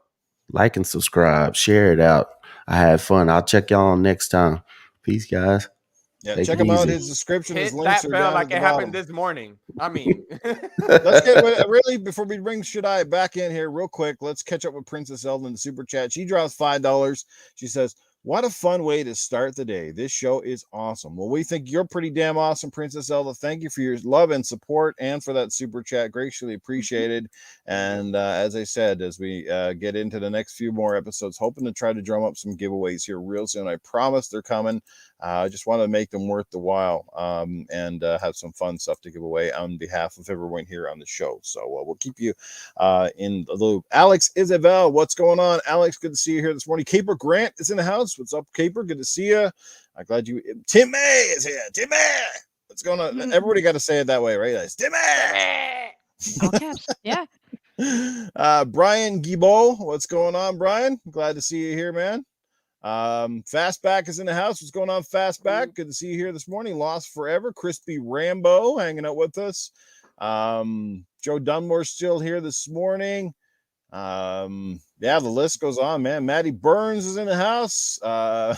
Like and subscribe. Share it out. I had fun. I'll check y'all on next time. Peace, guys. Yeah, check him out. His description, his links that are bell down like at the it bottom. happened this morning. I mean, let's get really before we bring Shaddai back in here real quick. Let's catch up with Princess Zelda in the super chat. She drops $5. She says, "What a fun way to start the day. This show is awesome." Well, we think you're pretty damn awesome, Princess Zelda. Thank you for your love and support and for that super chat. Greatly appreciated. And as I said, as we get into the next few more episodes, hoping to try to drum up some giveaways here real soon. I promise they're coming. I just want to make them worth the while and have some fun stuff to give away on behalf of everyone here on the show. So we'll keep you in the loop. Alex Isabel, what's going on? Alex, good to see you here this morning. Caper Grant is in the house. What's up, Caper? Good to see you. I'm glad you. Timmy is here. Timmy, what's going on? Everybody got to say it that way, right? That's Timmy. All caps. Yeah. Brian Guibault, what's going on, Brian? Glad to see you here, man. Fastback is in the house. What's going on, Fastback? Good to see you here this morning. Lost Forever, Crispy Rambo hanging out with us. Joe Dunmore's still here this morning. Yeah, the list goes on, man. Maddie Burns is in the house. And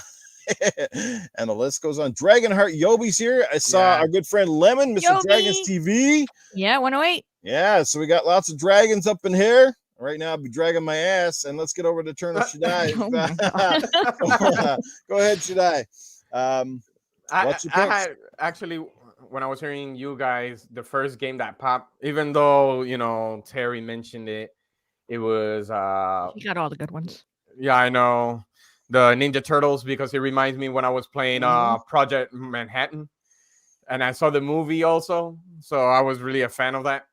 the list goes on. Dragonheart Yobi's here. I saw our good friend Lemon, Mr. Yobi. Dragons TV. Yeah, 108. Yeah, so we got lots of dragons up in here. Right now, I'll be dragging my ass, and let's get over to Eternal Shaddai. Oh my God. Go ahead, Shaddai. I had actually, when I was hearing you guys, the first game that popped, even though Terry mentioned it, it was You got all the good ones. Yeah, I know, the Ninja Turtles, because it reminds me when I was playing Project Manhattan, and I saw the movie also, so I was really a fan of that.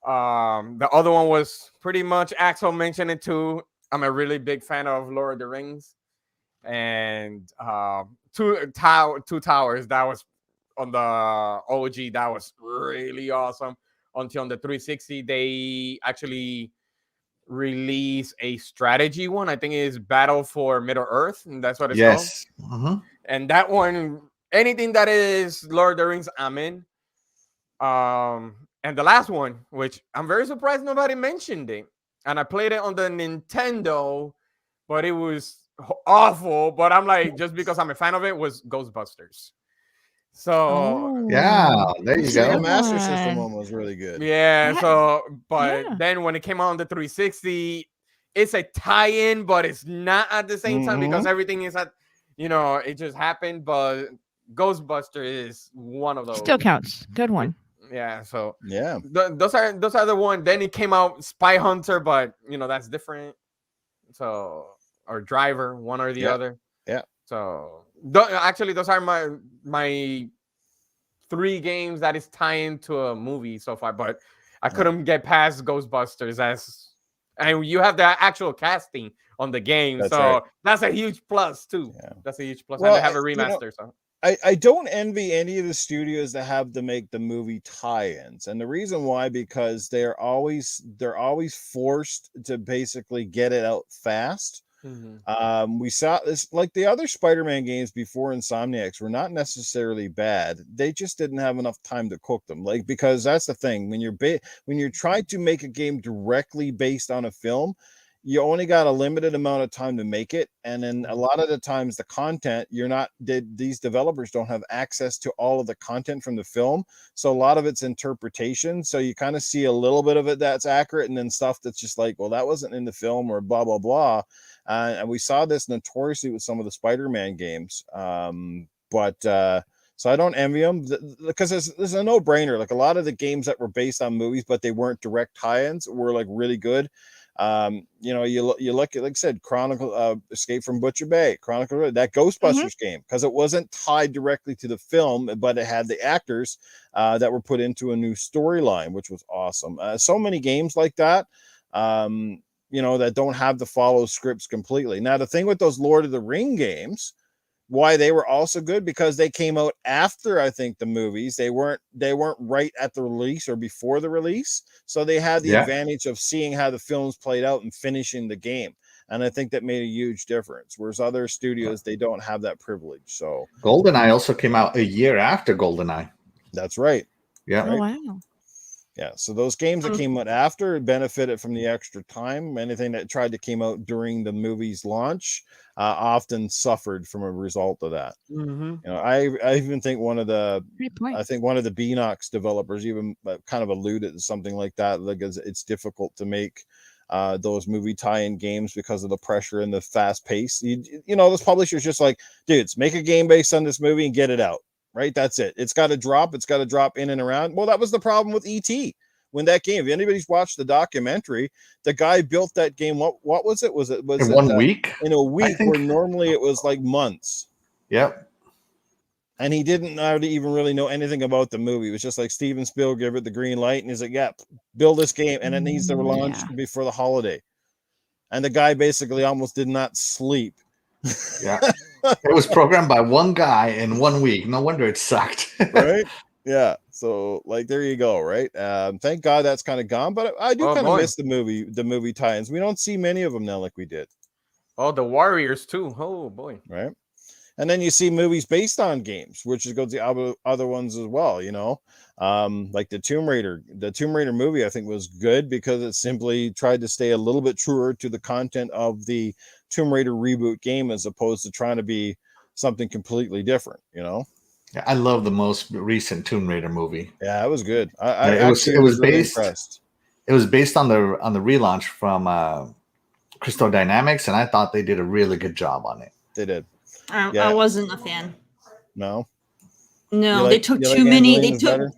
The other one was pretty much Axel mentioned it too. I'm a really big fan of Lord of the Rings, and Two Towers, that was on the OG, that was really awesome. Until on the 360 they actually release a strategy one. I think it is Battle for Middle Earth, and that's what it's called. And that one, anything that is Lord of the Rings, I'm in. And the last one, which I'm very surprised nobody mentioned it, and I played it on the Nintendo, but it was awful. But I'm like, just because I'm a fan of it, was Ghostbusters. So yeah, there you go. The Master System one was really good. Yeah. So, but then when it came out on the 360, it's a tie-in, but it's not at the same time, because everything is at, it just happened. But Ghostbuster is one of those. Still counts. Good one. Yeah. So yeah, those are the one. Then it came out Spy Hunter, but that's different. So, or Driver, one or the other. Yeah. So actually, those are my 3 games that is tying to a movie so far. But I couldn't get past Ghostbusters, and you have the actual casting on the game, that's a huge plus too. Yeah. That's a huge plus. Well, and they have a remaster. So I don't envy any of the studios that have to make the movie tie-ins, and the reason why, because they're always forced to basically get it out fast. We saw this, like the other Spider-Man games before Insomniacs were not necessarily bad. They just didn't have enough time to cook them. Like, because that's the thing, when you're trying to make a game directly based on a film, you only got a limited amount of time to make it, and then a lot of the times the content, these developers don't have access to all of the content from the film, so a lot of it's interpretation. So you kind of see a little bit of it that's accurate, and then stuff that's just like, well, that wasn't in the film, or blah blah blah. And we saw this notoriously with some of the Spider-Man games. So I don't envy them, because there's a no-brainer. Like, a lot of the games that were based on movies but they weren't direct tie-ins were like really good. You look at, like I said, Chronicle, Escape from Butcher Bay, Chronicle, that Ghostbusters game, because it wasn't tied directly to the film, but it had the actors that were put into a new storyline, which was awesome. So many games like that. That don't have to follow scripts completely. Now, the thing with those Lord of the Ring games, why they were also good, because they came out after, I think, the movies. They weren't right at the release or before the release, so they had the advantage of seeing how the films played out and finishing the game. And I think that made a huge difference. Whereas other studios, they don't have that privilege. So GoldenEye also came out a year after GoldenEye. That's right. Yeah. Oh, wow. Yeah, so those games that came out after benefited from the extra time. Anything that came out during the movie's launch often suffered from a result of that. I even think one of the Beanox developers even kind of alluded to something like that. Like, it's difficult to make those movie tie-in games because of the pressure and the fast pace. Those publishers just like, dudes, make a game based on this movie and get it out. Right, that's it. It's got to drop in and around. Well, that was the problem with E.T. When that game, if anybody's watched the documentary, the guy built that game. What was it? Was it in 1 week? In a week, where normally it was like months. Yep. And he didn't even really know anything about the movie. It was just like Steven Spielberg gave it the green light, and he's like, "Yeah, build this game, and it needs to launch before the holiday." And the guy basically almost did not sleep. Yeah. It was programmed by one guy in 1 week. No wonder it sucked. Right? Yeah, so like there you go, right? Thank God that's kind of gone, but I do Oh kind of boy. miss the movie tie-ins. We don't see many of them now like we did, Oh, the Warriors too. Oh boy. right? And then you see movies based on games, which is goes the other ones as well, you know. Like the Tomb Raider movie, I think was good because it simply tried to stay a little bit truer to the content of the Tomb Raider reboot game as opposed to trying to be something completely different, you know. Yeah, I love the most recent Tomb Raider movie. Yeah, it was good. I It was actually it was was really based impressed. it was based on the relaunch from Crystal Dynamics, and I thought they did a really good job on it. They did. I Yeah. wasn't a fan. No. No, they took too many. They took.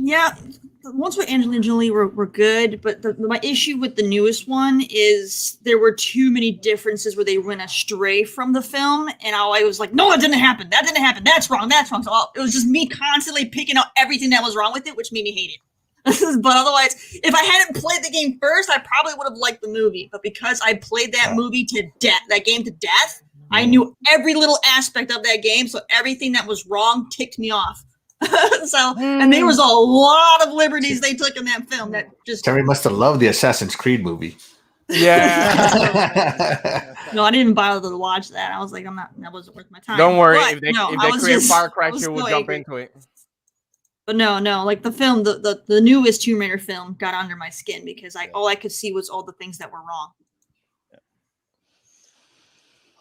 Yeah, the ones with Angelina Jolie were good, but my issue with the newest one is there were too many differences where they went astray from the film, and I was like, no, that didn't happen. That didn't happen. That's wrong. That's wrong. So it was just me constantly picking out everything that was wrong with it, which made me hate it. But otherwise, if I hadn't played the game first, I probably would have liked the movie. But because I played that movie to death, that game to death, I knew every little aspect of that game, so everything that was wrong ticked me off. And there was a lot of liberties they took in that film that just Terry must have loved the Assassin's Creed movie. Yeah. No, I didn't even bother to watch that. I was like, that wasn't worth my time. Don't worry. But, If they create Far Cry, you will jump angry. into it. But no, like the film, the newest Tomb Raider film got under my skin because all I could see was all the things that were wrong.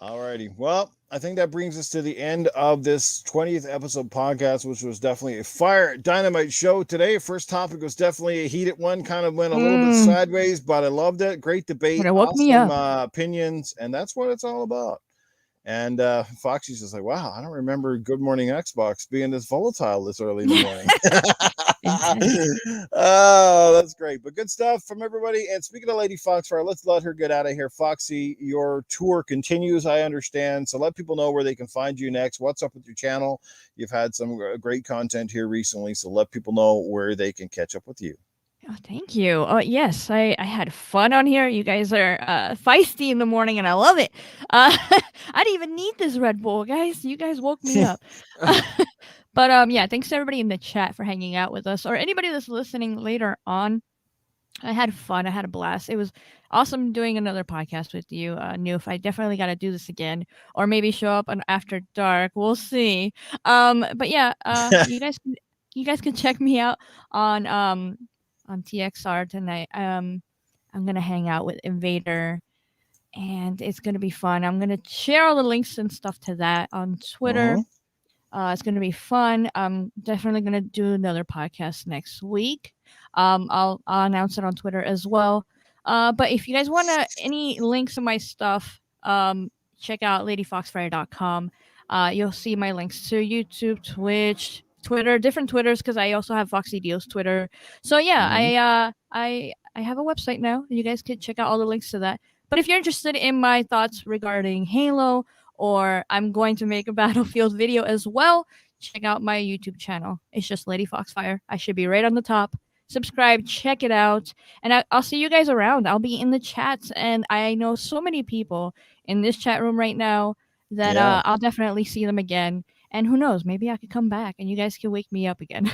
Alrighty. Well, I think that brings us to the end of this 20th episode podcast, which was definitely a fire dynamite show today. First topic was definitely a heated one, kind of went a little bit sideways, but I loved it. Great debate, awesome opinions, and that's what it's all about. And Foxy's just like, wow, I don't remember Good Morning Xbox being this volatile this early in the morning. Oh, that's great. But good stuff from everybody. And speaking of Lady Foxfire, let's let her get out of here. Foxy, your tour continues, I understand. So let people know where they can find you next. What's up with your channel? You've had some great content here recently. So let people know where they can catch up with you. Oh, thank you. Oh, yes, I had fun on here. You guys are feisty in the morning, and I love it. I didn't even need this Red Bull, guys. You guys woke me up. But yeah, thanks to everybody in the chat for hanging out with us, or anybody that's listening later on. I had fun. I had a blast. It was awesome doing another podcast with you, Newf. I definitely got to do this again, or maybe show up on After Dark. We'll see. But yeah, you guys can check me out on TXR tonight. I'm gonna hang out with Invader, and it's gonna be fun. I'm gonna share all the links and stuff to that on Twitter. It's gonna be fun. I'm definitely gonna do another podcast next week. I'll announce it on Twitter as well. But if you guys want any links to my stuff, check out ladyfoxfire.com. You'll see my links to YouTube, Twitch, Twitter, different Twitters, because I also have Foxy Deals Twitter. So yeah, I have a website now. You guys can check out all the links to that. But if you're interested in my thoughts regarding Halo, or I'm going to make a Battlefield video as well, check out my YouTube channel. It's just Lady Foxfire. I should be right on the top. Subscribe, check it out, and I'll see you guys around. I'll be in the chats, and I know so many people in this chat room right now that I'll definitely see them again. And who knows, maybe I could come back and you guys can wake me up again.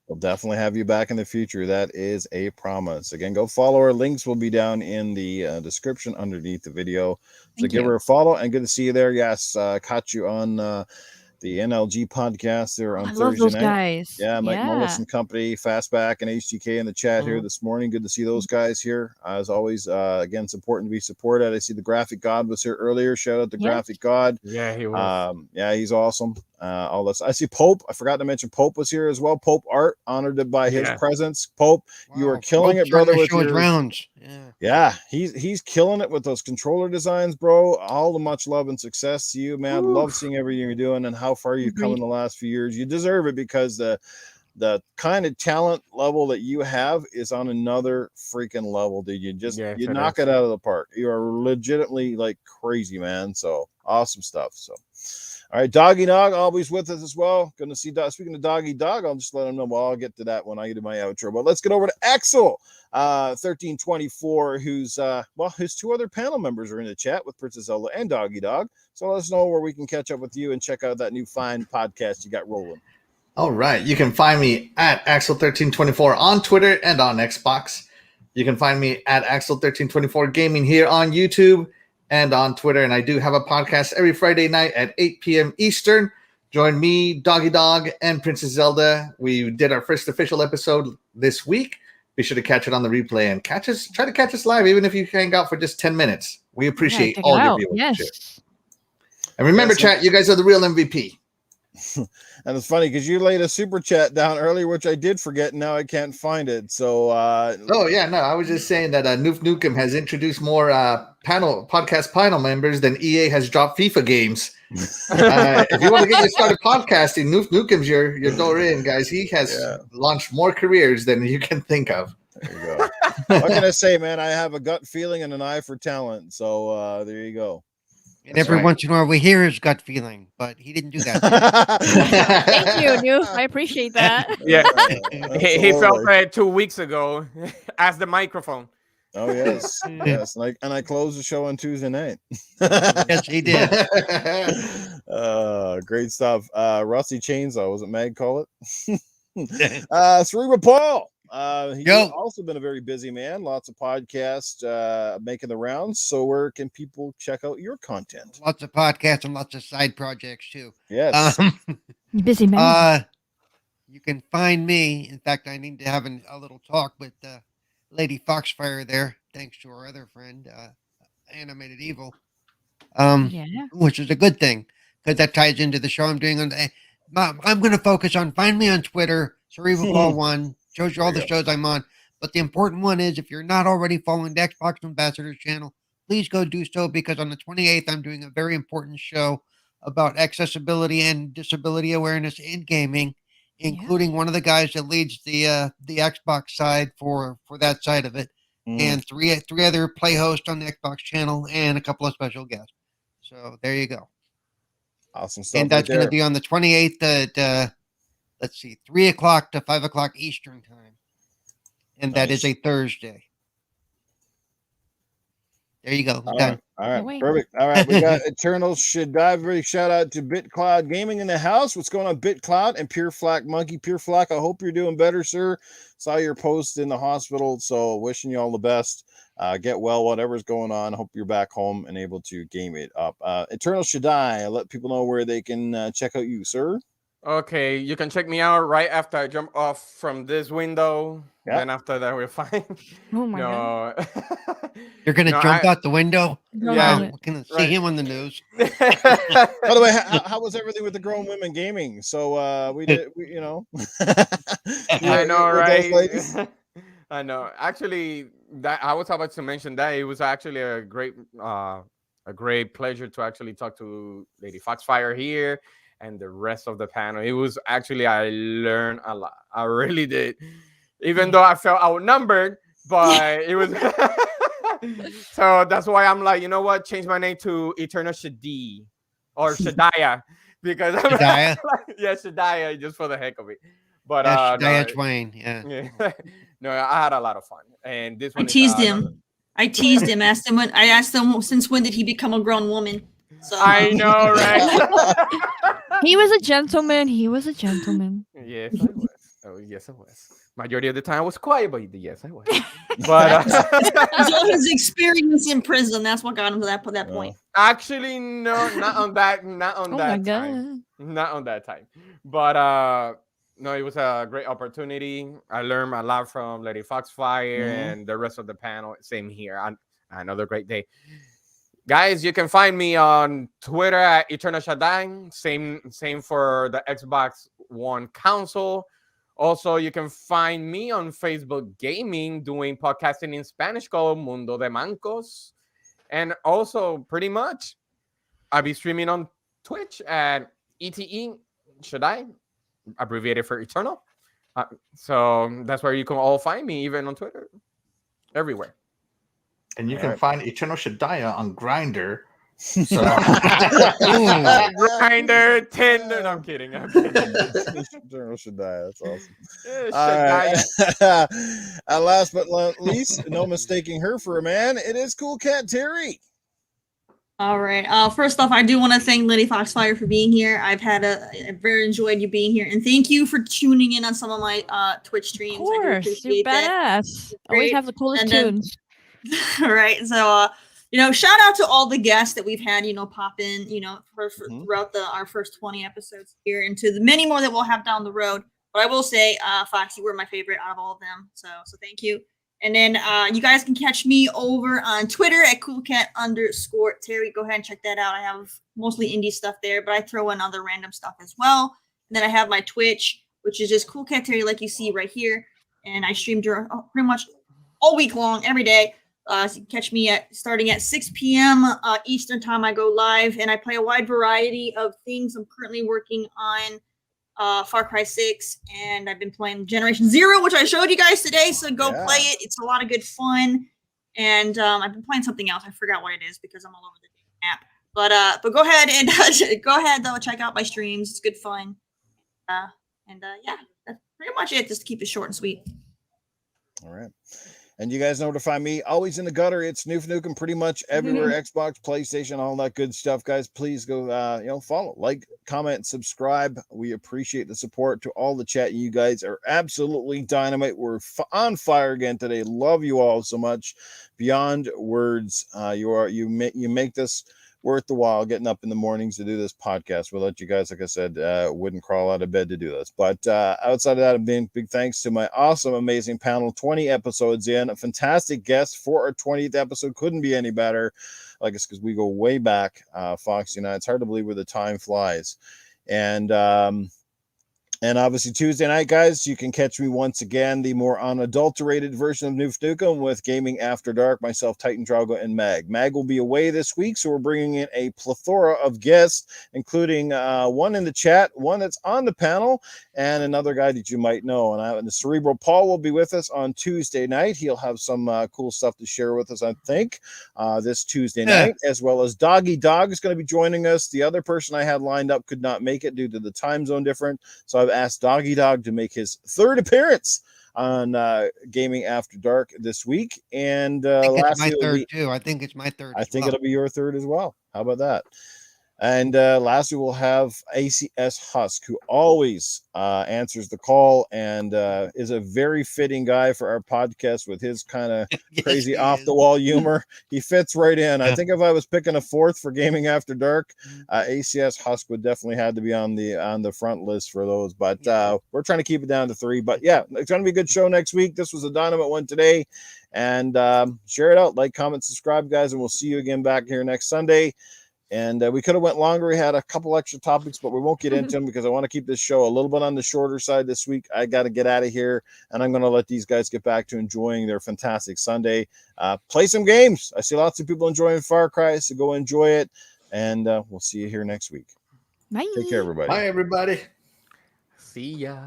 We'll definitely have you back in the future. That is a promise. Again, go follow her. Links will be down in the description underneath the video. So give her a follow, and good to see you there. Yes, caught you on the NLG podcast there on Thursday love those night. Guys. Yeah, Mike Mullis and company, Fastback and HGK in the chat here this morning. Good to see those guys here. As always, again, it's important to be supported. I see the Graphic God was here earlier. Shout out to Graphic God. Yeah, he was. Yeah, he's awesome. All this. I see Pope. I forgot to mention Pope was here as well. Pope Art, honored by his presence. Pope, you are killing it, brother. With your rounds. Yeah, he's killing it with those controller designs, bro. All the much love and success to you, man. Ooh. Love seeing everything you're doing and how far you've come in the last few years. You deserve it because the kind of talent level that you have is on another freaking level, dude. You knock it out of the park. You are legitimately like crazy, man. So awesome stuff. So all right, Doggy Dog always with us as well. Gonna see speaking of Doggy Dog, I'll just let him know. Well, I'll get to that when I get to my outro. But let's get over to Axel 1324, who's his two other panel members are in the chat with Princess Zelda and Doggy Dog. So let us know where we can catch up with you and check out that new fine podcast you got rolling. All right. You can find me at Axel1324 on Twitter and on Xbox. You can find me at Axel1324 Gaming here on YouTube and on Twitter. And I do have a podcast every Friday night at 8 p.m. Eastern. Join me, Doggy Dog, and Princess Zelda. We did our first official episode this week. Be sure to catch it on the replay and try to catch us live, even if you hang out for just 10 minutes. We appreciate all your viewers. Yes. And remember, chat, you guys are the real MVP. And it's funny because you laid a super chat down earlier, which I did forget. And now I can't find it. So, I was just saying that Newf Nukem has introduced more podcast panel members than EA has dropped FIFA games. If you want to get you started podcasting, Newf Nukem's your door in, guys. He has launched more careers than you can think of. There you go. What can I say, man? I have a gut feeling and an eye for talent. So there you go. And every once in a while we hear his gut feeling, but he didn't do that. Thank you, Newf. I appreciate that. Yeah. He felt that 2 weeks ago as the microphone. Oh, yes. Yes. And I closed the show on Tuesday night. Yes, he did. Great stuff. Rusty Chainsaw, was it Mag call it? Cerebral Paul. He's also been a very busy man. Lots of podcasts making the rounds. So where can people check out your content? Lots of podcasts and lots of side projects too. Yes. Busy man. You can find me. In fact, I need to have a little talk with Lady Foxfire there, thanks to our other friend, Animated Evil. Which is a good thing because that ties into the show I'm doing. I'm going to focus on find me on Twitter, Cerebral Paul 1. Shows you all the shows I'm on. But the important one is if you're not already following the Xbox Ambassadors channel, please go do so because on the 28th, I'm doing a very important show about accessibility and disability awareness in gaming, including one of the guys that leads the Xbox side for that side of it, and three other play hosts on the Xbox channel and a couple of special guests. So there you go. Awesome stuff. And that's going to be on the 28th at 3 o'clock to 5 o'clock Eastern time. And that is a Thursday. There you go. All right. Perfect. All right. We got Eternal Shaddai. Very shout out to BitCloud Gaming in the house. What's going on, BitCloud? And Pure Flak Monkey. Pure Flak, I hope you're doing better, sir. Saw your post in the hospital. So wishing you all the best. Get well, whatever's going on. Hope you're back home and able to game it up. Eternal Shaddai, let people know where they can check out you, sir. Okay, you can check me out right after I jump off from this window. Yeah. Then after that, we're fine. Oh my God. You're going to jump out the window? Yeah. I'm going to see him on the news. By the way, how was everything with the grown women gaming? So we you know. I know, right? I know. Actually, that I was about to mention that it was actually a great pleasure to actually talk to Lady Foxfire here and the rest of the panel. It was actually, I learned a lot. I really did. Even though I felt outnumbered, but it was... So that's why I'm like, you know what? Change my name to Eternal Shaddai or Shaddai. Because I'm Shaddai? Shaddai, just for the heck of it. But Shaddai Twain, No, I had a lot of fun. And this one I teased him. I asked him since when did he become a grown woman? So. I know, right? He was a gentleman. Yes, I was. Oh, yes, I was. Majority of the time I was quiet, but yes, I was. But it's all his experience in prison. That's what got him to that point. Actually, no, not on that time. Not on that time. But no, it was a great opportunity. I learned a lot from Lady Foxfire and the rest of the panel. Same here. Another great day. Guys, you can find me on Twitter at Eternal Shaddai. Same for the Xbox One console. Also, you can find me on Facebook Gaming doing podcasting in Spanish called Mundo de Mancos. And also, pretty much, I'll be streaming on Twitch at ETE Shaddai, abbreviated for Eternal. So that's where you can all find me, even on Twitter, everywhere. And you can find Eternal Shaddai on Grindr. So. Grinder, Tinder. No, I'm kidding. Eternal Shaddai, that's awesome. All right. Last but not least, no mistaking her for a man, it is Coolcat Terri. All right. First off, I do want to thank Lady Foxfire for being here. I've very enjoyed you being here, and thank you for tuning in on some of my Twitch streams. Of I do course, you're appreciate that. badass. Always have the coolest And then, tunes. all right. So, shout out to all the guests that we've had, pop in, throughout our first 20 episodes here, and to the many more that we'll have down the road. But I will say, Fox, you were my favorite out of all of them. So thank you. And then you guys can catch me over on Twitter at Coolcat_Terri. Go ahead and check that out. I have mostly indie stuff there, but I throw in other random stuff as well. And then I have my Twitch, which is just Coolcat Terri, like you see right here. And I stream pretty much all week long, every day. So you can catch me starting at 6 p.m. Eastern time. I go live, and I play a wide variety of things. I'm currently working on Far Cry 6, and I've been playing Generation Zero, which I showed you guys today, so go play it. It's a lot of good fun. And I've been playing something else. I forgot what it is because I'm all over the app. But go ahead and check out my streams. It's good fun. Yeah, that's pretty much it. Just to keep it short and sweet. All right. And you guys know to find me always in the gutter. It's Newf Nukem pretty much everywhere. Xbox, PlayStation, all that good stuff, guys. Please go, follow, like, comment, subscribe. We appreciate the support to all the chat. You guys are absolutely dynamite. We're on fire again today. Love you all so much. Beyond words. You make this worth the while getting up in the mornings to do this podcast. We'll let you guys, like I said, wouldn't crawl out of bed to do this. But outside of that, big thanks to my awesome, amazing panel. 20 episodes in, a fantastic guest for our 20th episode. Couldn't be any better. Like it's because we go way back, Fox. It's hard to believe where the time flies. And obviously Tuesday night, guys, you can catch me once again, the more unadulterated version of Newf Nukem with Gaming After Dark, myself, Titan Drago, and Mag. Mag will be away this week, so we're bringing in a plethora of guests, including one in the chat, one that's on the panel, and another guy that you might know. And the Cerebral Paul will be with us on Tuesday night. He'll have some cool stuff to share with us, I think, this Tuesday night, as well as Doggy Dog is going to be joining us. The other person I had lined up could not make it due to the time zone difference, so I've asked Doggy Dog to make his third appearance on Gaming After Dark this week. And lastly, my third too. I think it's my third. I think it'll be your third as well. How about that? And lastly, we'll have ACS Husk, who always answers the call and is a very fitting guy for our podcast with his kind of crazy off-the-wall humor. He fits right in. I think if I was picking a fourth for Gaming After Dark, ACS Husk would definitely have to be on the front list for those. But we're trying to keep it down to 3. But yeah, it's going to be a good show next week. This was a dynamite one today. And share it out. Like, comment, subscribe, guys, and we'll see you again back here next Sunday. And we could have went longer. We had a couple extra topics, but we won't get into them because I want to keep this show a little bit on the shorter side this week. I got to get out of here, and I'm going to let these guys get back to enjoying their fantastic Sunday. Play some games. I see lots of people enjoying Far Cry, so go enjoy it, and we'll see you here next week. Bye. Take care, everybody. Bye, everybody. See ya.